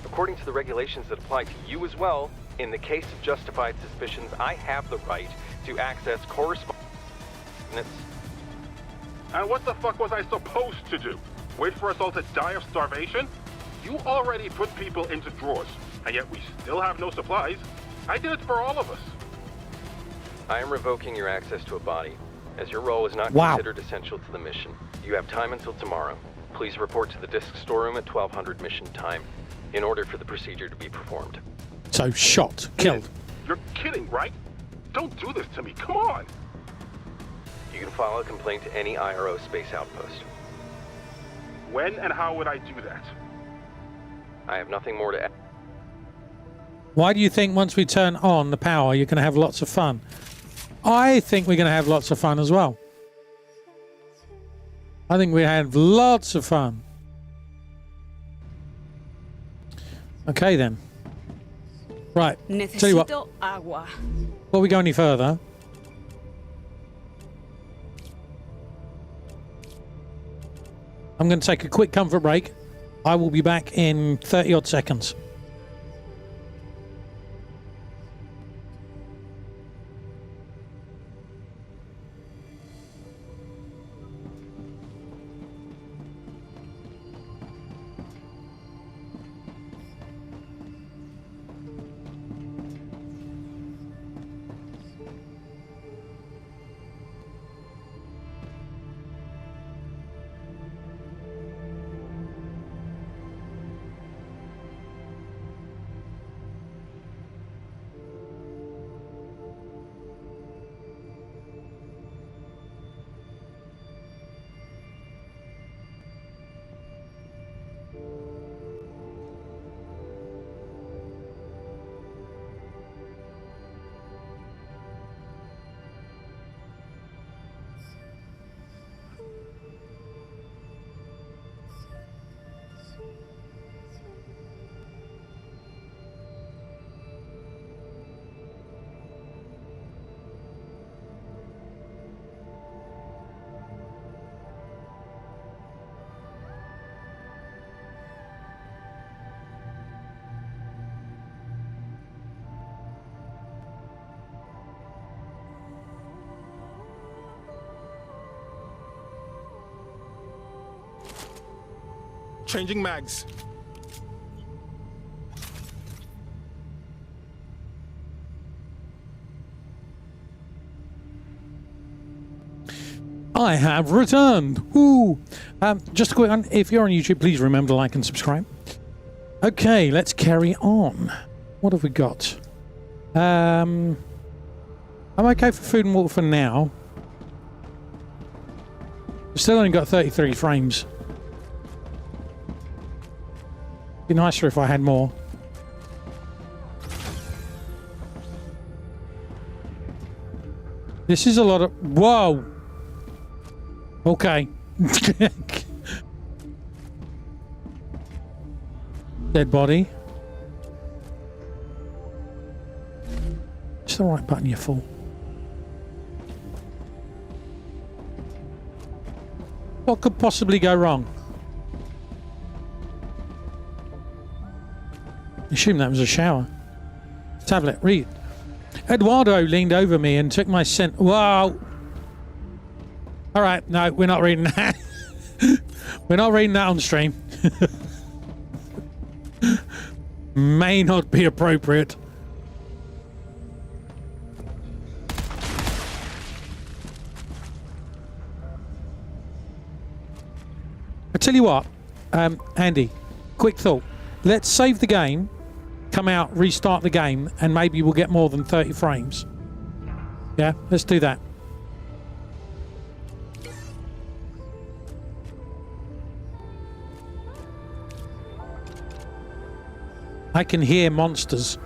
According to the regulations that apply to you as well, in the case of justified suspicions, I have the right to access correspondence. And what the fuck was I supposed to do? Wait for us all to die of starvation? You already put people into drawers, and yet we still have no supplies. I did it for all of us. I am revoking your access to a body, as your role is not Wow. considered essential to the mission. You have time until tomorrow. Please report to the disk storeroom at 1200 mission time, in order for the procedure to be performed. So shot, killed. You're kidding, right? Don't do this to me, come on! You can file a complaint to any IRO space outpost. When and how would I do that? I have nothing more to add. Why do you think once we turn on the power, you're going to have lots of fun? I think we're going to have lots of fun as well. I think we have lots of fun. Okay then. Right. Tell you what. Necesito agua. Before we go any further, I'm going to take a quick comfort break. I will be back in 30 odd seconds. Changing mags. I have returned. Ooh. Just a quick one. If you're on YouTube, please remember to like and subscribe. Okay, let's carry on. What have we got? I'm okay for food and water for now. We've still only got 33 frames. Be nicer if I had more. This is a lot of... Whoa! Okay. Dead body. It's the right button, you fool. What could possibly go wrong? Assume that was a shower. Tablet, read. Eduardo leaned over me and took my scent. Whoa! Alright, no, we're not reading that. We're not reading that on stream. May not be appropriate. I tell you what, Andy, quick thought. Let's save the game, come out, restart the game, and maybe we'll get more than 30 frames. Yeah, let's do that. I can hear monsters.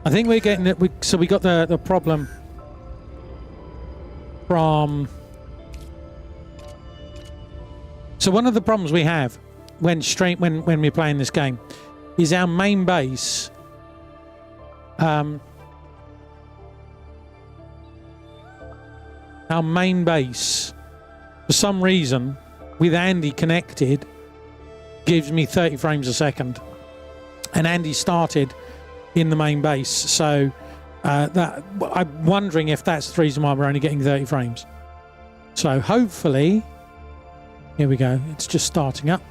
I think we're getting it. So we got the problem from. So one of the problems we have when we're playing this game is our main base. Our main base, for some reason, with Andy connected, gives me 30 frames a second, and Andy started in the main base, so that I'm wondering if that's the reason why we're only getting 30 frames. So hopefully, here we go. It's just starting up.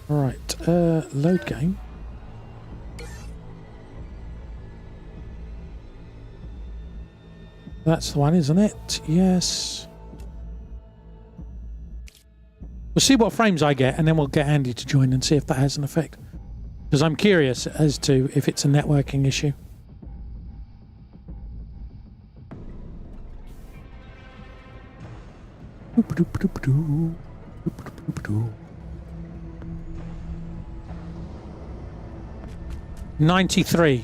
Right, load game. That's the one, isn't it? Yes. We'll see what frames I get, and then we'll get Andy to join and see if that has an effect. Because I'm curious as to if it's a networking issue. $93.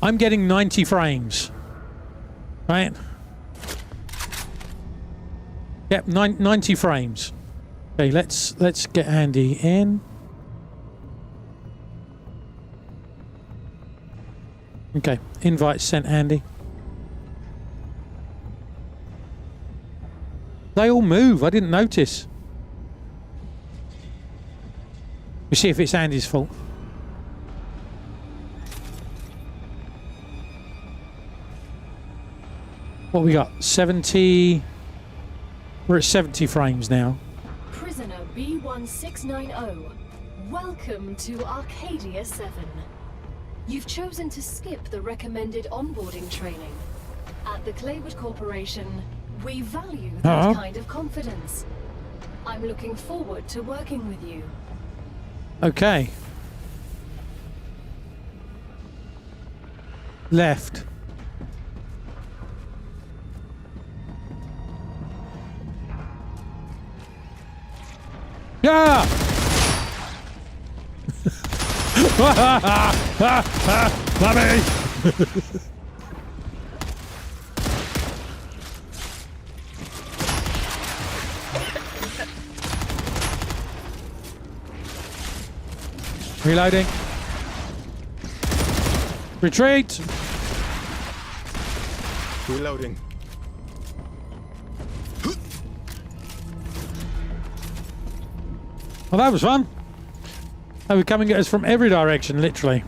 I'm getting 90 frames. Right? Yep, 90 frames. Okay, let's get Andy in. Okay, invite sent, Andy. They all move. I didn't notice. We see if it's Andy's fault. What we got? 70. We're at 70 frames now. Prisoner B1690, welcome to Arcadia 7. You've chosen to skip the recommended onboarding training. At the Claywood Corporation, we value that kind of confidence. I'm looking forward to working with you. Okay. Left. Yeah! Mommy! Reloading. Retreat! Reloading. Well, that was fun. They were coming at us from every direction, literally.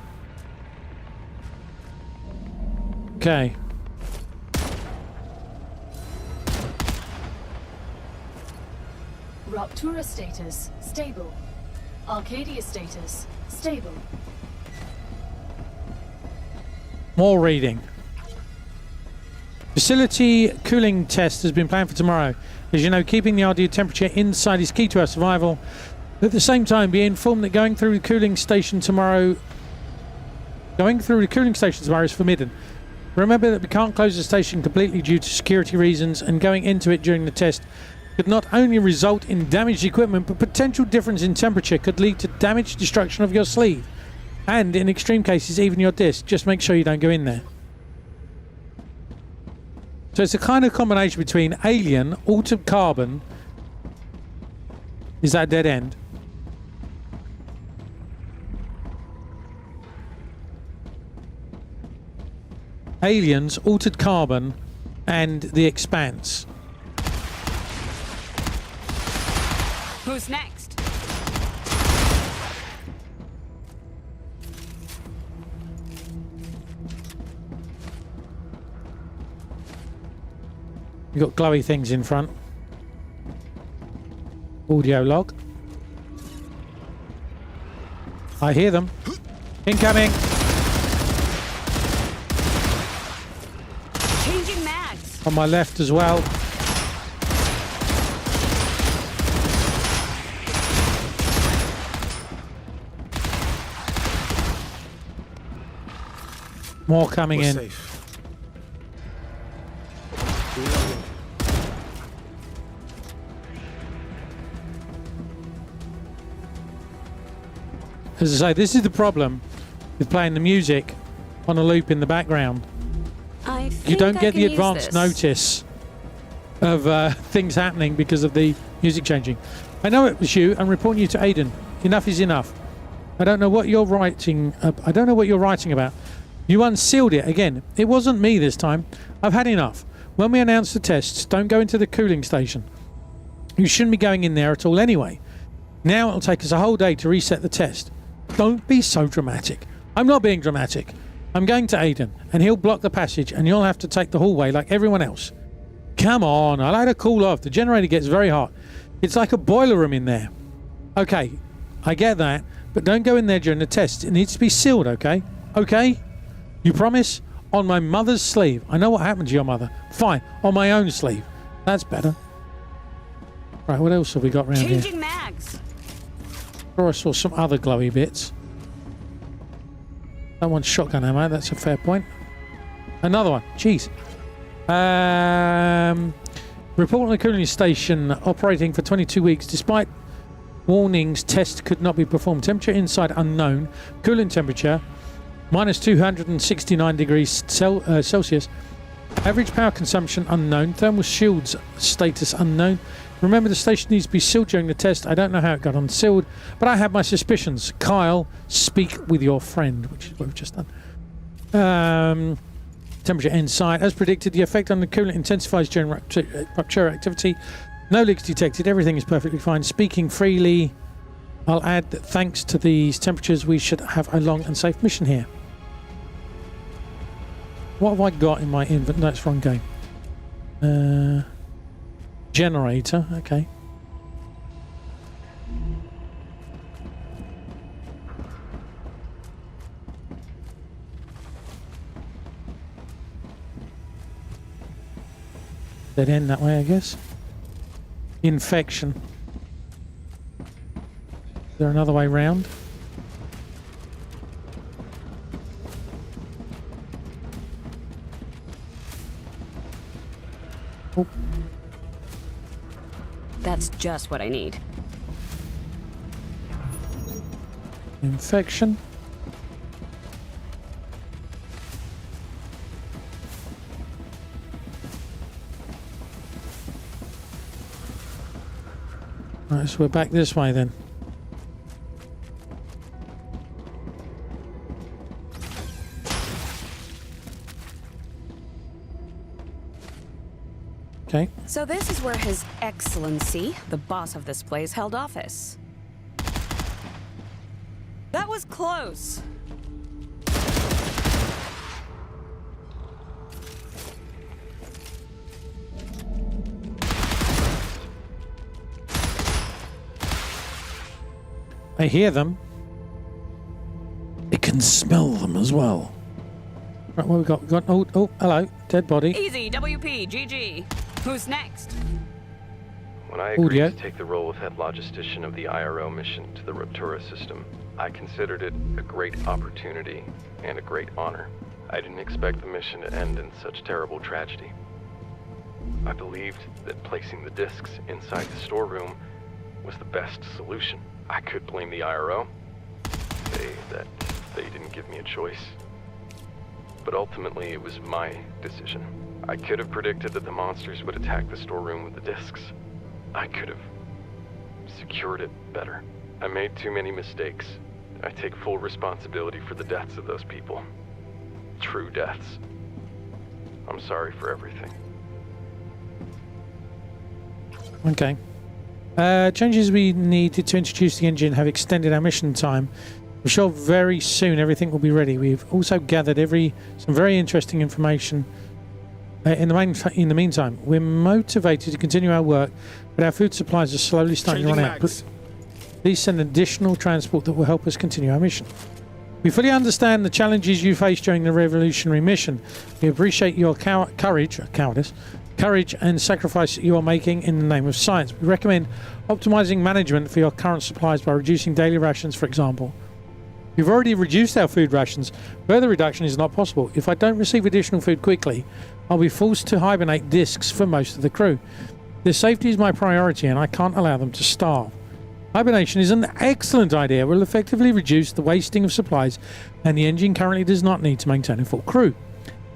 Okay. Raptura status, stable. Arcadia status, stable. More reading. Facility cooling test has been planned for tomorrow. As you know, keeping the ideal temperature inside is key to our survival. At the same time, be informed that going through the cooling station tomorrow is forbidden. Remember that we can't close the station completely due to security reasons, and going into it during the test could not only result in damaged equipment, but potential difference in temperature could lead to damage, destruction of your sleeve, and in extreme cases, even your disc. Just make sure you don't go in there. So it's a kind of combination between alien, altered carbon. Is that a dead end? Aliens, altered carbon, and the Expanse. Who's next? You got glowy things in front. Audio log. I hear them. Incoming. Changing mags. On my left as well. More coming in. Safe. As I say, this is the problem with playing the music on a loop in the background. I think You don't I get can the use advance this. notice of things happening because of the music changing. I know it was you. I'm reporting you to Aiden. Enough is enough. I don't know what you're writing. I don't know what you're writing about. You unsealed it again. It wasn't me this time. I've had enough. When we announce the tests, don't go into the cooling station. You shouldn't be going in there at all anyway. Now it'll take us a whole day to reset the test. Don't be so dramatic. I'm not being dramatic. I'm going to Aiden, and he'll block the passage, and you'll have to take the hallway like everyone else. Come on, I'll have to cool off. The generator gets very hot. It's like a boiler room in there. Okay, I get that, but don't go in there during the test. It needs to be sealed, okay? Okay? You promise? On my mother's sleeve. I know what happened to your mother. Fine, on my own sleeve. That's better. Right, what else have we got around here? Changing mags. Sure, I saw some other glowy bits. That one's shotgun ammo. That's a fair point. Another one. Jeez. Report on the cooling station operating for 22 weeks. Despite warnings, test could not be performed. Temperature inside unknown. Cooling temperature minus 269 degrees Celsius. Average power consumption unknown. Thermal shields status unknown. Remember, the station needs to be sealed during the test. I don't know how it got unsealed, but I have my suspicions. Kyle, speak with your friend, which is what we've just done. Temperature inside. As predicted, the effect on the coolant intensifies during rupture activity. No leaks detected. Everything is perfectly fine. Speaking freely. I'll add that thanks to these temperatures, we should have a long and safe mission here. What have I got in my inventory? No, it's wrong game. Generator, okay. Dead end that way, I guess. Infection. Is there another way round? Oh. That's just what I need. Infection. Right, so we're back this way then. Okay. So this is where His Excellency, the boss of this place, held office. That was close. I hear them. I can smell them as well. Right, what we got? We got oh, hello, dead body. Easy, WP, GG. Who's next? When I agreed Audio. to take the role of head logistician of the IRO mission to the Ruptura system, I considered it a great opportunity and a great honor. I didn't expect the mission to end in such terrible tragedy. I believed that placing the discs inside the storeroom was the best solution. I could blame the IRO, say that they didn't give me a choice. But ultimately, it was my decision. I could have predicted that the monsters would attack the storeroom with the discs. I could have secured it better. I made too many mistakes. I take full responsibility for the deaths of those people. True deaths. I'm sorry for everything. Okay. Changes we needed to introduce the engine have extended our mission time. I'm sure very soon everything will be ready. We've also gathered some very interesting information. In the meantime, we're motivated to continue our work, but our food supplies are slowly starting to run out. Please send additional transport that will help us continue our mission. We fully understand the challenges you faced during the revolutionary mission. We appreciate your courage and sacrifice you are making in the name of science. We recommend optimizing management for your current supplies by reducing daily rations, for example. We've already reduced our food rations. Further reduction is not possible. If I don't receive additional food quickly, I'll be forced to hibernate discs for most of the crew. Their safety is my priority and I can't allow them to starve. Hibernation is an excellent idea. It will effectively reduce the wasting of supplies, and the engine currently does not need to maintain a full crew.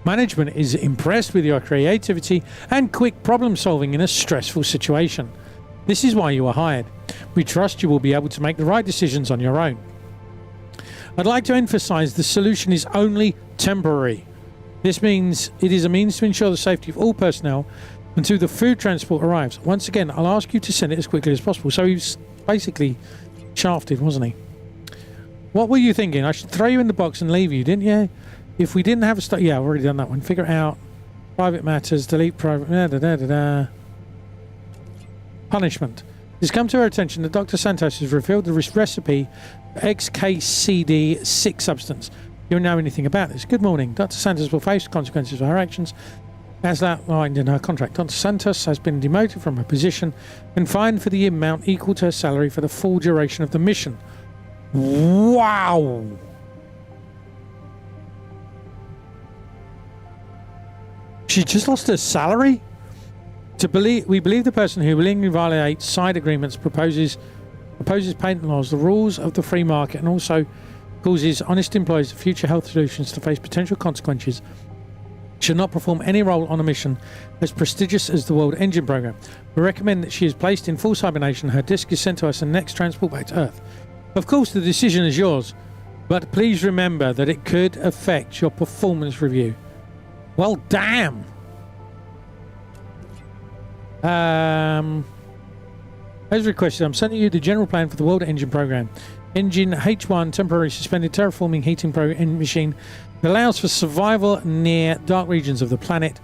Management is impressed with your creativity and quick problem solving in a stressful situation. This is why you are hired. We trust you will be able to make the right decisions on your own. I'd like to emphasize the solution is only temporary. This means it is a means to ensure the safety of all personnel until the food transport arrives. Once again, I'll ask you to send it as quickly as possible. So he's basically shafted, wasn't he? What were you thinking? I should throw you in the box and leave you, didn't you? If we didn't have a yeah, I've already done that one. Figure it out. Private matters, delete private. Punishment. It's come to our attention that Dr. Santos has revealed the recipe for XKCD6 substance. You don't know anything about this. Good morning. Dr. Santos will face the consequences of her actions as outlined in her contract. Dr. Santos has been demoted from her position and fined for the amount equal to her salary for the full duration of the mission. Wow! She just lost her salary? We believe the person who willingly violates side agreements opposes patent laws, the rules of the free market, and also causes honest employees of Future Health Solutions to face potential consequences, should not perform any role on a mission as prestigious as the World Engine Program. We recommend that she is placed in full hibernation, her disk is sent to us, and next transport back to Earth. Of course, the decision is yours, but please remember that it could affect your performance review. Well, damn! As requested, I'm sending you the general plan for the World Engine Program. Engine H1 temporary suspended terraforming heating machine that allows for survival near dark regions of the planet.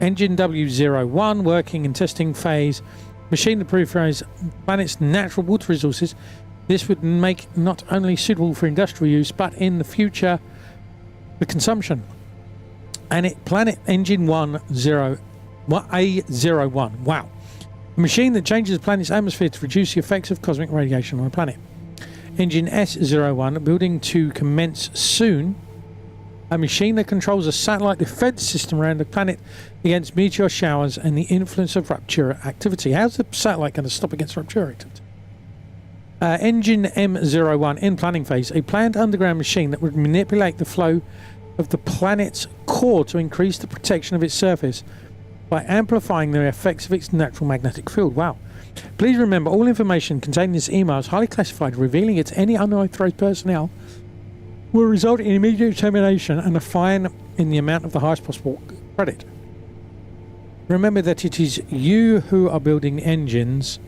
Engine W01 working in testing phase. Machine that purifies planet's natural water resources. This would make not only suitable for industrial use, but in the future for consumption. And Planet Engine A01. Wow. A machine that changes the planet's atmosphere to reduce the effects of cosmic radiation on the planet. Engine S01, building to commence soon. A machine that controls a satellite defense system around the planet against meteor showers and the influence of Raptura activity. How's the satellite going to stop against Raptura activity? Engine M01 in planning phase. A planned underground machine that would manipulate the flow of the planet's core to increase the protection of its surface by amplifying the effects of its natural magnetic field. Wow. Please remember, all information contained in this email is highly classified. Revealing it to any unauthorized personnel will result in immediate termination and a fine in the amount of the highest possible credit. Remember that it is you who are building engines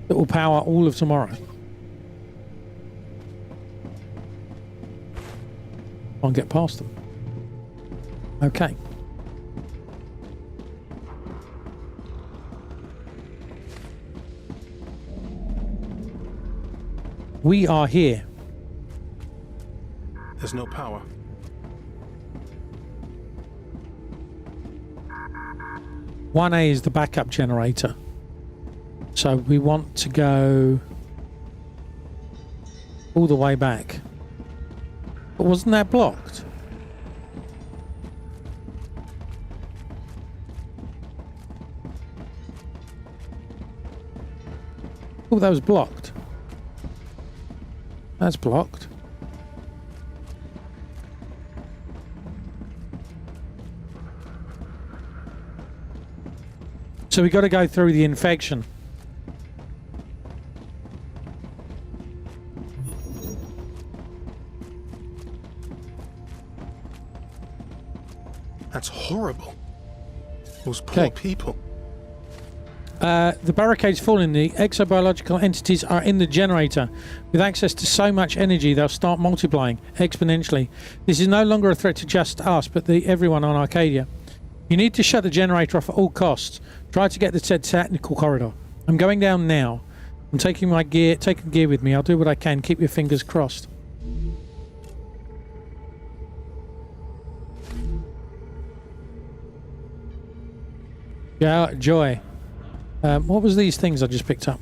that will power all of tomorrow. Can't get past them. Okay. We are here. There's no power. One A is the backup generator. So we want to go all the way back. But wasn't that blocked? Oh, that was blocked. That's blocked. So we got to go through the infection. That's horrible. Those poor people. The barricade's fallen. The exobiological entities are in the generator. With access to so much energy, they'll start multiplying exponentially. This is no longer a threat to just us, but everyone on Arcadia. You need to shut the generator off at all costs. Try to get the technical corridor. I'm going down now. I'm taking gear with me. I'll do what I can. Keep your fingers crossed. Yeah, Joy. What was these things I just picked up?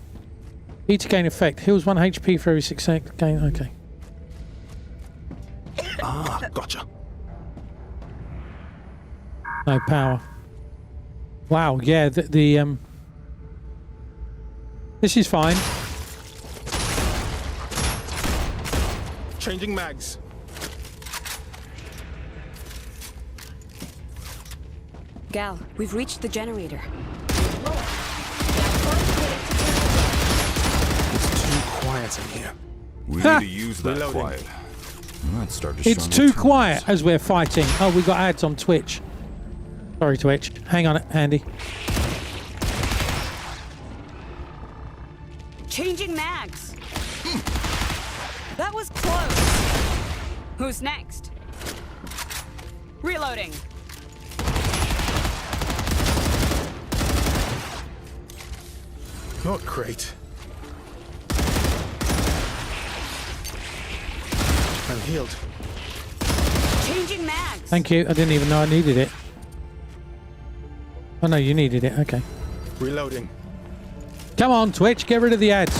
E to gain effect. Heals 1 HP for every 6 seconds. Gain. Okay. Ah, gotcha. No power. Wow. Yeah. This is fine. Changing mags. Gal, we've reached the generator. It's too quiet in here. We need to use that Reloading. quiet. That started to It's show me too too quiet much. as we're fighting. Oh, we got ads on Twitch. Sorry, Twitch. Hang on, Andy. Changing mags. That was close. Who's next? Reloading. Not great. I'm healed. Changing mags. Thank you. I didn't even know I needed it. Oh, no, you needed it. Okay. Reloading. Come on, Twitch. Get rid of the ads.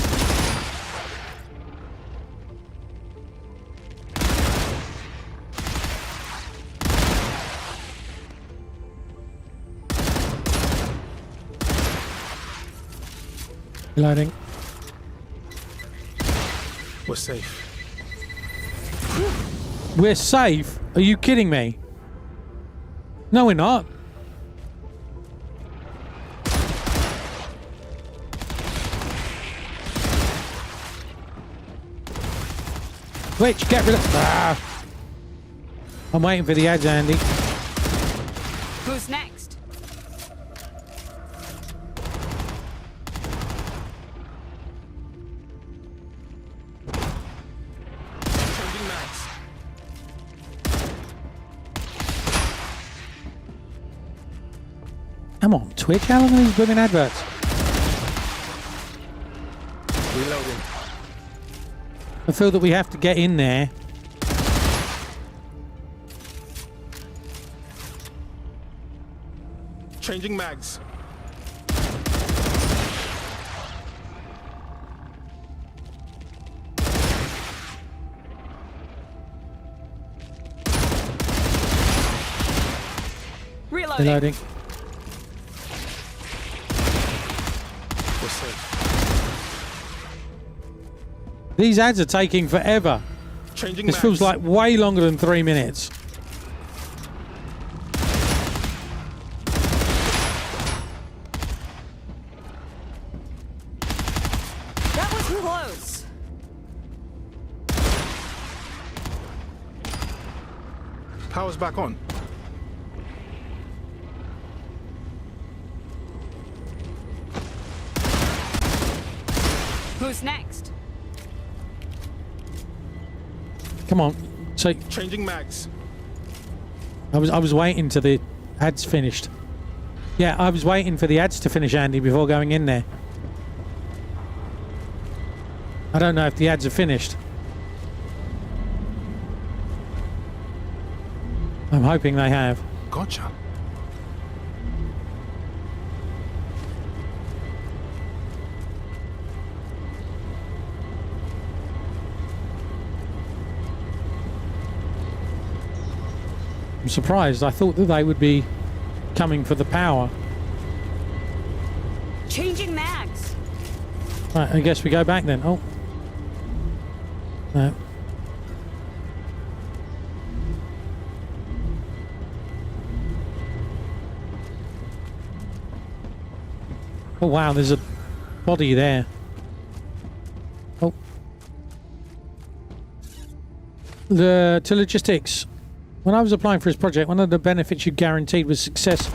Reloading. We're safe. We're safe? Are you kidding me? No, we're not. Twitch, get rid of... Ah. I'm waiting for the ads, Andy. Who's next? Changing mags. Come on, Twitch. How long are these blooming adverts? Reloading. I feel that we have to get in there. Changing mags. Reloading. Reloading. We're safe. These ads are taking forever. Changing This mags. feels like way longer than 3 minutes. That was close. Power's back on. Who's next? Come on. So Changing mags. I was waiting till the ads finished. Yeah, I was waiting for the ads to finish, Andy, before going in there. I don't know if the ads are finished. I'm hoping they have. Gotcha. I'm surprised. I thought that they would be coming for the power. Changing mags. Right, I guess we go back then. Oh. No. Oh wow, there's a body there. Oh. To logistics. When I was applying for this project, one of the benefits you guaranteed was success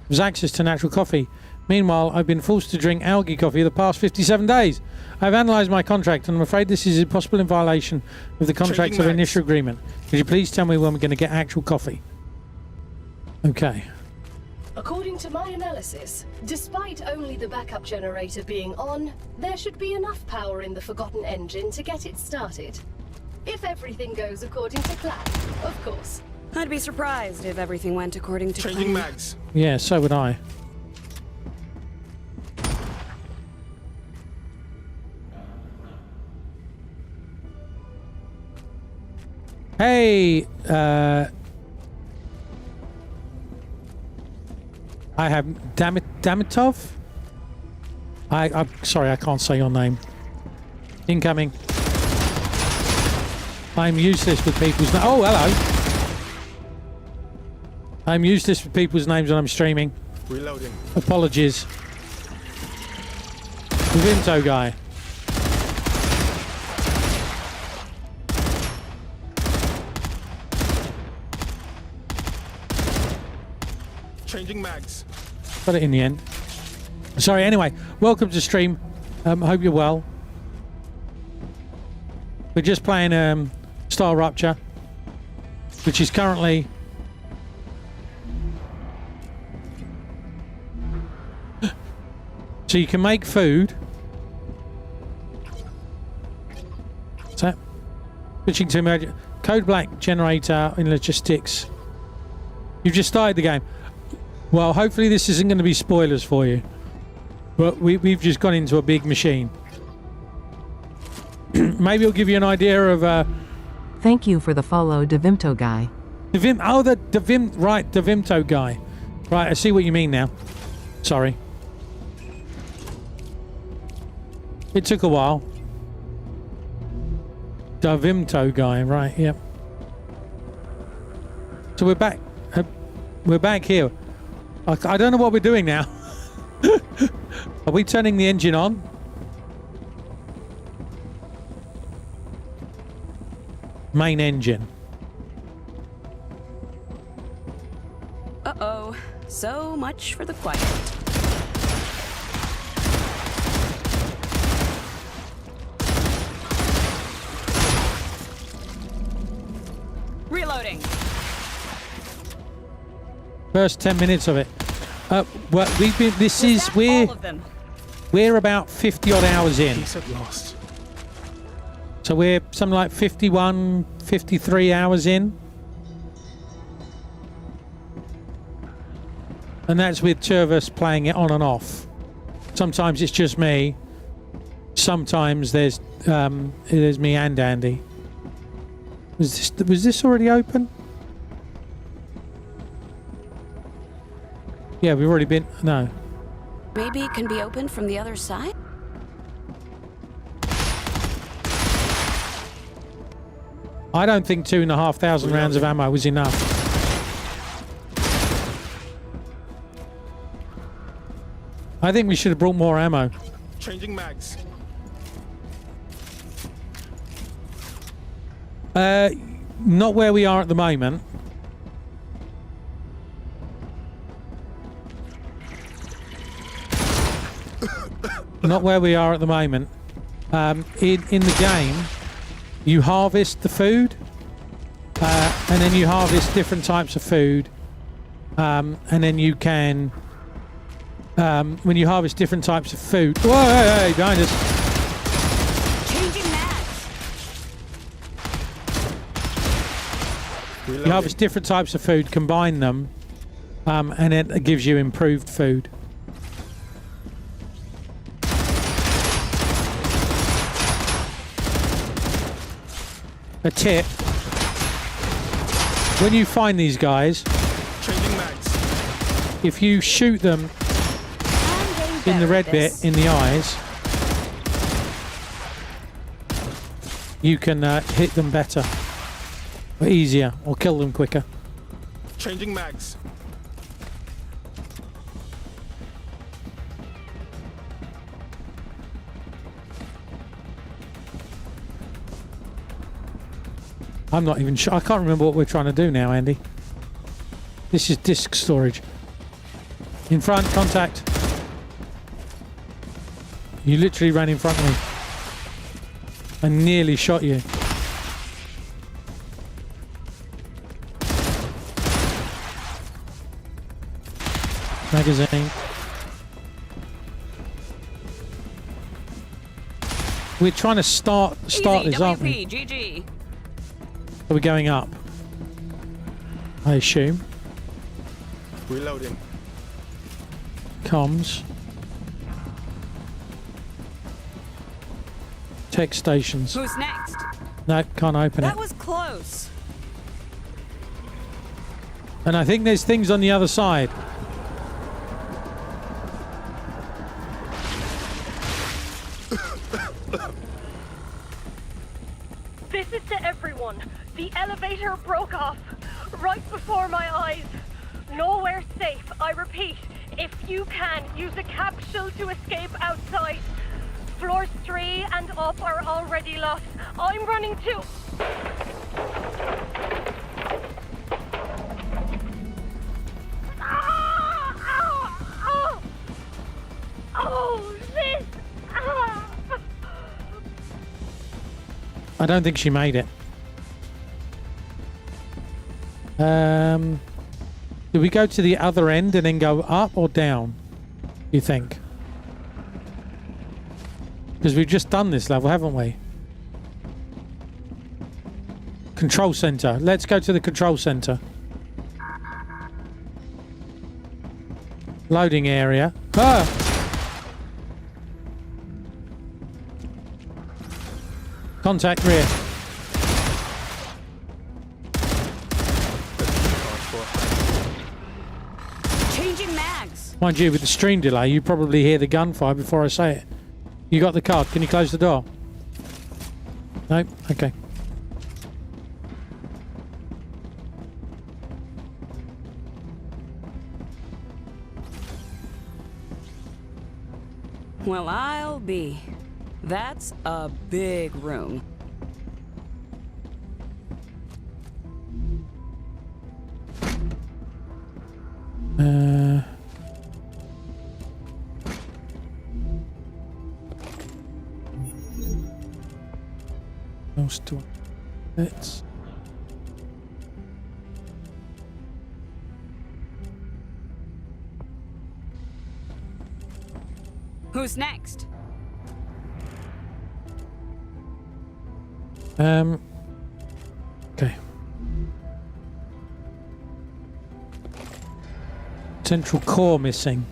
was access to natural coffee. Meanwhile, I've been forced to drink algae coffee the past 57 days. I've analysed my contract and I'm afraid this is impossible in violation of the contract's Changing initial agreement. Could you please tell me when we're going to get actual coffee? Okay. According to my analysis, despite only the backup generator being on, there should be enough power in the Forgotten engine to get it started. If everything goes according to plan, of course. I'd be surprised if everything went according to Changing plan. mags. Yeah, so would I. Hey, I have Damitov. I'm sorry, I can't say your name. Incoming. I'm useless with people's names. Oh, hello. I'm useless with people's names when I'm streaming. Reloading. Apologies. The Vinto guy. Changing mags. Got it in the end. Sorry, anyway. Welcome to stream. Hope you're well. We're just playing StarRupture, which is currently... So you can make food. What's that? Switching to emergency. Code Black generator in logistics. You've just started the game. Well, hopefully this isn't going to be spoilers for you. But we've just gone into a big machine. Maybe it'll give you an idea of... Thank you for the follow, Devimto guy. the Vimto guy. Right, I see what you mean now. Sorry. It took a while. The Vimto guy, right, yep. So we're back. We're back here. I don't know what we're doing now. Are we turning the engine on? Main engine. Uh-oh. So much for the quiet. Reloading. First 10 minutes of it. Well, we've been. This is we're about 50 odd hours in. Piece at last. So we're something like 51, 53 hours in. And that's with two of us playing it on and off. Sometimes it's just me. Sometimes there's me and Andy. Was this already open? Yeah, we've already been. No. Maybe it can be opened from the other side? I don't think 2,500 rounds of ammo was enough. I think we should have brought more ammo. Changing mags. Not where we are at the moment. Not where we are at the moment. In the game, you harvest the food, and then you harvest different types of food, and then you can, when you harvest different types of food. Whoa, hey, behind us! Changing mags. You harvest different types of food, combine them, and it gives you improved food. A tip: when you find these guys, Changing mags. if you shoot them in the red bit in the eyes, you can hit them better, or easier, or kill them quicker. Changing mags. I'm not even sure. I can't remember what we're trying to do now, Andy. This is disk storage. In front, contact. You literally ran in front of me. I nearly shot you. Magazine. We're trying to start this, aren't we? GG. Are we going up? I assume. Reloading. Comms. Tech stations. Who's next? No, can't open That it. was close. And I think there's things on the other side. This is to everyone. The elevator broke off right before my eyes. Nowhere safe. I repeat, if you can, use a capsule to escape outside. Floors 3 and up are already lost. I'm running too. Oh, this. I don't think she made it. Do we go to the other end and then go up or down? You think? Because we've just done this level, haven't we? Control center. Let's go to the control center. Loading area. Ah! Contact rear. Changing mags. Mind you, with the stream delay, you probably hear the gunfire before I say it. You got the card. Can you close the door? No? Okay. Well, I'll be. That's a big room. Else do I? Let's. Who's next? Okay. Central core missing.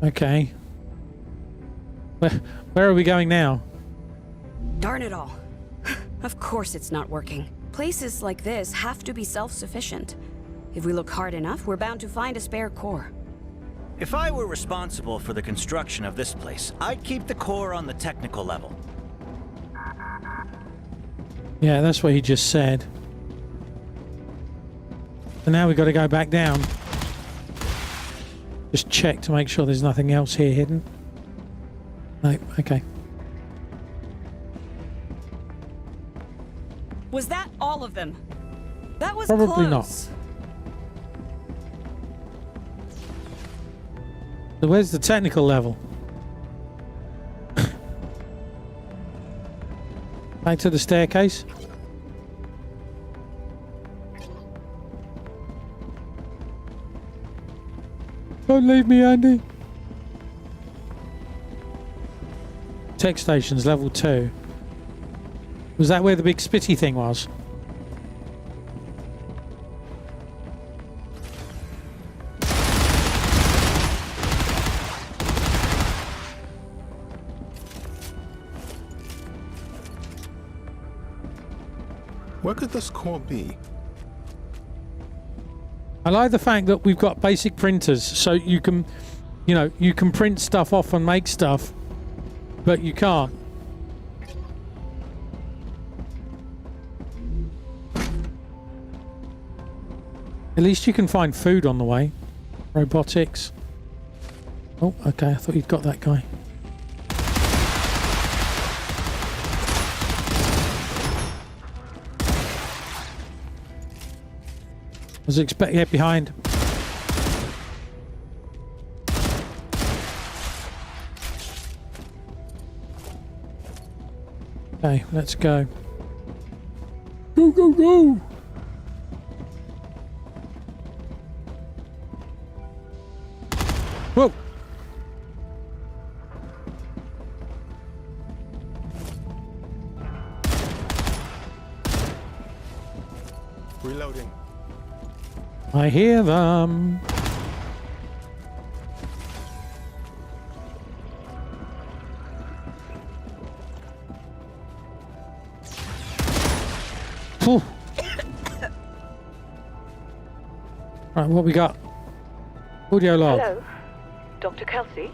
Okay. Where are we going now? Darn it all. Of course it's not working. Places like this have to be self-sufficient. If we look hard enough, we're bound to find a spare core. If I were responsible for the construction of this place, I'd keep the core on the technical level. Yeah, that's what he just said. So now we've got to go back down. Just check to make sure there's nothing else here hidden. No, okay. Was that all of them? That was Probably close. not. So where's the technical level? Back to the staircase. Don't leave me, Andy. Tech stations, level 2. Was that where the big spitty thing was? Where could this core be? I like the fact that we've got basic printers, so you can, you know, you can print stuff off and make stuff, but you can't. At least you can find food on the way. Robotics. Oh, okay, I thought you'd got that guy. I was expecting it behind. Okay, let's go. Go, go, go! Whoa! Reloading. I hear them. Phew. Right, what we got? Audio log. Hello, Dr. Kelsey.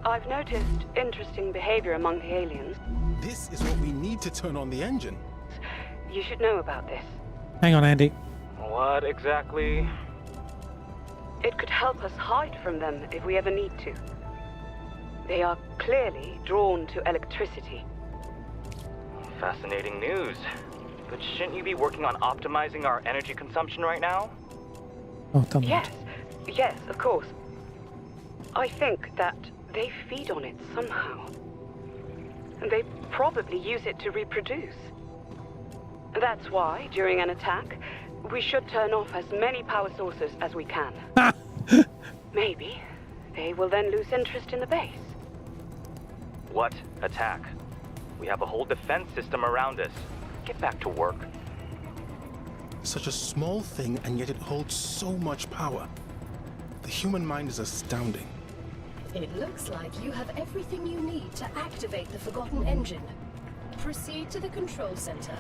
I've noticed interesting behavior among the aliens. This is what we need to turn on the engine. You should know about this. Hang on, Andy. What exactly? It could help us hide from them if we ever need to. They are clearly drawn to electricity. Fascinating news. But shouldn't you be working on optimizing our energy consumption right now? Oh, done that. Yes, of course. I think that they feed on it somehow. And they probably use it to reproduce. That's why, during an attack, we should turn off as many power sources as we can. Maybe they will then lose interest in the base. What attack? We have a whole defense system around us. Get back to work. Such a small thing, and yet it holds so much power. The human mind is astounding. It looks like you have everything you need to activate the Forgotten Engine. Proceed to the control center.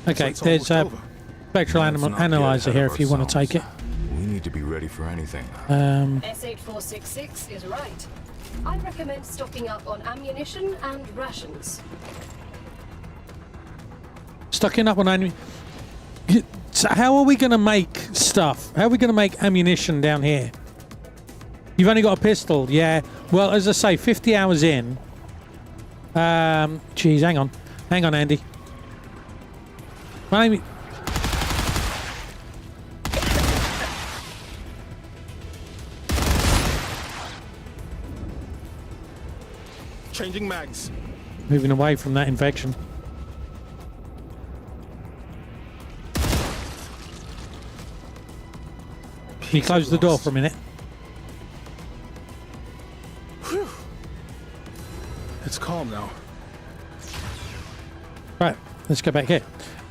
Okay, So there's it's a almost over. spectral Let's not get analyzer ahead here of if you want to take it. ourselves. We need to be ready for anything. S8466 is right. I recommend stocking up on ammunition and rations. Stocking up on ammunition. So how are we going to make stuff? How are we going to make ammunition down here? You've only got a pistol, yeah. Well, as I say, 50 hours in. Geez, hang on, Andy. My name. Changing mags. Moving away from that infection. Can you close the door for a minute? Whew. It's calm now. Right, let's go back here.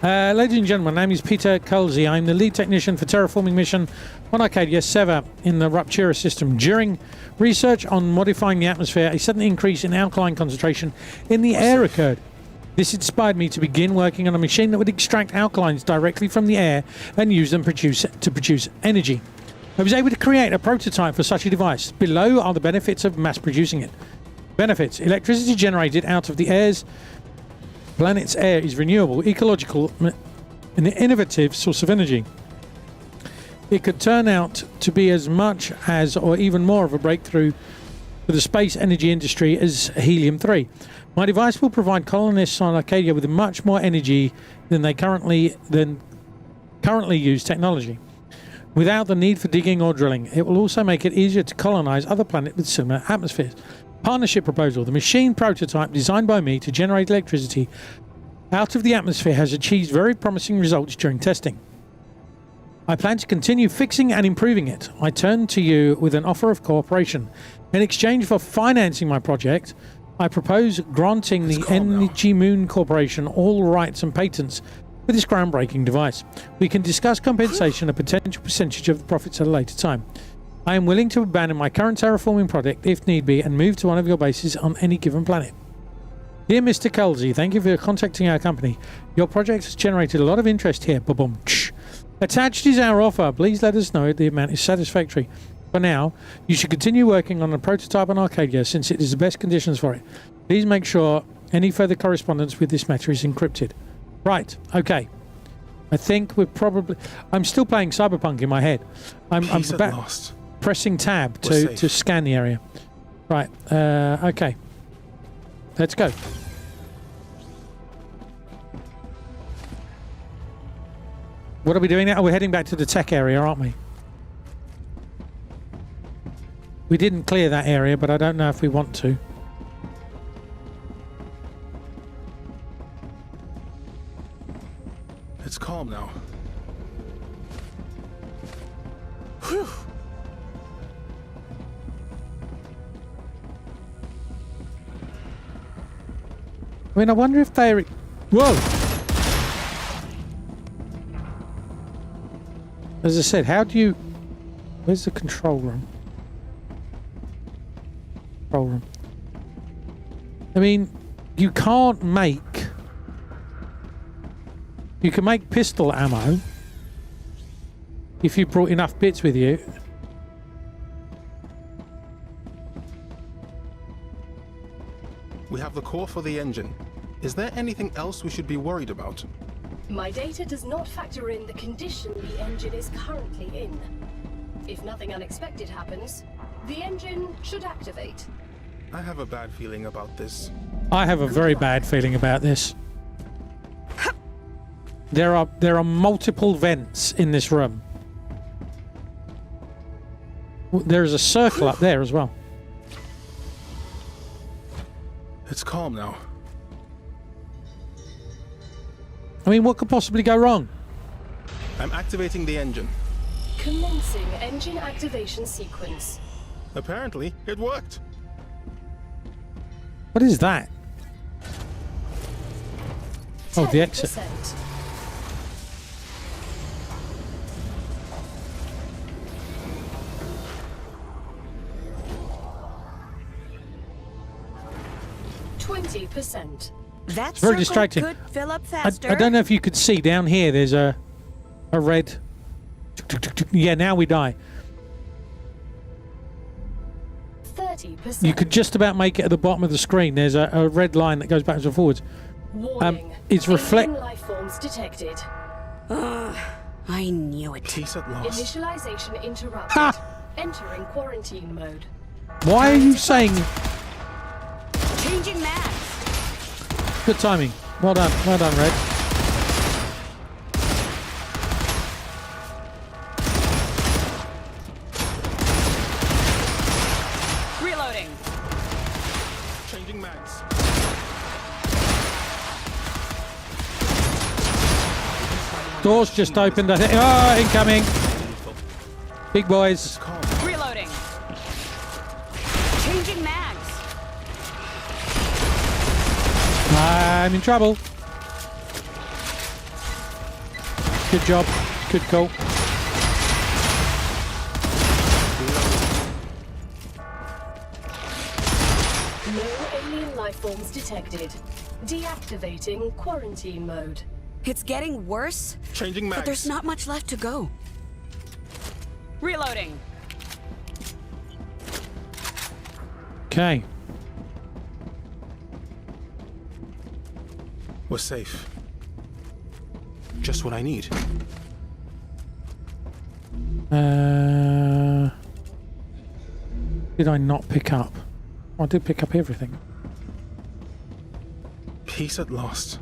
Ladies and gentlemen, my name is Peter Kelsey. I'm the lead technician for terraforming mission on Arcadia Seva in the Ruptura system. During research on modifying the atmosphere, a sudden increase in alkaline concentration in the air occurred. This inspired me to begin working on a machine that would extract alkalines directly from the air and use them to produce energy. I was able to create a prototype for such a device. Below are the benefits of mass producing it. Benefits: electricity generated out of the planet's air is renewable, ecological, an innovative source of energy. It could turn out to be as much as, or even more of a breakthrough for the space energy industry as helium-3. My device will provide colonists on Arcadia with much more energy than currently used technology, without the need for digging or drilling. It will also make it easier to colonize other planets with similar atmospheres. Partnership proposal. The machine prototype designed by me to generate electricity out of the atmosphere has achieved very promising results during testing. I plan to continue fixing and improving it. I turn to you with an offer of cooperation. In exchange for financing my project, I propose granting the Energy Moon Corporation all rights and patents for this groundbreaking device. We can discuss compensation, a potential percentage of the profits at a later time. I am willing to abandon my current terraforming project if need be and move to one of your bases on any given planet. Dear Mr. Kelsey, thank you for contacting our company. Your project has generated a lot of interest here. Ba-boom. Attached is our offer. Please let us know if the amount is satisfactory. For now, you should continue working on a prototype on Arcadia since it is the best conditions for it. Please make sure any further correspondence with this matter is encrypted. Right, okay. I think we're probably... I'm still playing Cyberpunk in my head. I'm Lost. Pressing tab to scan the area. Right, okay. Let's go. What are we doing now? We're heading back to the tech area, aren't we? We didn't clear that area, but I don't know if we want to. It's calm now. Whew. I mean, I wonder if they're... Whoa! As I said, how do you... Where's the control room? Control room. I mean, you can't make... You can make pistol ammo if you brought enough bits with you. We have the core for the engine. Is there anything else we should be worried about? My data does not factor in the condition the engine is currently in. If nothing unexpected happens, the engine should activate. I have a bad feeling about this. I have a very bad feeling about this. There are multiple vents in this room. There is a circle up there as well. It's calm now. I mean, what could possibly go wrong? I'm activating the engine. Commencing engine activation sequence. Apparently, it worked. What is that? Oh, the exit. 10%. That It's very circle distracting. could fill up faster. I don't know if you could see down here. There's a red. Yeah, now we die. 30%. You could just about make it at the bottom of the screen. There's a red line that goes backwards and forwards. Warning. It's reflect. Alien life forms detected. I knew it. Peace at last. Initialization interrupted. Ha! Entering quarantine mode. Why are you saying? Changing mags. Good timing. Well done, Red. Reloading. Changing mags. Doors just opened. I think. Oh, incoming. Big boys. Reloading. Changing mags. I'm in trouble. Good job. Good call. No alien life forms detected. Deactivating quarantine mode. It's getting worse. Changing mags. But there's not much left to go. Reloading. Okay. We're safe. Just what I need. Did I not pick up? Oh, I did pick up everything. Peace at last.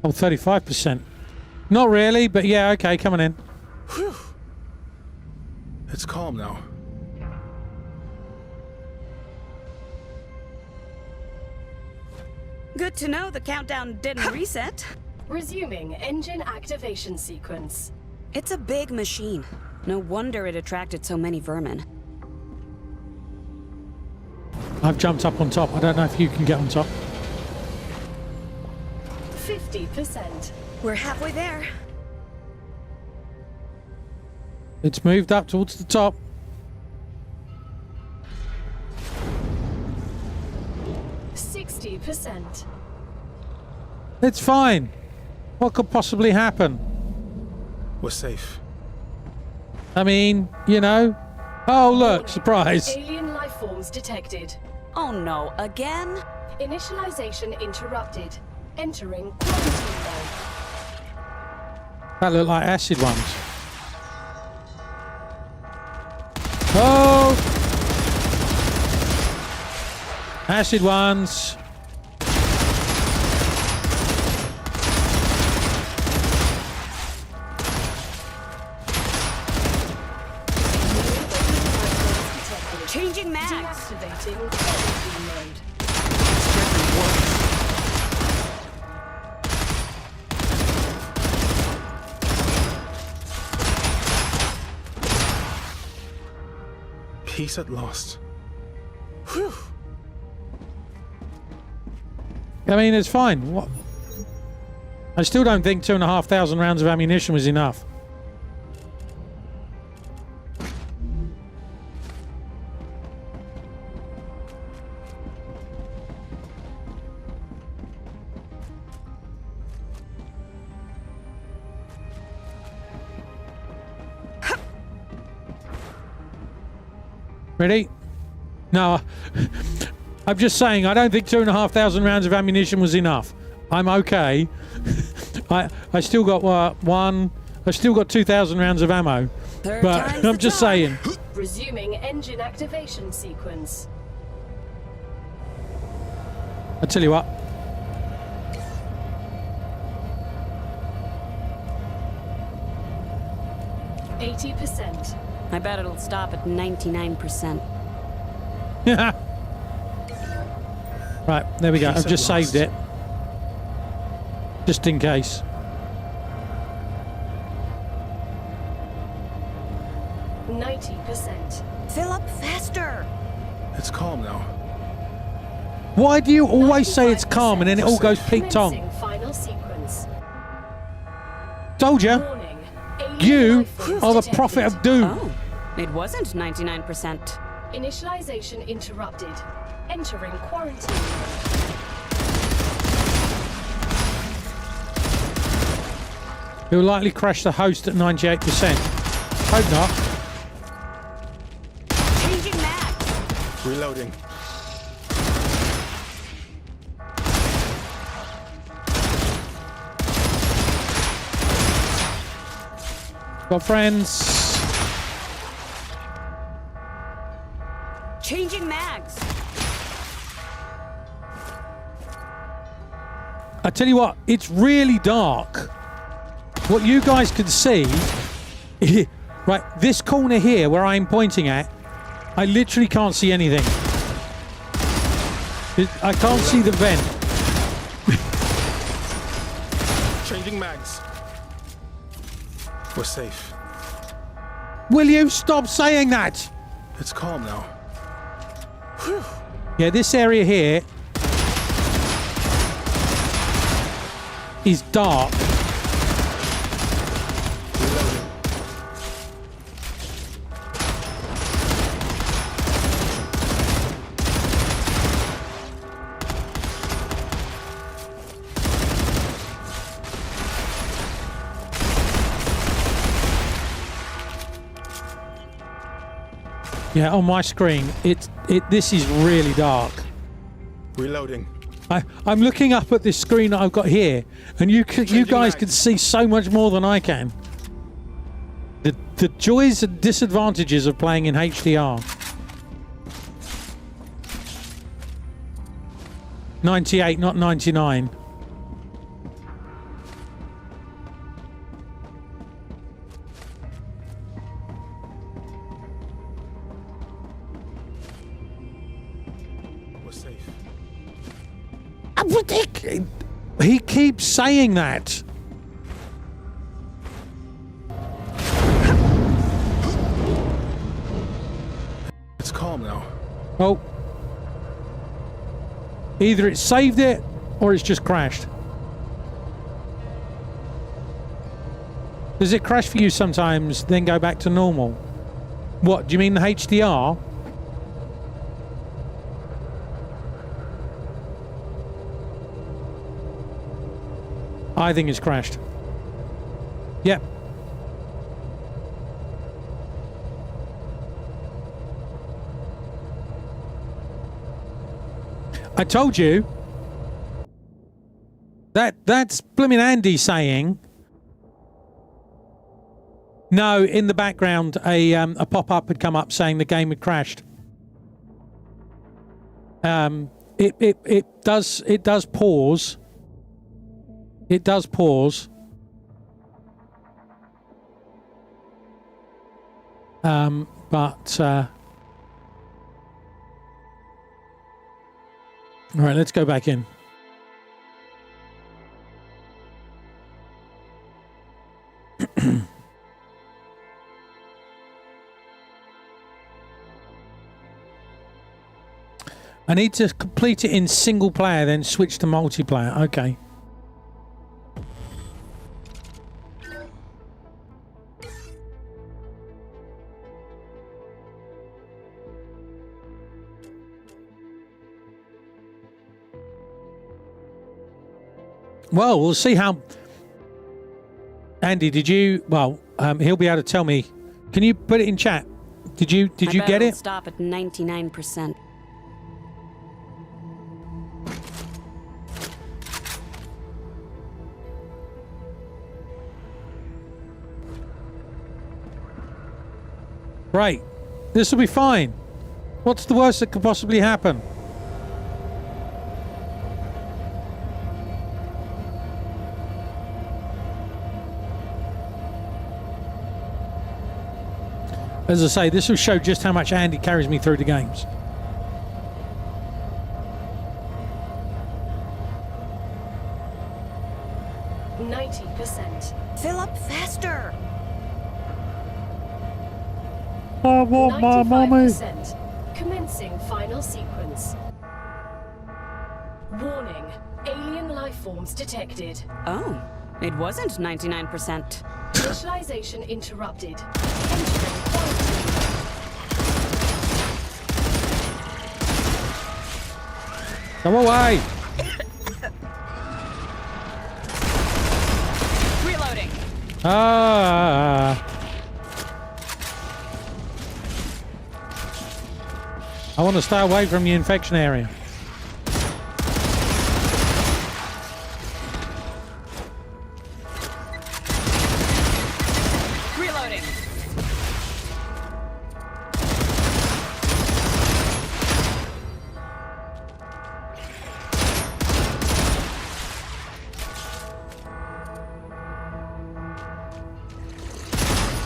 Oh, 35%. Not really, but yeah, okay, coming in. Whew. It's calm now. Good to know the countdown didn't reset. Resuming engine activation sequence. It's a big machine. No wonder it attracted so many vermin. I've jumped up on top. I don't know if you can get on top. 50%. We're halfway there. It's moved up towards the top. %. It's fine. What could possibly happen? We're safe. I mean, you know. Oh, look, surprise. Alien life forms detected. Oh no, again? Initialization interrupted. Entering quarantine mode. That look like acid ones. Oh! Acid ones. Changing mags. Deactivating quarantine mode. Peace at last. Whew. I mean, it's fine. What? I still don't think 2,500 rounds of ammunition was enough. Ready? No, I'm just saying, I don't think 2,500 rounds of ammunition was enough. I'm okay. I still got I still got 2,000 rounds of ammo. But I'm just saying. Resuming engine activation sequence. I tell you what. %. I bet it'll stop at 99%. Right, there we go. I've just saved it. Just in case. %. Fill up faster. It's calm now. Why do you always say it's calm and then it all goes peak-tong? Final sequence. Told you. You are the prophet of doom. Oh, it wasn't 99%. Initialization interrupted. Entering quarantine. It will likely crash the host at 98%. Hope not. Changing mag. Reloading. Got friends. Changing mags. I tell you what, it's really dark. What you guys can see, right, this corner here where I'm pointing at, I literally can't see anything. I can't see the vent. Changing mags. We're safe. Will you stop saying that? It's calm now. Whew. Yeah, this area here is dark. Yeah, on my screen, this is really dark. Reloading. I'm looking up at this screen that I've got here, and you guys can see so much more than I can. The joys and disadvantages of playing in HDR. 98, not 99. He keeps saying that. It's calm now. Oh. Either it saved it or it's just crashed. Does it crash for you sometimes, then go back to normal? What, do you mean the HDR? I think it's crashed. Yep. I told you. That's blimmin' Andy saying. No, in the background, a pop-up had come up saying the game had crashed. It does pause. It does pause. All right, let's go back in. I need to complete it in single player, then switch to multiplayer. Okay. Well, we'll see how... Andy, did you... Well, he'll be able to tell me. Can you put it in chat? Did you get it? Stop at 99%. Right. This will be fine. What's the worst that could possibly happen? As I say, this will show just how much Andy carries me through the games. Fill up faster. I want my mommy. Commencing final sequence. Warning. Alien life forms detected. Oh, it wasn't 99%. Initialization interrupted. Entering quarantine. Come away. Reloading. Ah. I want to stay away from the infection area. Reloading.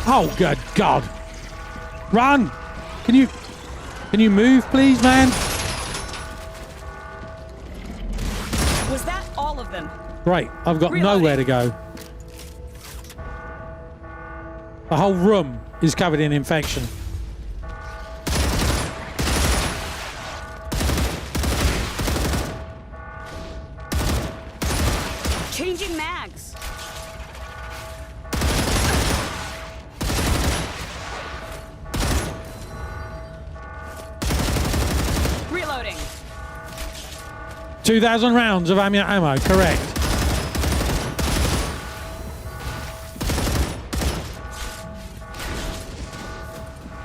Oh, good God. Run. Can you move, please, man? Was that all of them? Right, I've got Reloading. nowhere to go. The whole room is covered in infection. Changing mags. Reloading. 2,000 rounds of ammo, correct.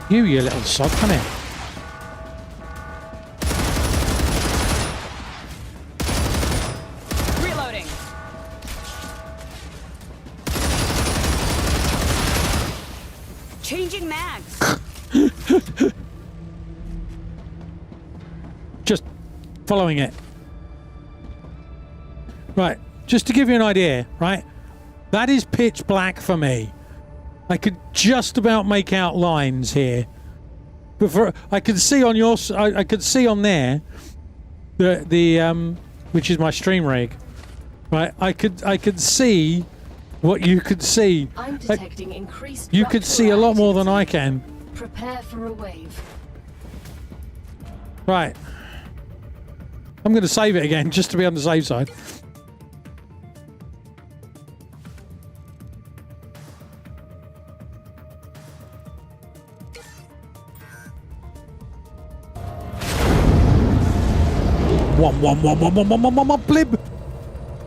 You little sod, come here. Reloading. Changing mags. Just following it. Right, just to give you an idea, right? That is pitch black for me. I could just about make out lines here. But I could see on your, I could see on there, the which is my stream rig, right? I could see what you could see. I'm detecting increased. You could see a lot more than I can. Prepare for a wave. Right. I'm going to save it again just to be on the safe side. One, blib.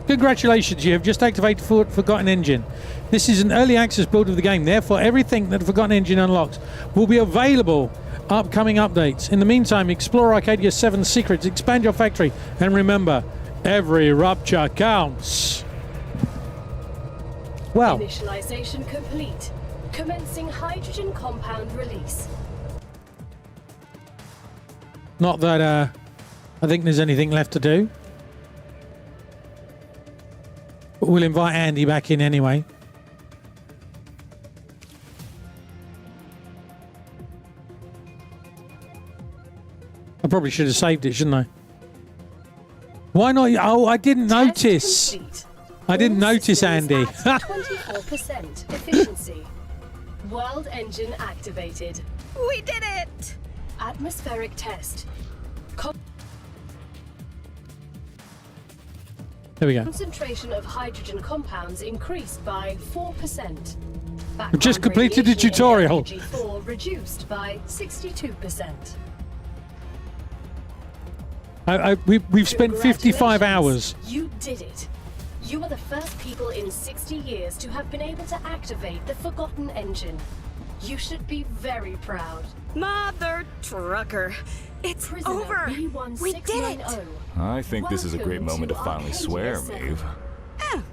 Congratulations, you have just activated Forgotten Engine. This is an early access build of the game, therefore everything that Forgotten Engine unlocks will be available upcoming updates. In the meantime, explore Arcadia 7's secrets, expand your factory, and remember, every rupture counts. Well, Initialization complete. Commencing hydrogen compound release. not that I think there's anything left to do. But we'll invite Andy back in anyway. I probably should have saved it, shouldn't I? Why not? Oh, I didn't notice. I didn't notice, Andy. 24% efficiency. World engine activated. We did it! Atmospheric test. There we go. Concentration of hydrogen compounds increased by 4%. We've just completed the tutorial. Energy 4 reduced by 62%. We've spent 55 hours. You did it. You are the first people in 60 years to have been able to activate the Forgotten Engine. You should be very proud. Mother trucker. It's over. We did it. I think this is a great moment to finally swear, Maeve.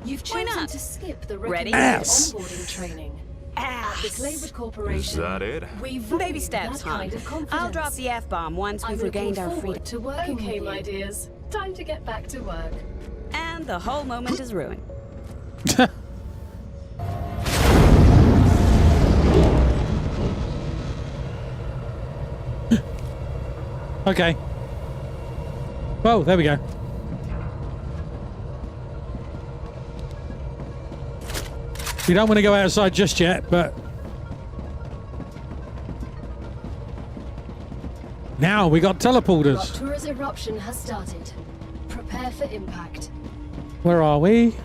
You've chosen to skip the Ready? recommended onboarding training. At the Glawood Corporation, Is that it? we Baby value steps, that hon. kind of confidence. I'll drop the F-bomb once we've regained our freedom. To working okay, my dears. Time to get back to work. And the whole moment is ruined. Okay. Oh, there we go. We don't want to go outside just yet, but now we got teleporters. Raptura's eruption has started. Prepare for impact. Where are we?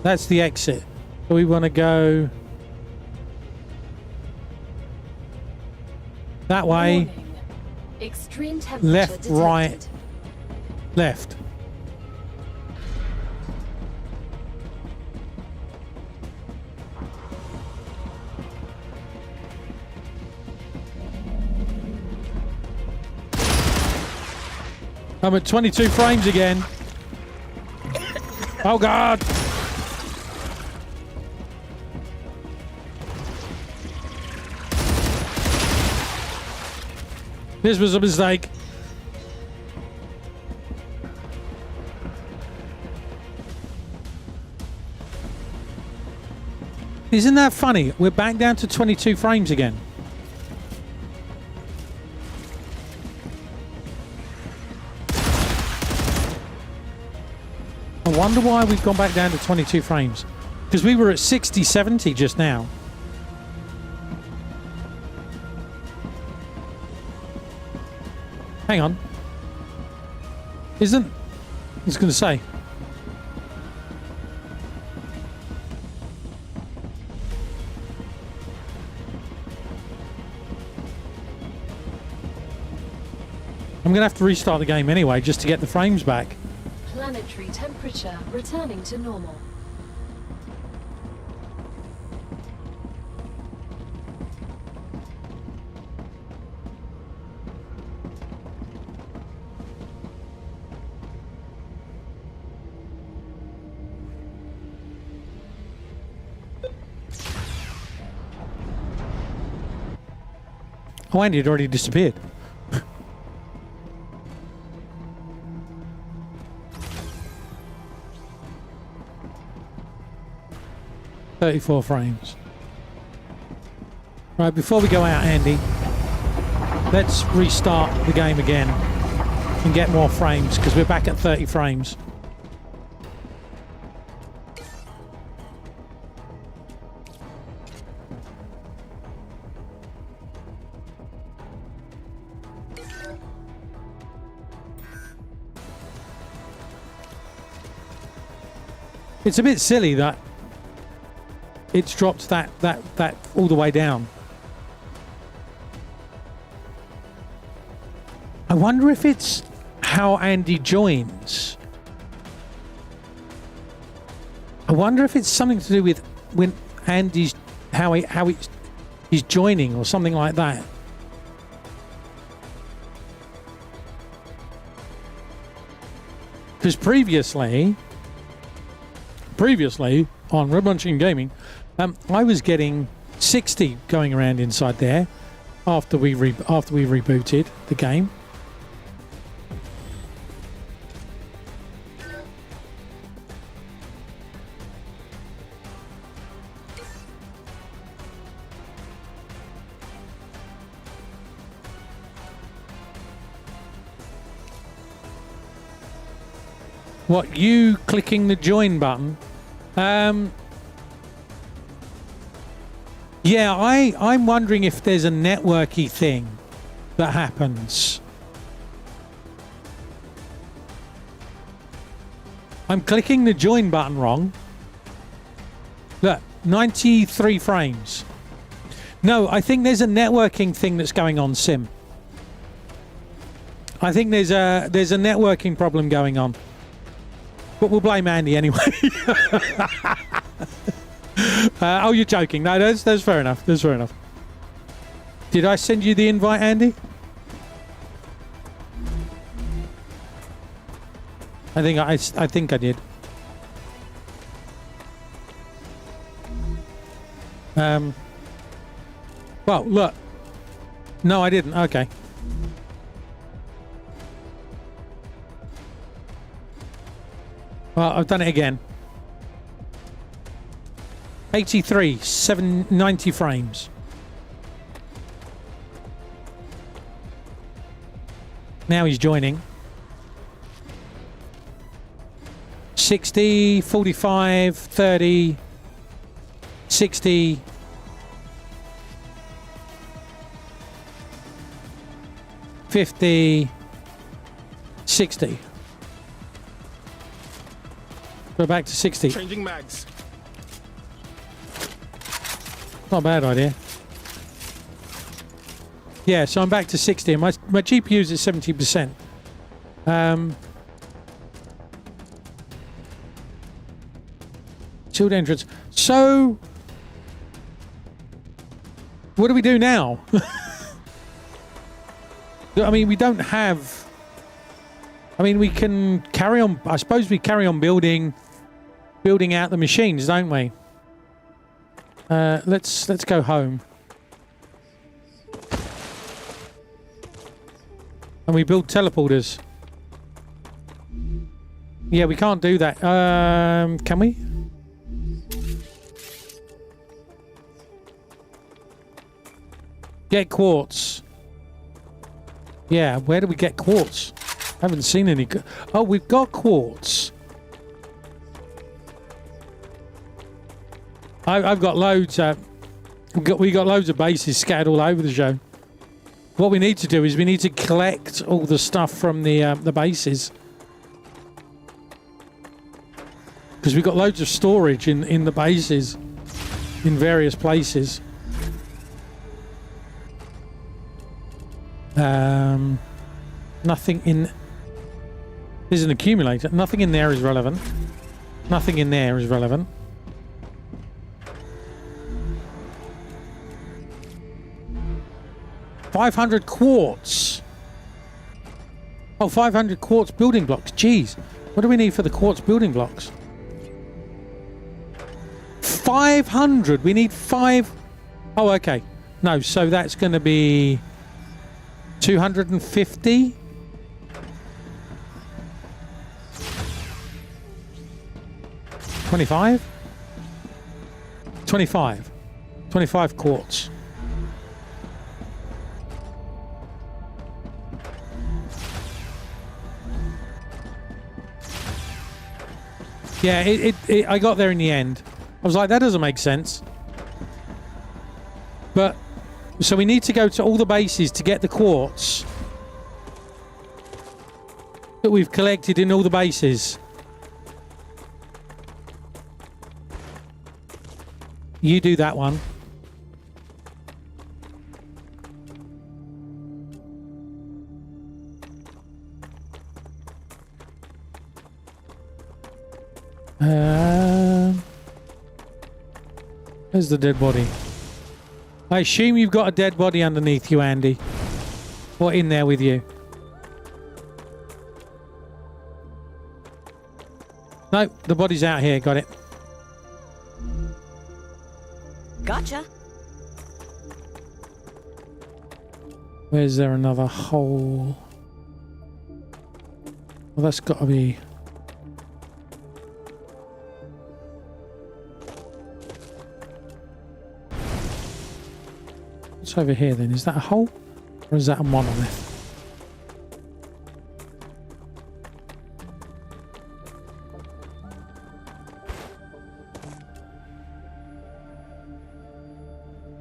That's the exit. So we want to go that way. Warning. Extreme temperature Left, detected. right, left. I'm at 22 frames again. Oh God! This was a mistake. Isn't that funny? We're back down to 22 frames again. I wonder why we've gone back down to 22 frames. Because we were at 60, 70 just now. Hang on. I was going to say. I'm going to have to restart the game anyway just to get the frames back. Planetary temperature returning to normal. Oh, Andy had already disappeared. .34 frames. Right, before we go out, Andy, let's restart the game again and get more frames because we're back at 30 frames. It's a bit silly that it's dropped that all the way down. I wonder if it's how Andy joins. I wonder if it's something to do with when Andy's he's joining or something like that. Because previously on Red Munchkin Gaming, I was getting 60 going around inside there after we rebooted the game. What, you clicking the join button? Yeah, I'm wondering if there's a networky thing that happens. I'm clicking the join button wrong. Look, 93 frames. No, I think there's a networking thing that's going on, Sim. I think there's a networking problem going on. But we'll blame Andy anyway. Oh, you're joking. No, that's fair enough. That's fair enough. Did I send you the invite, Andy? I think I did. Well, look. No, I didn't. Okay. Well, I've done it again. 83, 790 frames. Now he's joining. 60, 45, 30, 60. 50, 60. Go back to 60. Changing mags. Not a bad idea. Yeah, so I'm back to 60. My GPU's at 70%. Shield entrance. So, what do we do now? I mean, we don't have... I mean, we can carry on... I suppose we carry on building out the machines, don't we? Let's go home. And we build teleporters. Yeah, we can't do that. Can we? Get quartz. Yeah, where do we get quartz? I haven't seen any. Oh, we've got quartz. I've got loads. We got loads of bases scattered all over the show. What we need to do is we need to collect all the stuff from the bases, because we've got loads of storage in the bases in various places. Nothing in... There's an accumulator. Nothing in there is relevant. Nothing in there is relevant. $500 quartz. Oh, 500 quartz building blocks. Jeez. What do we need for the quartz building blocks? 500. We need 5... Oh, okay. No, so that's going to be... 250. 25. 25 quartz. Yeah, I got there in the end. I was like, that doesn't make sense. But so we need to go to all the bases to get the quartz that we've collected in all the bases. You do that one. Where's the dead body? I assume you've got a dead body underneath you, Andy. Or in there with you. No, the body's out here. Got it. Gotcha. Where's there another hole? Well, that's got to be... What's over here then? Is that a hole? Or is that a monolith?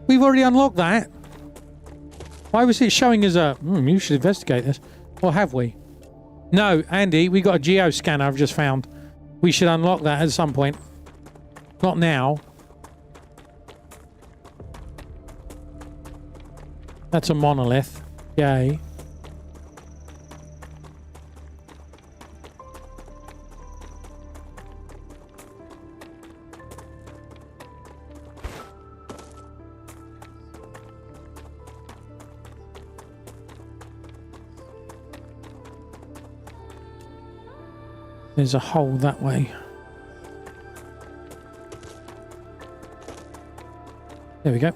We've already unlocked that. Why was it showing as a... you should investigate this. Or have we? No, Andy, we got a geoscanner I've just found. We should unlock that at some point. Not now. That's a monolith. Yay. There's a hole that way. There we go.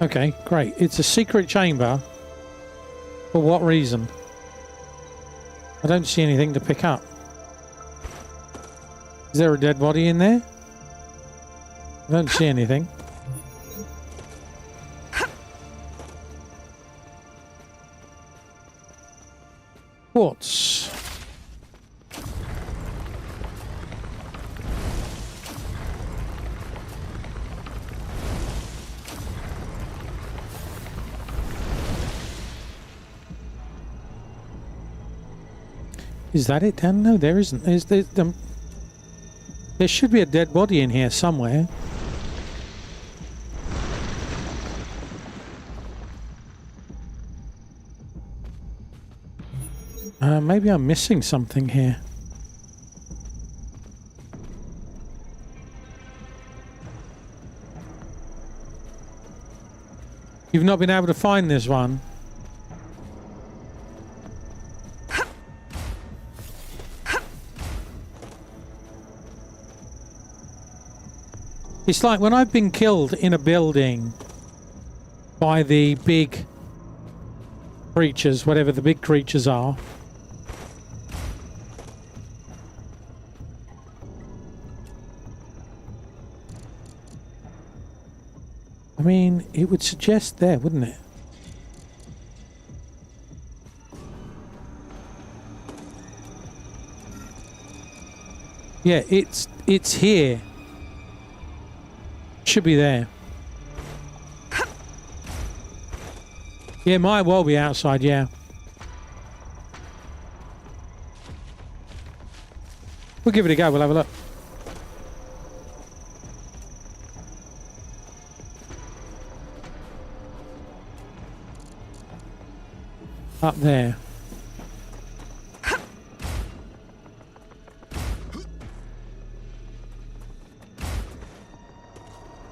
Okay, great. It's a secret chamber. For what reason? I don't see anything to pick up. Is there a dead body in there? I don't see anything. Quartz. Is that it, Dan? No, there isn't. There should be a dead body in here somewhere. Maybe I'm missing something here. You've not been able to find this one? It's like when I've been killed in a building by the big creatures, whatever the big creatures are. I mean, it would suggest there, wouldn't it? Yeah, it's here. Should be there. Yeah, might well be outside, yeah. We'll give it a go, we'll have a look. Up there.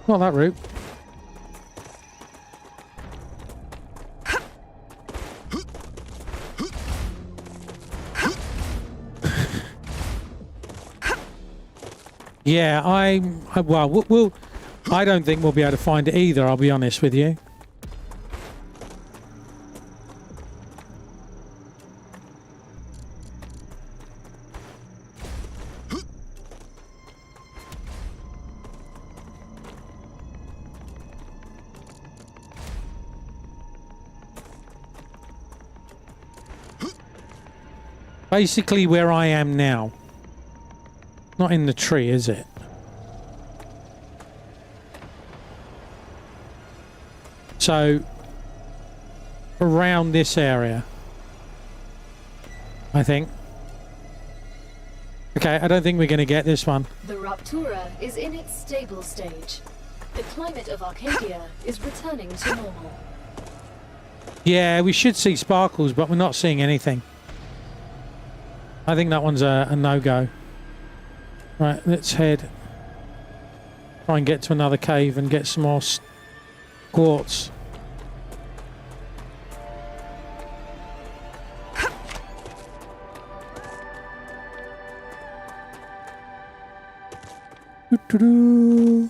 Not that route. Yeah, well, I don't think we'll be able to find it either, I'll be honest with you. Basically where I am now. Not in the tree, is it? So, around this area, I think. Okay, I don't think we're going to get this one. The Raptura is in its stable stage. The climate of Arcadia is returning to normal. Yeah, we should see sparkles, but we're not seeing anything. I think that one's a no-go. Right, let's head. Try and get to another cave and get some more quartz. Doo-doo-doo.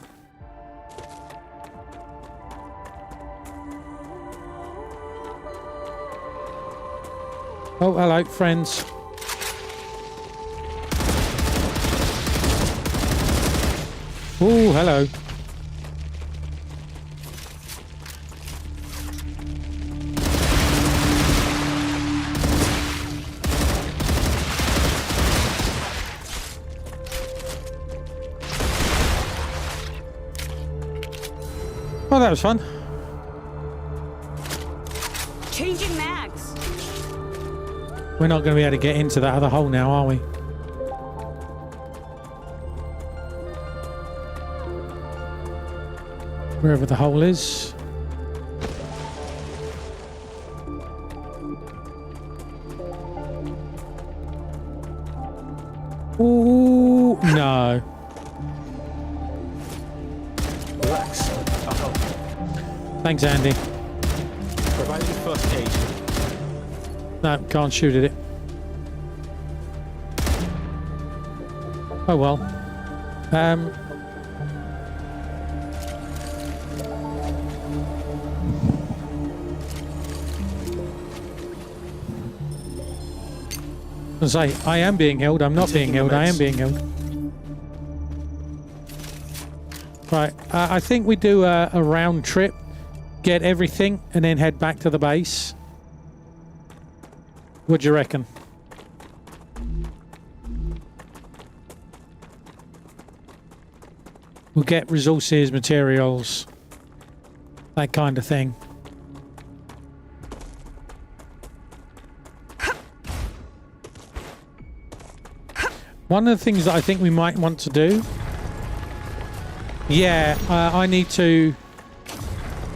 Oh, hello, friends. Oh, hello. Oh, that was fun. Changing mags. We're not going to be able to get into that other hole now, are we? Wherever the hole is. Ooh, no. Relax. I'll help. Thanks, Andy. Providing first aid. No, can't shoot at it. Oh well. I say, I am being held. I'm not being held. I am being held. Right. I think we do a round trip, get everything, and then head back to the base. What do you reckon? We'll get resources, materials, that kind of thing. One of the things that I think we might want to do... Yeah, I need to...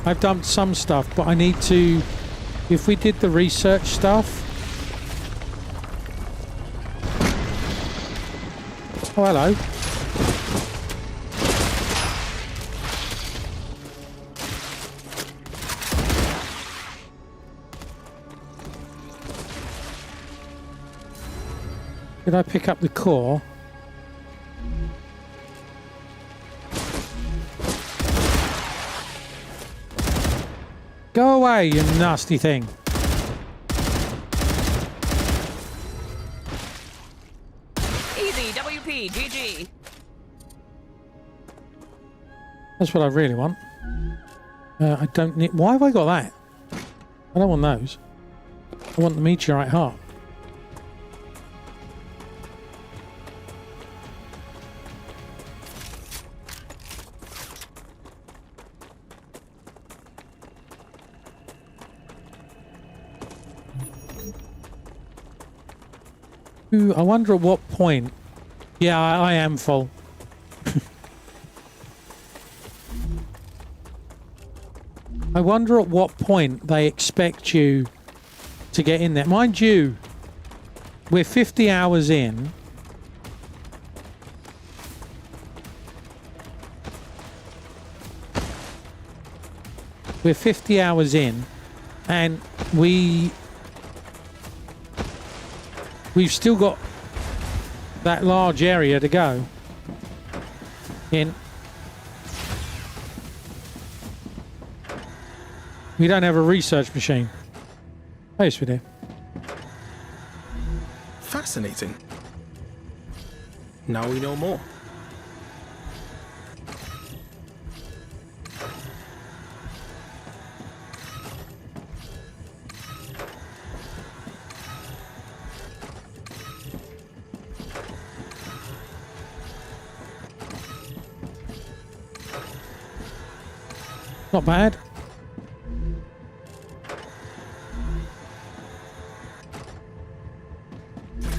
I've dumped some stuff, but I need to... If we did the research stuff... Oh, hello. Did I pick up the core? Go away, you nasty thing. Easy, WP, GG. That's what I really want. I don't need... Why have I got that? I don't want those. I want the meteorite heart. Ooh, I wonder at what point... Yeah, I am full. I wonder at what point they expect you to get in there. Mind you, we're 50 hours in. We're 50 hours in, and we've still got that large area to go in. We don't have a research machine. Oh, yes, we do. Fascinating. Now we know more. Not bad.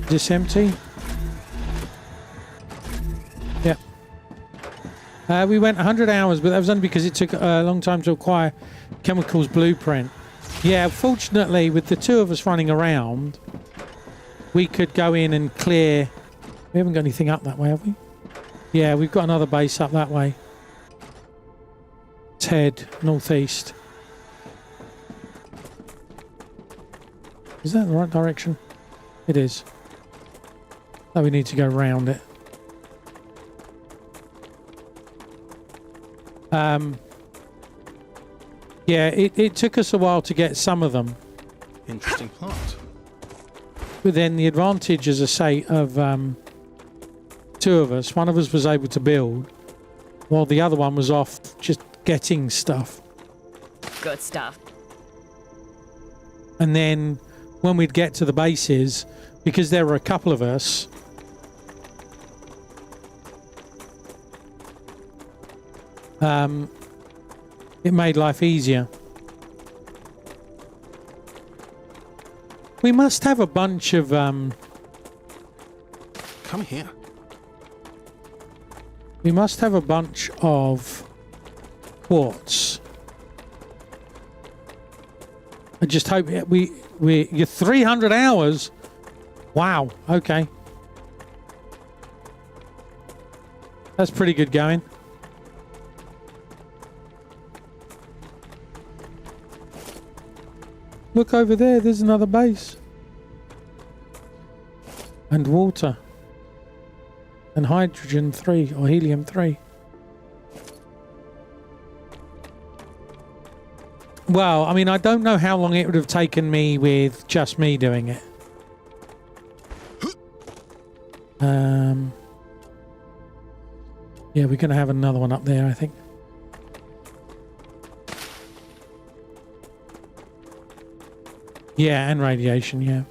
Is this empty? Yeah. We went 100 hours, but that was only because it took a long time to acquire Chemical's blueprint. Yeah, fortunately, with the two of us running around, we could go in and clear... We haven't got anything up that way, have we? Yeah, we've got another base up that way. Let's head northeast. Is that the right direction? It is. So we need to go round it. Yeah, it took us a while to get some of them. Interesting plot. But then the advantage, as I say, of two of us, one of us was able to build, while the other one was off just getting stuff. Good stuff. And then when we'd get to the bases, because there were a couple of us, It made life easier. We must have a bunch of Come here. we must have a bunch of quartz. I just hope you're 300 hours. Wow. Okay. That's pretty good going. Look over there, there's another base. And water. And hydrogen 3 or helium 3. Well, I mean, I don't know how long it would have taken me with just me doing it. Yeah, we're going to have another one up there, I think. Yeah, and radiation, yeah.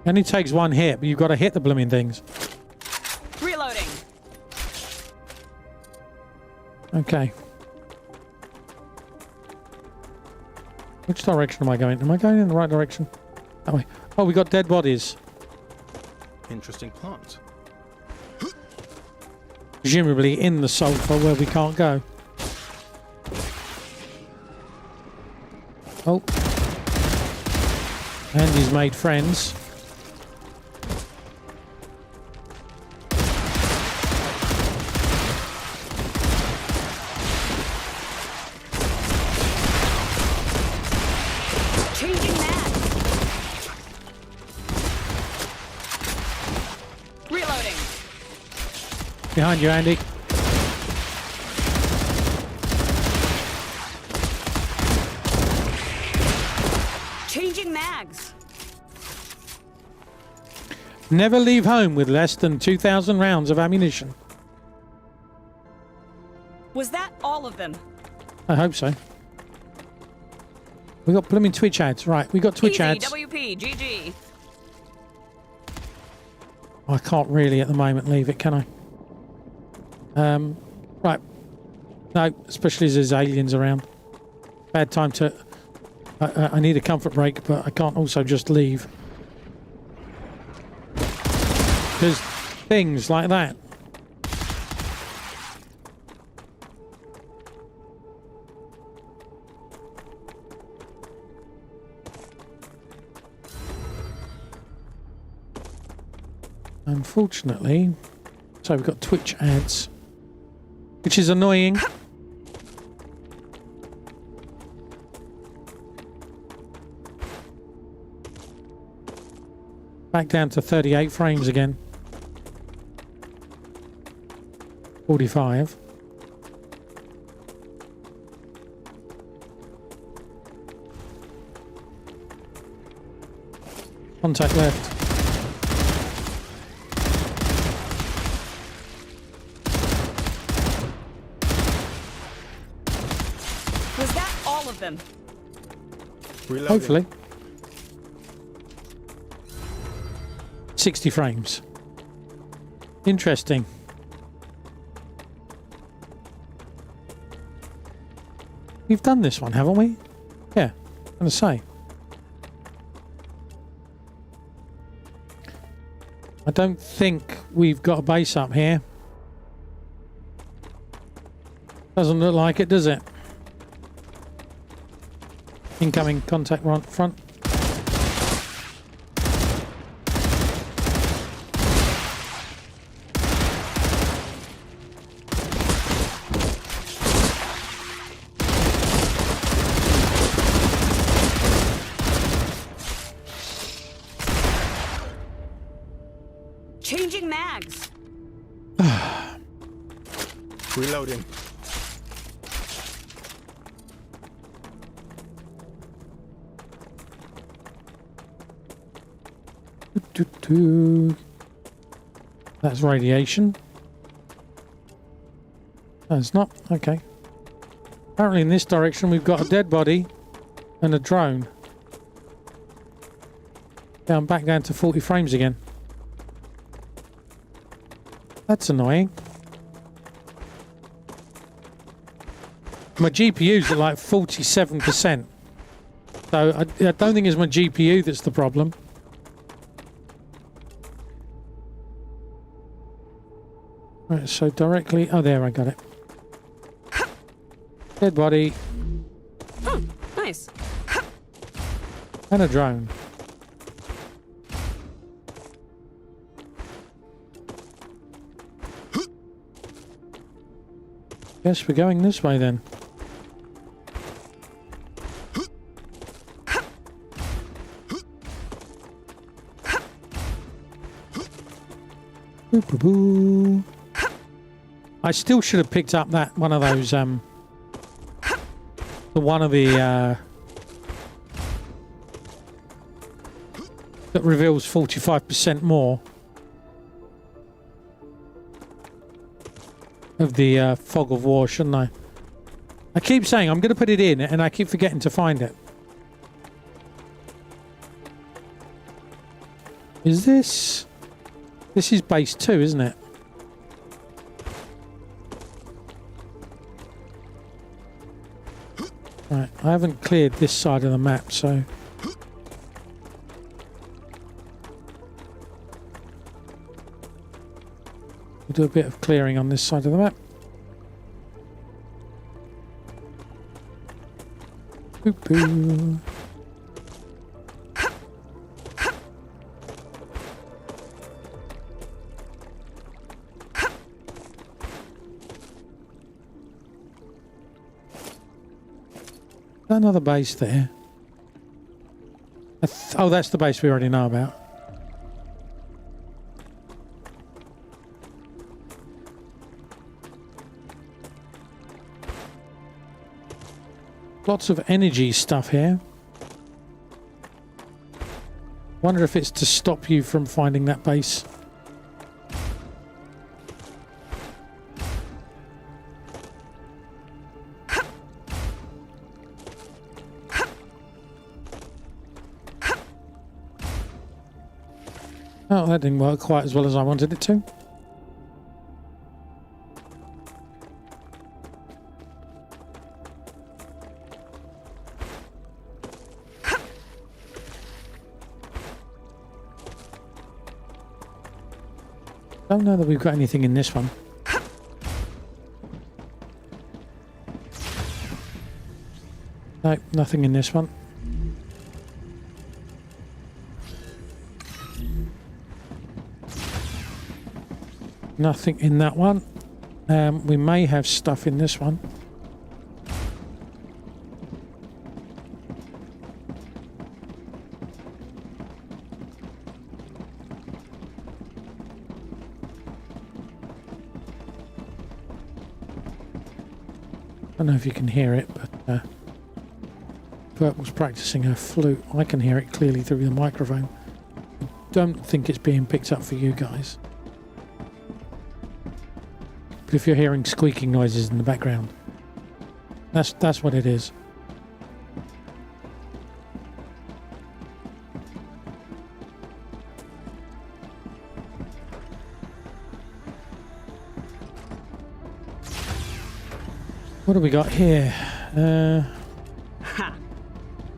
Only takes one hit, but you've got to hit the blooming things. Reloading. Okay. Which direction am I going? Am I going in the right direction? That way. Oh, we got dead bodies. Interesting plant. Presumably in the sulfur where we can't go. Oh. And he's made friends. Behind you, Andy. Changing mags. Never leave home with less than 2,000 rounds of ammunition. Was that all of them? I hope so. We got blooming Twitch ads. Right, we got Twitch ads. WP, GG. I can't really at the moment leave it, can I? Right. No, especially as there's aliens around. Bad time to... I need a comfort break, but I can't also just leave. There's things like that. Unfortunately, so we've got Twitch ads, which is annoying. Back down to 38 frames again. 45. Contact left. Was that all of them? Reloading. Hopefully. 60 frames. Interesting. We've done this one, haven't we? Yeah, I'm gonna say. I don't think we've got a base up here. Doesn't look like it, does it? Incoming contact right front. Changing mags. Reloading. That's radiation. No, it's not. Okay. Apparently in this direction we've got a dead body and a drone. Yeah, I'm back down to 40 frames again. That's annoying. My GPU's at like 47%. So I don't think it's my GPU that's the problem. Right, so directly... Oh, there, I got it. Dead body. Oh, nice. And a drone. Guess we're going this way then. Boo boo boo. I still should have picked up that one of those the one of the that reveals 45% more of the fog of war, shouldn't I? I keep saying I'm going to put it in and I keep forgetting to find it. Is this... This is base 2, isn't it? Right, I haven't cleared this side of the map, so... We'll do a bit of clearing on this side of the map. Boo-boo. Another base there. Oh, that's the base we already know about. Lots of energy stuff here. Wonder if it's to stop you from finding that base. Oh, that didn't work quite as well as I wanted it to. Don't know that we've got anything in this one. No, nothing in this one. Nothing in that one. We may have stuff in this one. I don't know if you can hear it, but Purple's practicing her flute. I can hear it clearly through the microphone. I don't think it's being picked up for you guys. But if you're hearing squeaking noises in the background, that's what it is. What do we got here?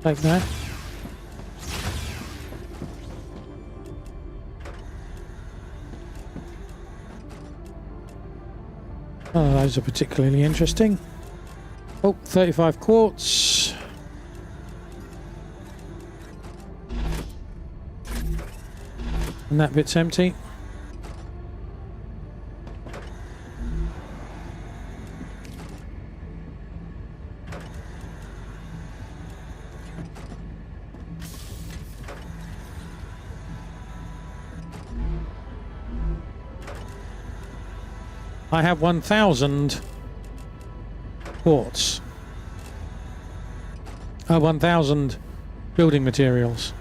Like that. Oh, those are particularly interesting. Oh, 35 quartz. And that bit's empty. I have 1,000 quartz. 1,000 building materials.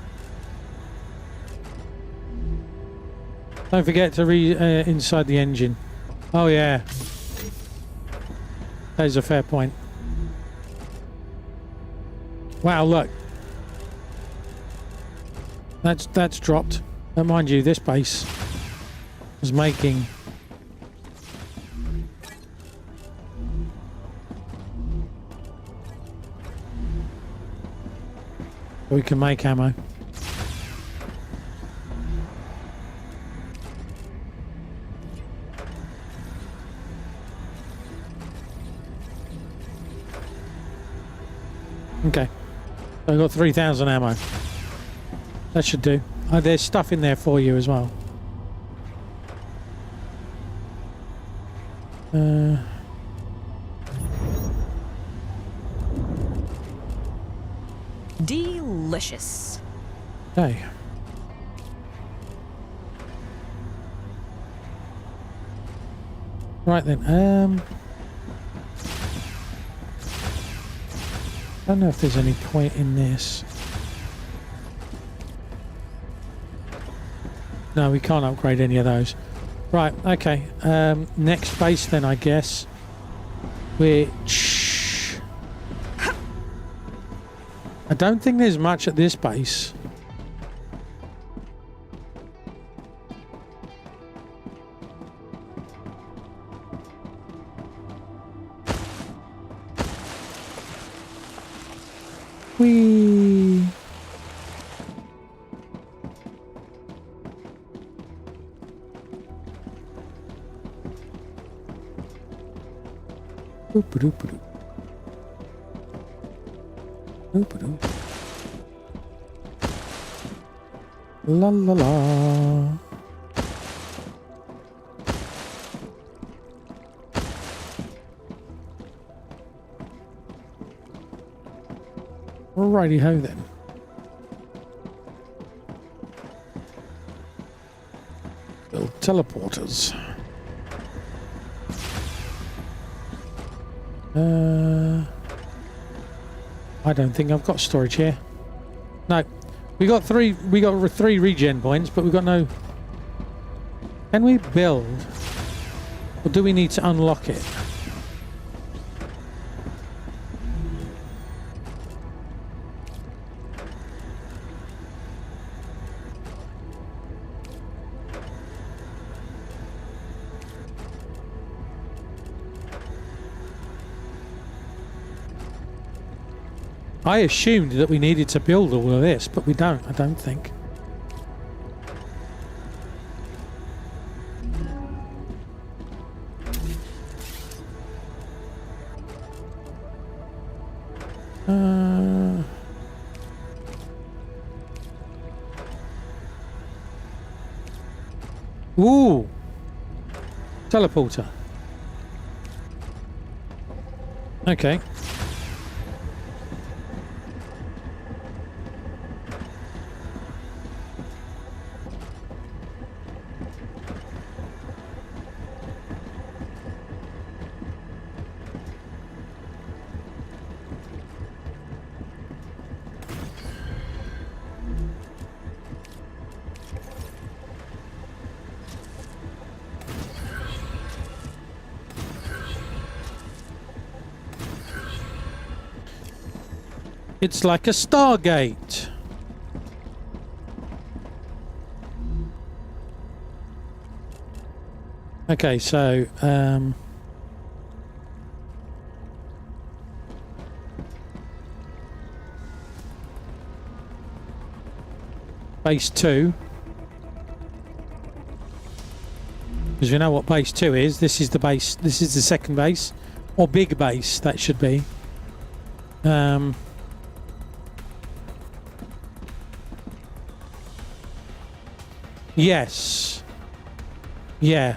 Don't forget to inside the engine. Oh yeah. That is a fair point. Wow, look. That's dropped. But mind you, this base was making we can make ammo. Okay, so I've got 3,000 ammo. That should do. There's stuff in there for you as well. Delicious. Okay. Right then. I don't know if there's any point in this. No, we can't upgrade any of those. Right, okay. Next base then, I guess. Which... I don't think there's much at this base. Whee! Oop-a-doop-a-doop. Oop-a-doop. La la la. Alrighty ho then. Build teleporters. I don't think I've got storage here. No. We got three regen points, but we've got no... Can we build? Or do we need to unlock it? I assumed that we needed to build all of this, but we don't, I don't think. Ooh! Teleporter. Okay. It's like a Stargate. Okay, so base 2. Because we know what base 2 is. This is the base. This is the second base, or big base that should be. Yes. Yeah.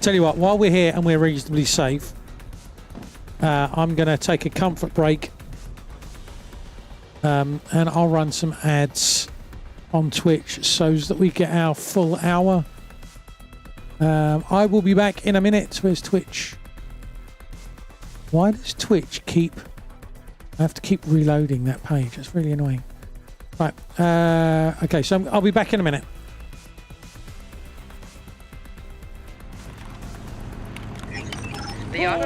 Tell you what, while we're here and we're reasonably safe, I'm going to take a comfort break and I'll run some ads on Twitch so that we get our full hour. I will be back in a minute. Where's Twitch? Why does Twitch keep... I have to keep reloading that page. It's really annoying. Right, okay, so I'll be back in a minute.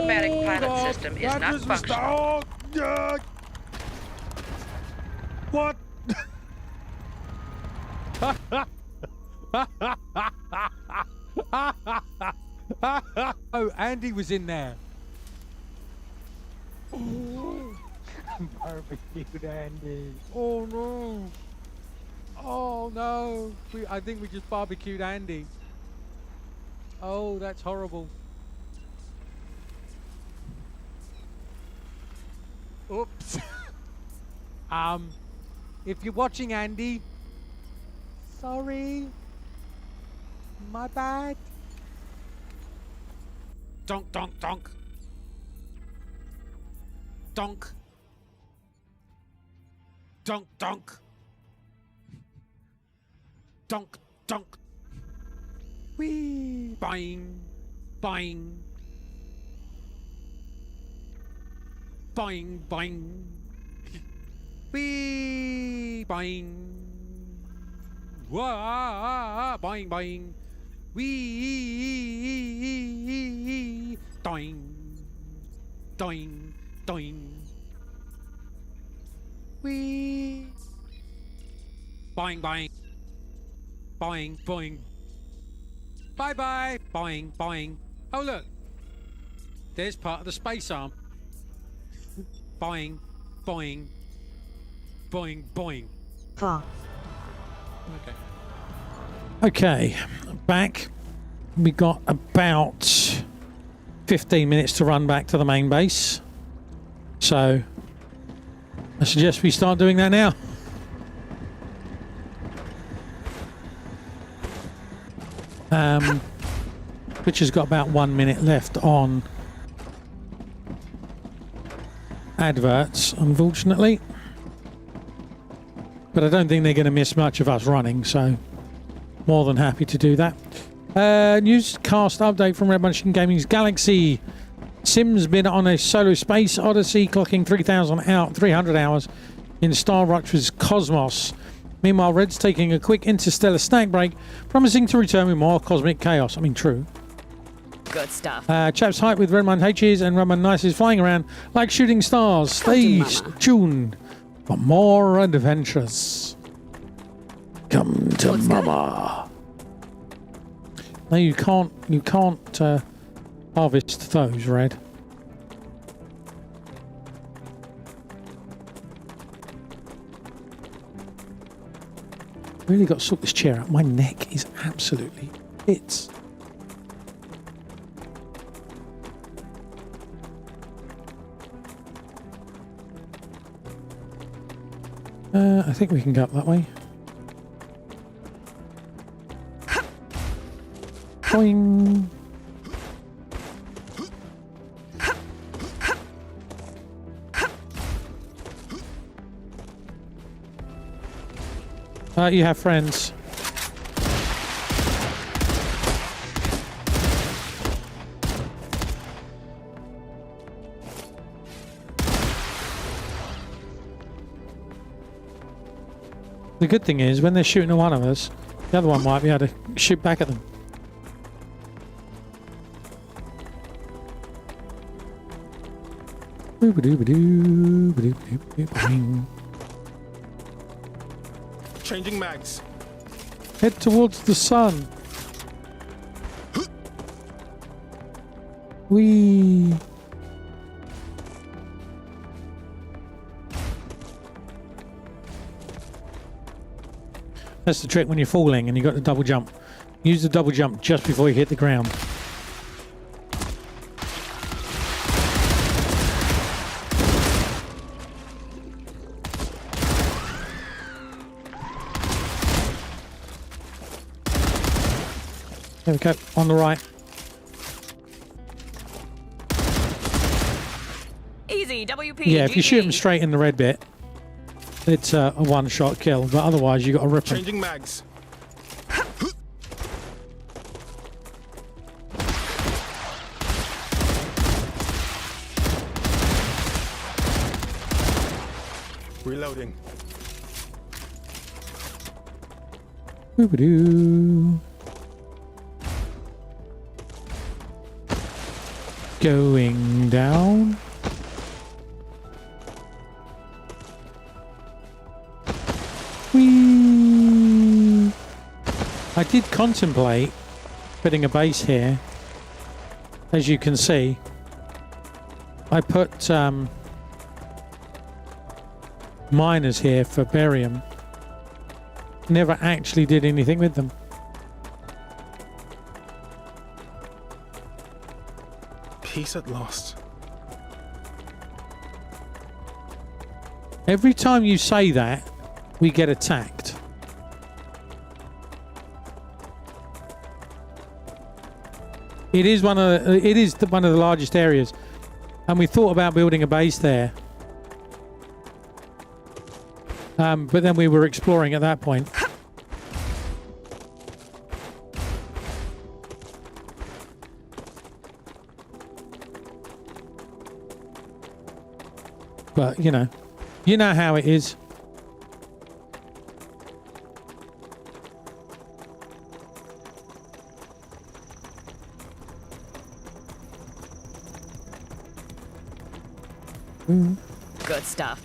automatic pilot system is not functional. What? Oh, Andy was in there. Oh, barbecued Andy. Oh no. Oh no. I think we just barbecued Andy. Oh, that's horrible. Oops. If you're watching, Andy, sorry. My bad. Donk, donk, donk. Donk. Donk, donk. Donk, donk. Whee! Bang, bang. Bang, bang. Whee! Bang. Wah! Bang, bang. Wee! Doing. Doing. Doing. Wee! Boing, boing. Boing, boing. Bye-bye. Boing, boing. Oh, look. There's part of the space arm. Boing, boing. Boing, boing. Fuck. Okay. Okay, back. We got about 15 minutes to run back to the main base. So I suggest we start doing that now. Which has got about 1 minute left on adverts, unfortunately. But I don't think they're going to miss much of us running, so more than happy to do that. Newscast update from Red Machine Gaming's Galaxy. Sim's been on a solo space odyssey, clocking 300 hours in StarRupture's Cosmos. Meanwhile, Red's taking a quick interstellar snack break, promising to return with more cosmic chaos. I mean, true. Good stuff. Chaps hype with Redmond H's and Redmond Nice's flying around like shooting stars. Stay tuned for more adventures. Come to Mama. No, you can't harvest those, Red. Really got to sort this chair out. My neck is absolutely hits. I think we can go up that way. Boing. You have friends. The good thing is, when they're shooting at one of us, the other one might be able to shoot back at them. Changing mags. Head towards the sun. Whee! That's the trick when you're falling and you've got the double jump. Use the double jump just before you hit the ground. There we go, on the right. Easy, WP. Yeah, if you shoot them straight in the red bit, it's a one-shot kill, but otherwise you got to rip them. Changing mags. Reloading. Boop-a-doo. Going Going down. Whee! I did contemplate putting a base here. As you can see, I put miners here for barium. Never actually did anything with them. Peace at last. Every time you say that, we get attacked. It is one of the largest areas, and we thought about building a base there. But then we were exploring at that point. But you know how it is. Good stuff.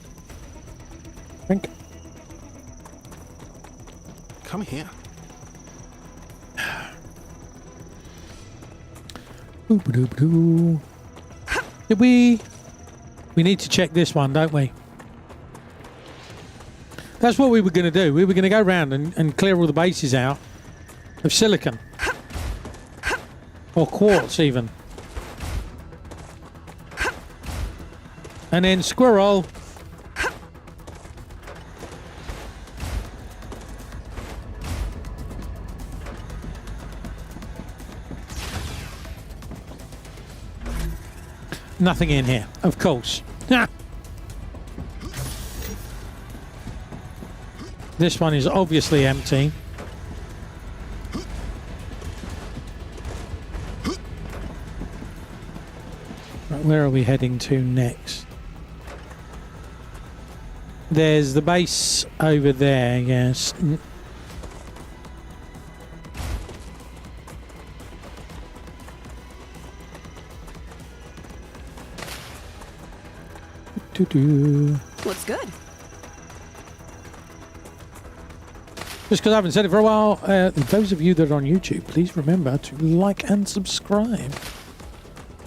Think. Come here. Did we need to check this one, don't we? That's what we were going to do. We were going to go around and clear all the bases out of silicon. Or quartz, even. And then squirrel. Nothing in here, of course. This one is obviously empty. Right, where are we heading to next? There's the base over there, yes. Looks good. Just because I haven't said it for a while, those of you that are on YouTube, please remember to like and subscribe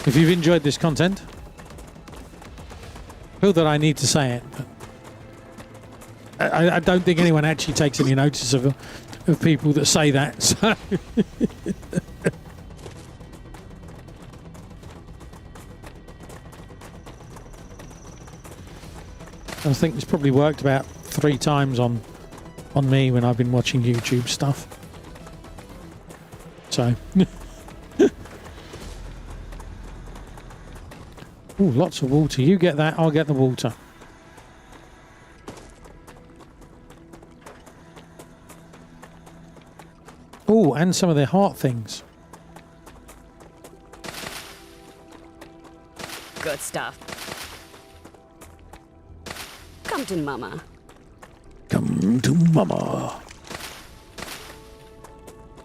if you've enjoyed this content. I feel that I need to say it, but I don't think anyone actually takes any notice of people that say that. So I think it's probably worked about 3 times on me when I've been watching YouTube stuff. So ooh, lots of water. You get that, I'll get the water. Oh, and some of their heart things. Good stuff. Come to mama. Come to mama.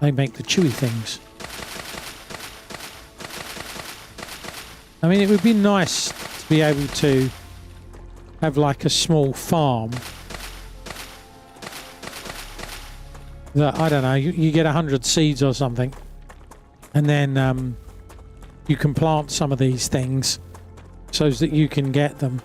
They make the chewy things. I mean, it would be nice to be able to have like a small farm that, I don't know, you get 100 seeds or something, and then you can plant some of these things so that you can get them.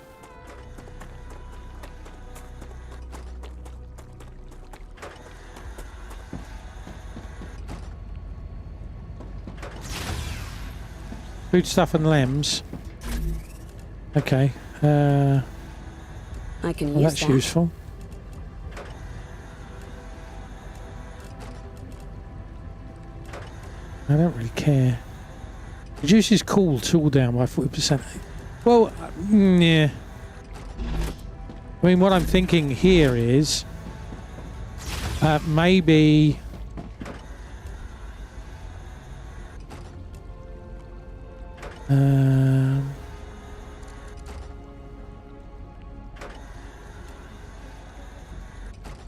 Food stuff and limbs. Okay. I can use that's that. useful. I don't really care. Reduces cool tool down by 40%. Well, yeah. I mean, what I'm thinking here is maybe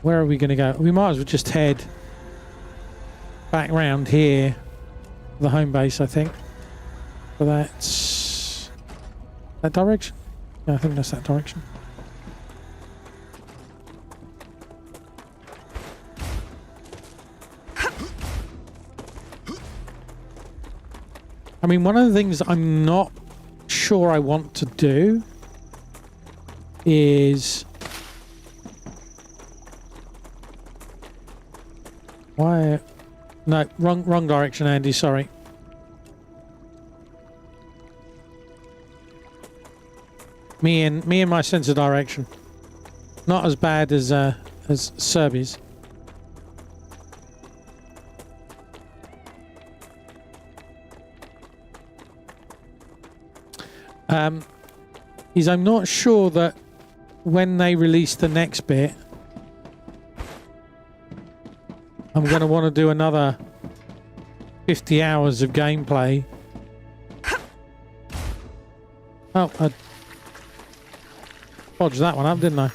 where are we going to go? We might as well just head back round here, the home base, I think. So that's That direction? Yeah, I think that's that direction. I mean, one of the things I'm not sure I want to do is... Why? No, wrong direction, Andy, sorry. Me and my sense of direction. Not as bad as Serbia's. Is I'm not sure that when they release the next bit, I'm going to want to do another 50 hours of gameplay. Oh, I dodged that one up, didn't I?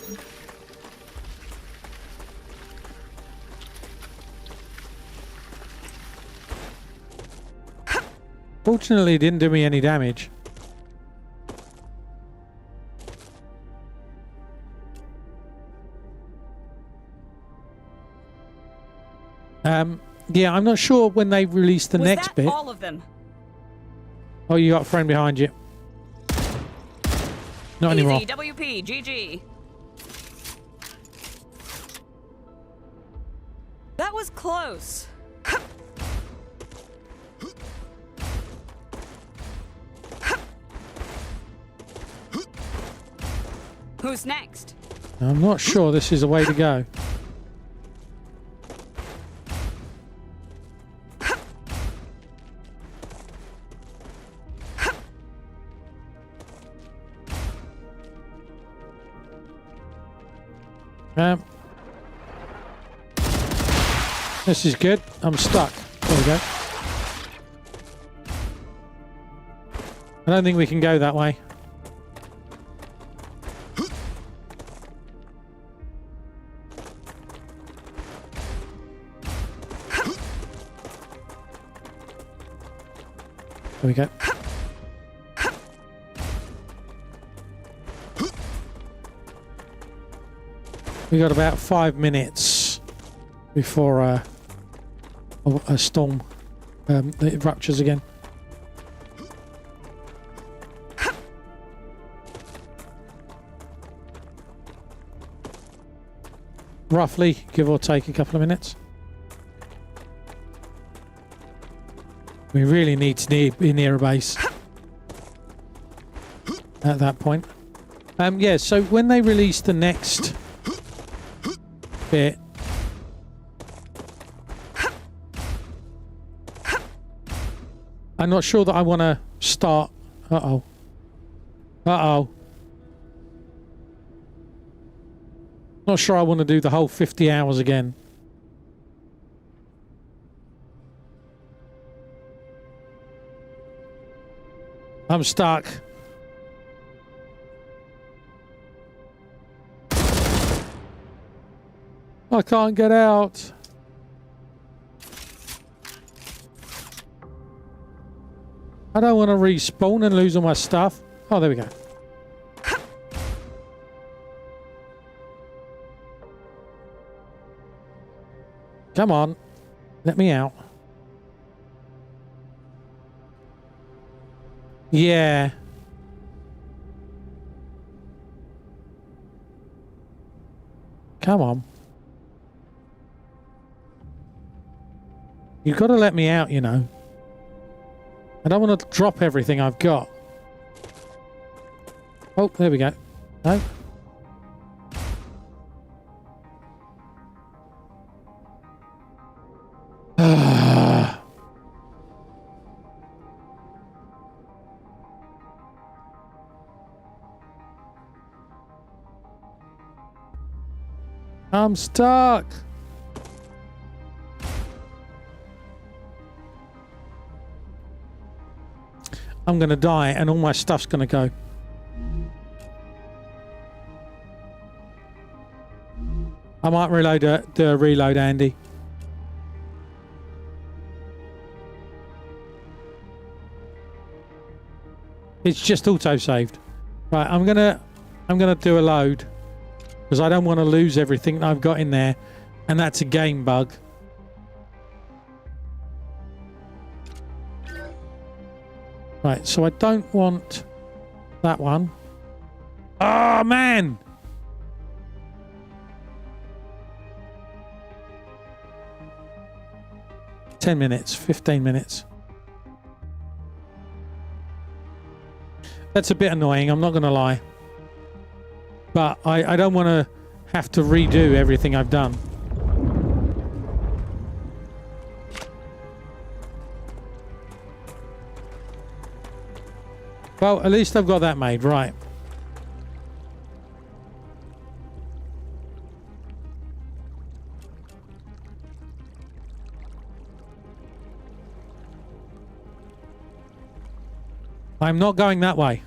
Fortunately, it didn't do me any damage. Yeah, I'm not sure when they release the next bit. All of them? Oh, you got a friend behind you. Not anymore. Easy, WP, GG. That was close. Who's next? I'm not sure this is the way to go. This is good. I'm stuck. There we go. I don't think we can go that way. There we go. We got about 5 minutes before a storm it ruptures again. Roughly, give or take a couple of minutes. We really need to be near a base at that point. Yeah, so when they release the next bit, I'm not sure that I want to start. Uh-oh. Uh-oh. Not sure I want to do the whole 50 hours again. I'm stuck. I can't get out. I don't want to respawn and lose all my stuff. Oh, there we go. Come on. Let me out. Yeah. Come on. You've got to let me out, you know. I don't want to drop everything I've got. Oh, there we go. No. I'm stuck. I'm going to die and all my stuff's going to go. I might reload the reload, Andy. It's just auto-saved. Right, I'm gonna do a load because I don't want to lose everything that I've got in there, and that's a game bug. Right, so I don't want that one. Oh man! $10 minutes, 15 minutes. That's a bit annoying, I'm not going to lie. But I don't want to have to redo everything I've done. Well, at least I've got that made, right. I'm not going that way.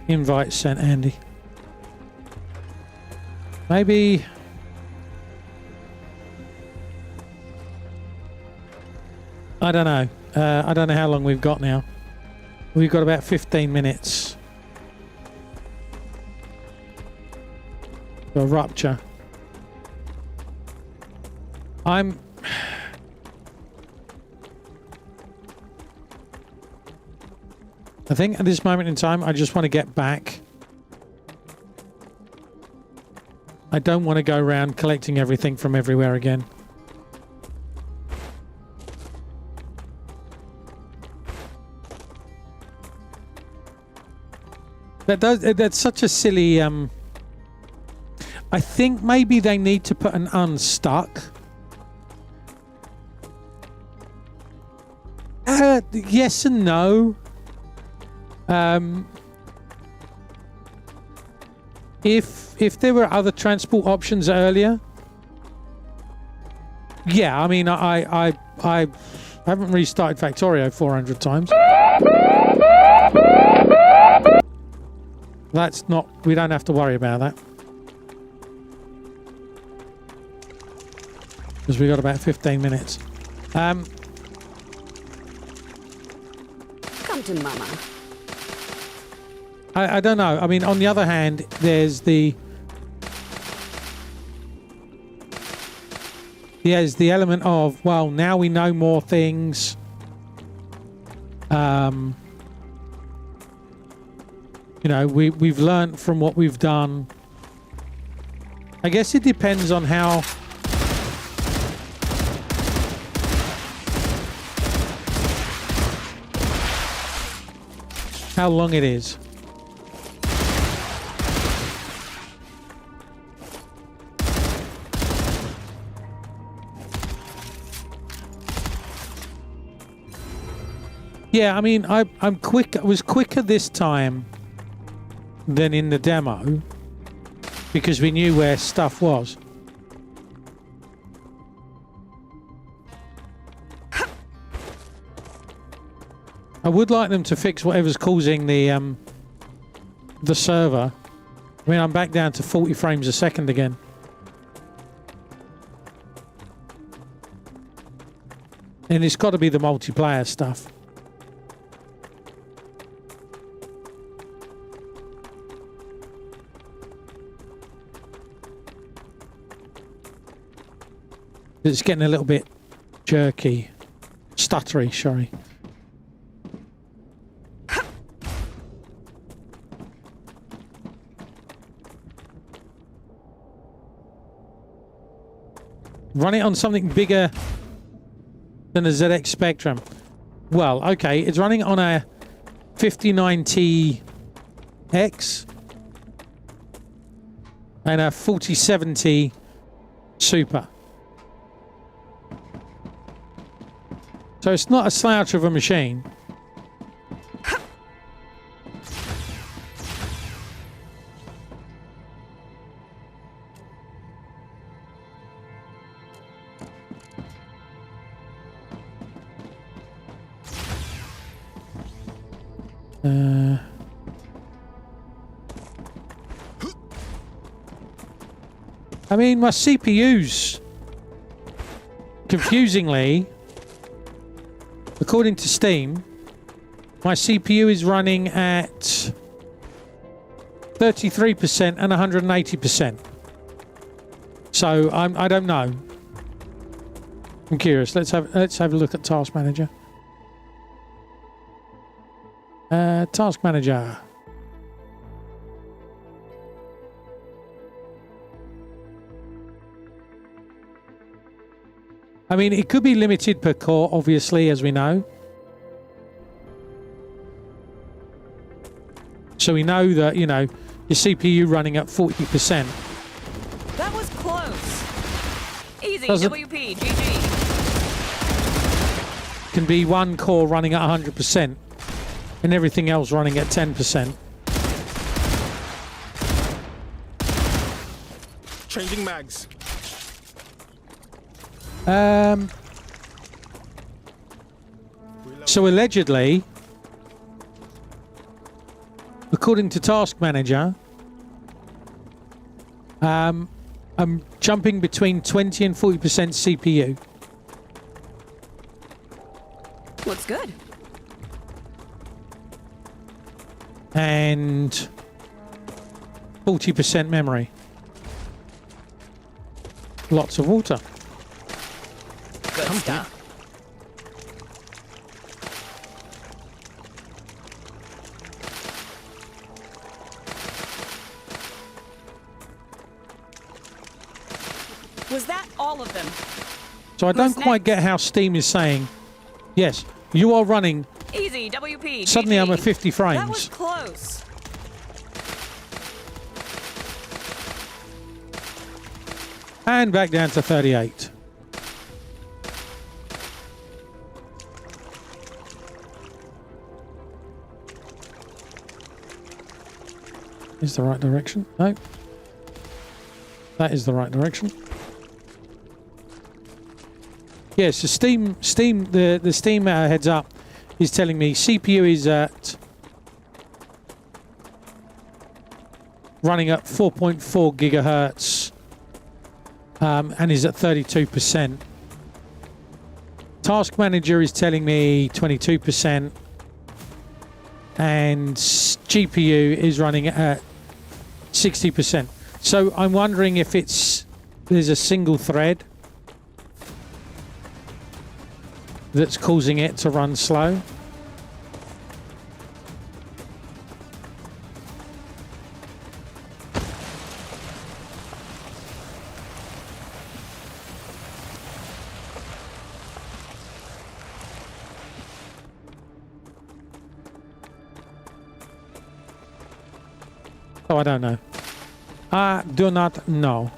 Invite sent, Andy. Maybe... I don't know. I don't know how long we've got now. We've got about 15 minutes. For Rupture. I think at this moment in time, I just want to get back. I don't want to go around collecting everything from everywhere again. That's such a silly... I think maybe they need to put an unstuck. Yes and no. If there were other transport options earlier, yeah. I mean, I haven't restarted Factorio 400 times. That's not. We don't have to worry about that because we got about 15 minutes. Come to Mama. I don't know. I mean, on the other hand, there's the element of, well, now we know more things. You know, we've learned from what we've done. I guess it depends on how long it is. Yeah, I mean, I'm quick. I was quicker this time than in the demo because we knew where stuff was. I would like them to fix whatever's causing the server. I mean, I'm back down to 40 frames a second again. And it's got to be the multiplayer stuff. It's getting a little bit jerky. Stuttery, sorry. Run it on something bigger than a ZX Spectrum. Well, okay, it's running on a 59T X and a 4070 Super. So it's not a slouch of a machine. I mean, my CPU's, confusingly, according to Steam, my CPU is running at 33% and 180%. So I don't know. I'm curious. Let's have a look at Task Manager. Task Manager. I mean, it could be limited per core, obviously, as we know. So we know that, you know, your CPU running at 40%. That was close. Easy, Doesn't- WP, GG. Can be one core running at 100% and everything else running at 10%. Changing mags. So allegedly, according to Task Manager, I'm jumping between 20 and 40% CPU. Looks good. And 40% memory. Lots of water. Good stuff. Was that all of them? So I don't Who's quite next? get how Steam is saying, yes, you are running. Easy, WP. Suddenly GG. I'm at 50 frames. That was close. And back down to 38. Is the right direction? No. That is the right direction. Yeah, so Steam, the Steam heads up is telling me CPU is at running at 4.4 gigahertz and is at 32%. Task Manager is telling me 22%, and GPU is running at 60%. So I'm wondering if there's a single thread that's causing it to run slow. Oh, I don't know. I do not know.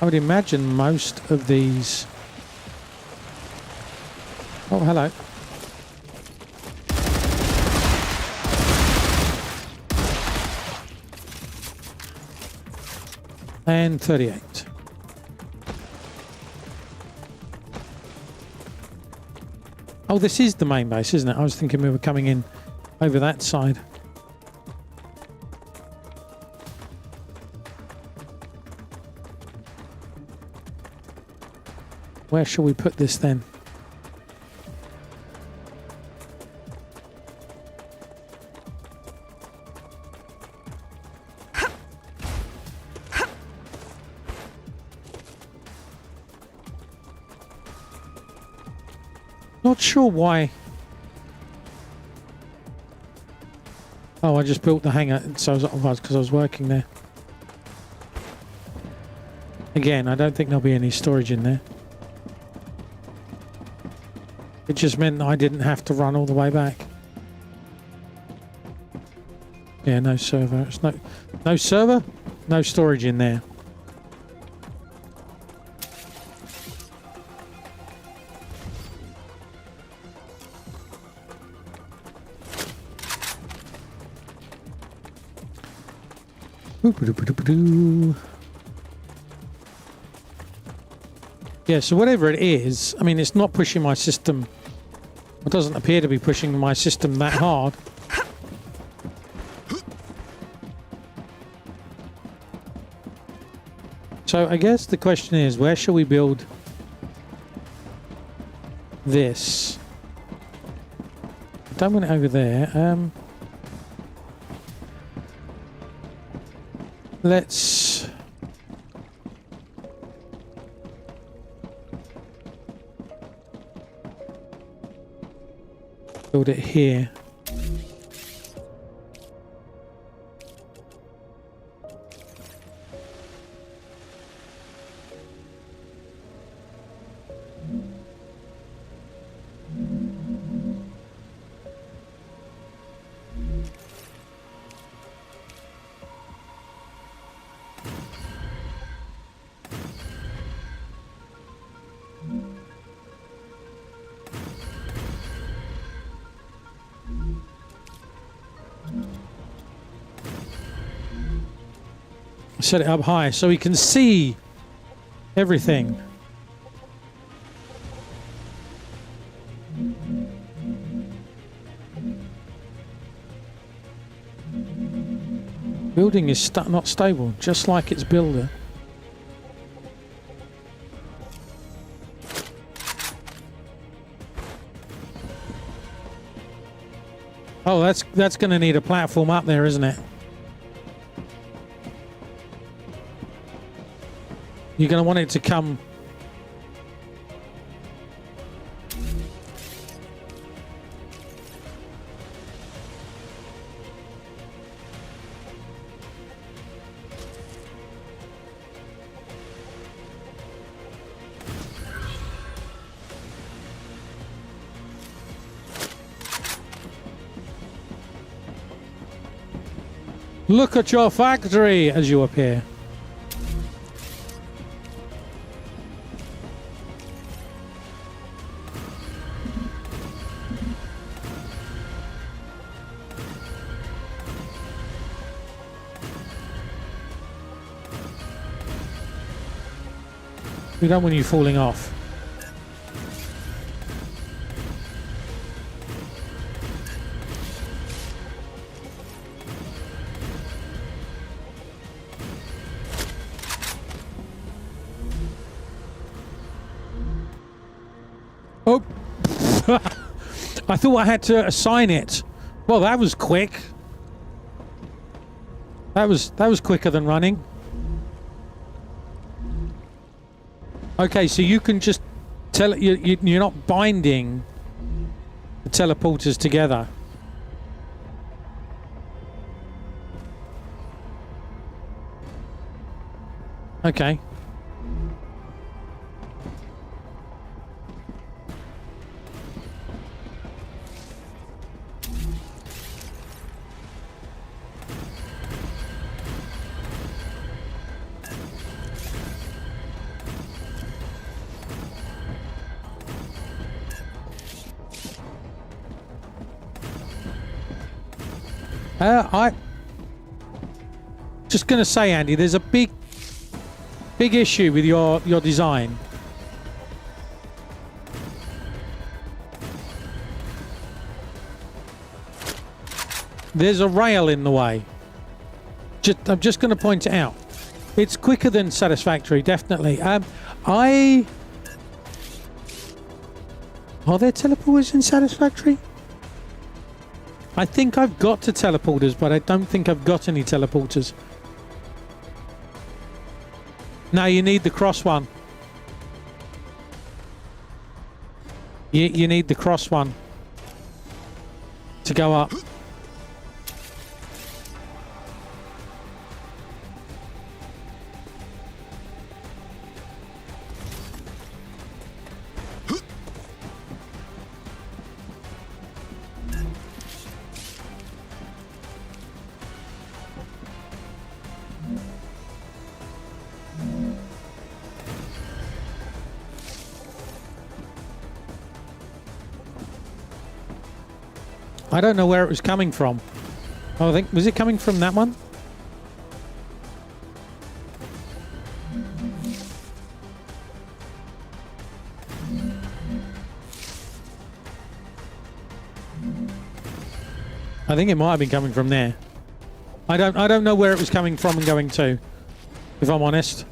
I would imagine most of these... Oh, hello. And 38. Oh, this is the main base, isn't it? I was thinking we were coming in over that side. Where shall we put this then? Not sure why. Oh, I just built the hangar, so I was because I was working there. Again, I don't think there'll be any storage in there. It just meant that I didn't have to run all the way back. Yeah, no server. It's no server, no storage in there. Yeah, so whatever it is, I mean, it's not pushing my system It doesn't appear to be pushing my system that hard. So I guess the question is, where shall we build this? I don't want it over there. Let's build it here. Set it up high so we can see everything. Building is not stable, just like its builder. Oh, that's going to need a platform up there, isn't it? You're going to want it to come. Look at your factory as you appear. We don't want you falling off. Oh, I thought I had to assign it. Well, that was quick. That was quicker than running. Okay, so you can just tell it you're not binding the teleporters together. Okay. I just gonna say, Andy, there's a big issue with your design. There's a rail in the way. I'm just going to point it out. It's quicker than Satisfactory, definitely. Are there teleporters in Satisfactory? I think I've got to teleporters, but I don't think I've got any teleporters. No, you need the cross one. You need the cross one to go up. I don't know where it was coming from. Oh, I think, was it coming from that one? I think it might have been coming from there. I don't know where it was coming from and going to, if I'm honest.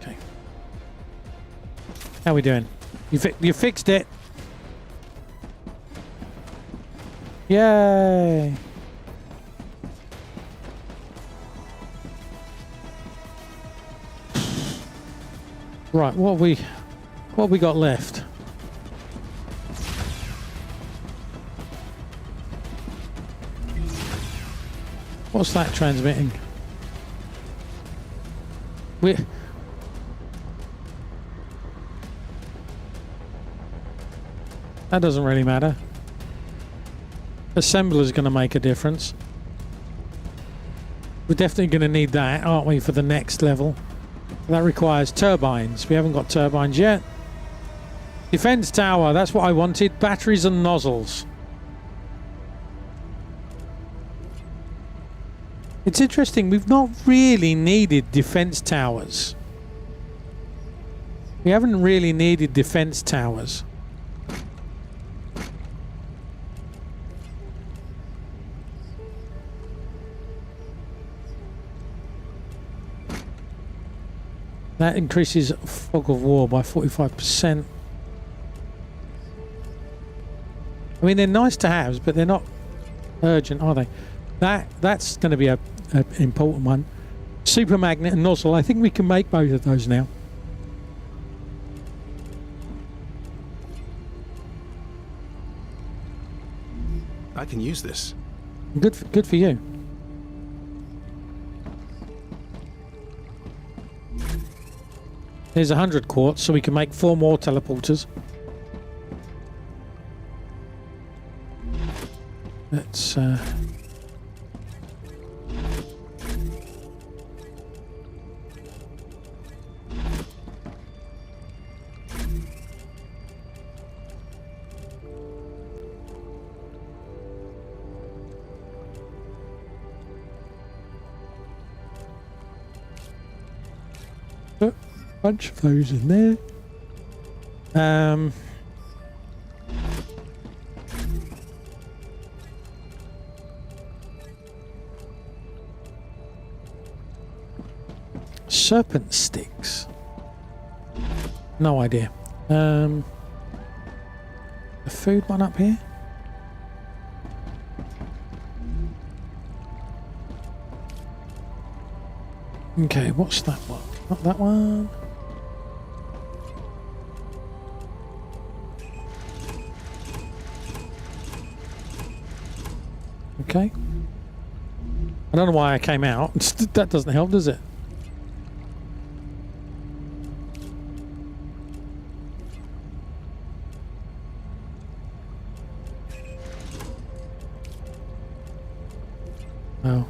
Okay. How are we doing? You fixed it. Yay. Right, what have we got left? What's that transmitting? That doesn't really matter. Assembler's going to make a difference. We're definitely going to need that, aren't we, for the next level? That requires turbines. We haven't got turbines yet. Defense tower, that's what I wanted. Batteries and nozzles. It's interesting, we've not really needed defense towers. We haven't really needed defense towers. That increases fog of war by 45%. I mean, they're nice to have, but they're not urgent, are they? That's going to be an important one. Super magnet and nozzle. I think we can make both of those now. I can use this. Good for you. There's 100 quartz, so we can make 4 more teleporters. Let's put a bunch of those in there. Serpent sticks. No idea. The food one up here. Okay, what's that one? Not that one. Okay. I don't know why I came out. That doesn't help, does it? Oh.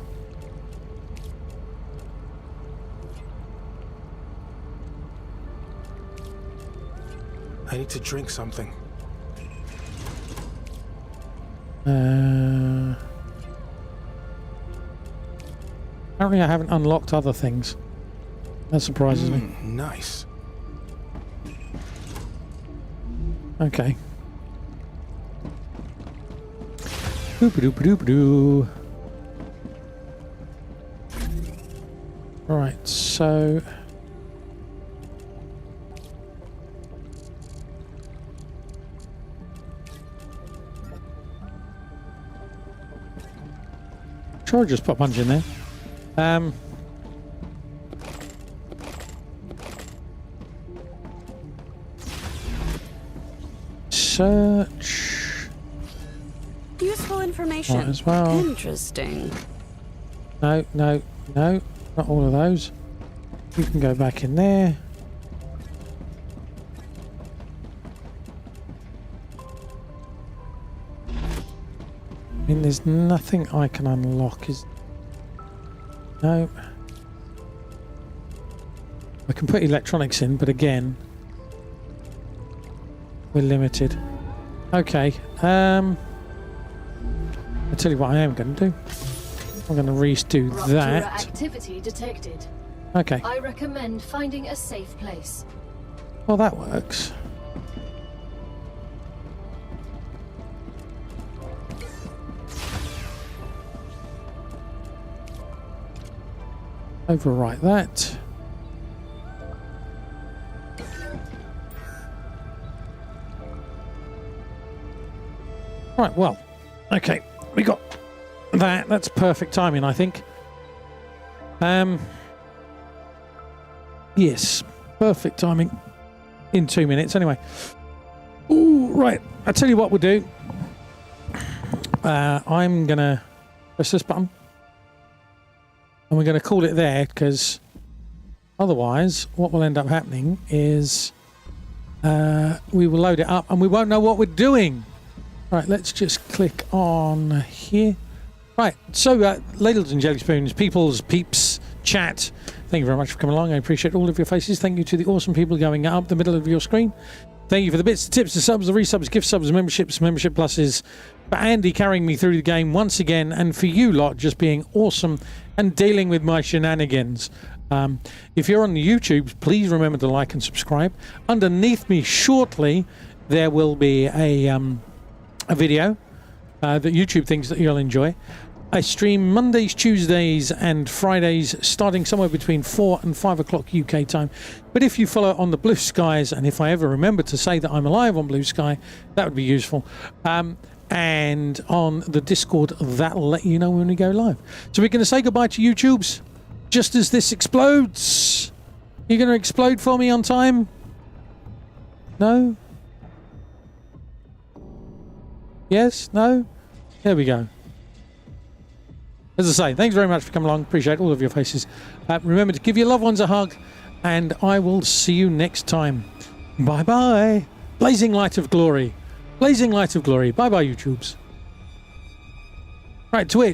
I need to drink something. Apparently I haven't unlocked other things. That surprises me. Nice. Okay. Boop-a-doop-a-doop-a-doo. Right, so... Sure, just put a bunch in there. Search. Useful information. Might as well. Interesting. No, not all of those. You can go back in there. I mean, there's nothing I can unlock, is... No. I can put electronics in, but again, we're limited. Okay. I tell you what I am going to do. I'm going to redo that. Activity detected. Okay. I recommend finding a safe place. Well, that works. Overwrite that. Right, well, okay, we got that. That's perfect timing, I think. Yes, perfect timing. In 2 minutes, anyway. Ooh, right. I'll tell you what we'll do. I'm gonna press this button, and we're gonna call it there, because otherwise, what will end up happening is we will load it up, and we won't know what we're doing. Right, let's just click on here. Right, so ladles and jelly spoons, peoples, peeps, chat. Thank you very much for coming along. I appreciate all of your faces. Thank you to the awesome people going up the middle of your screen. Thank you for the bits, the tips, the subs, the resubs, gift subs, memberships, membership pluses. For Andy carrying me through the game once again, and for you lot just being awesome and dealing with my shenanigans. If you're on the YouTube, please remember to like and subscribe. Underneath me shortly, there will be a video that YouTube thinks that you'll enjoy. I stream Mondays, Tuesdays and Fridays starting somewhere between 4 and 5 o'clock UK time. But if you follow on the Blue Skies, and if I ever remember to say that I'm alive on Blue Sky, that would be useful. And on the Discord, that'll let you know when we go live. So we're going to say goodbye to YouTubes just as this explodes. You're going to explode for me on time? No? Yes? No? There we go. As I say, thanks very much for coming along. Appreciate all of your faces. Remember to give your loved ones a hug, and I will see you next time. Bye-bye. Blazing light of glory. Blazing light of glory. Bye-bye, YouTubes. Right, Twitch.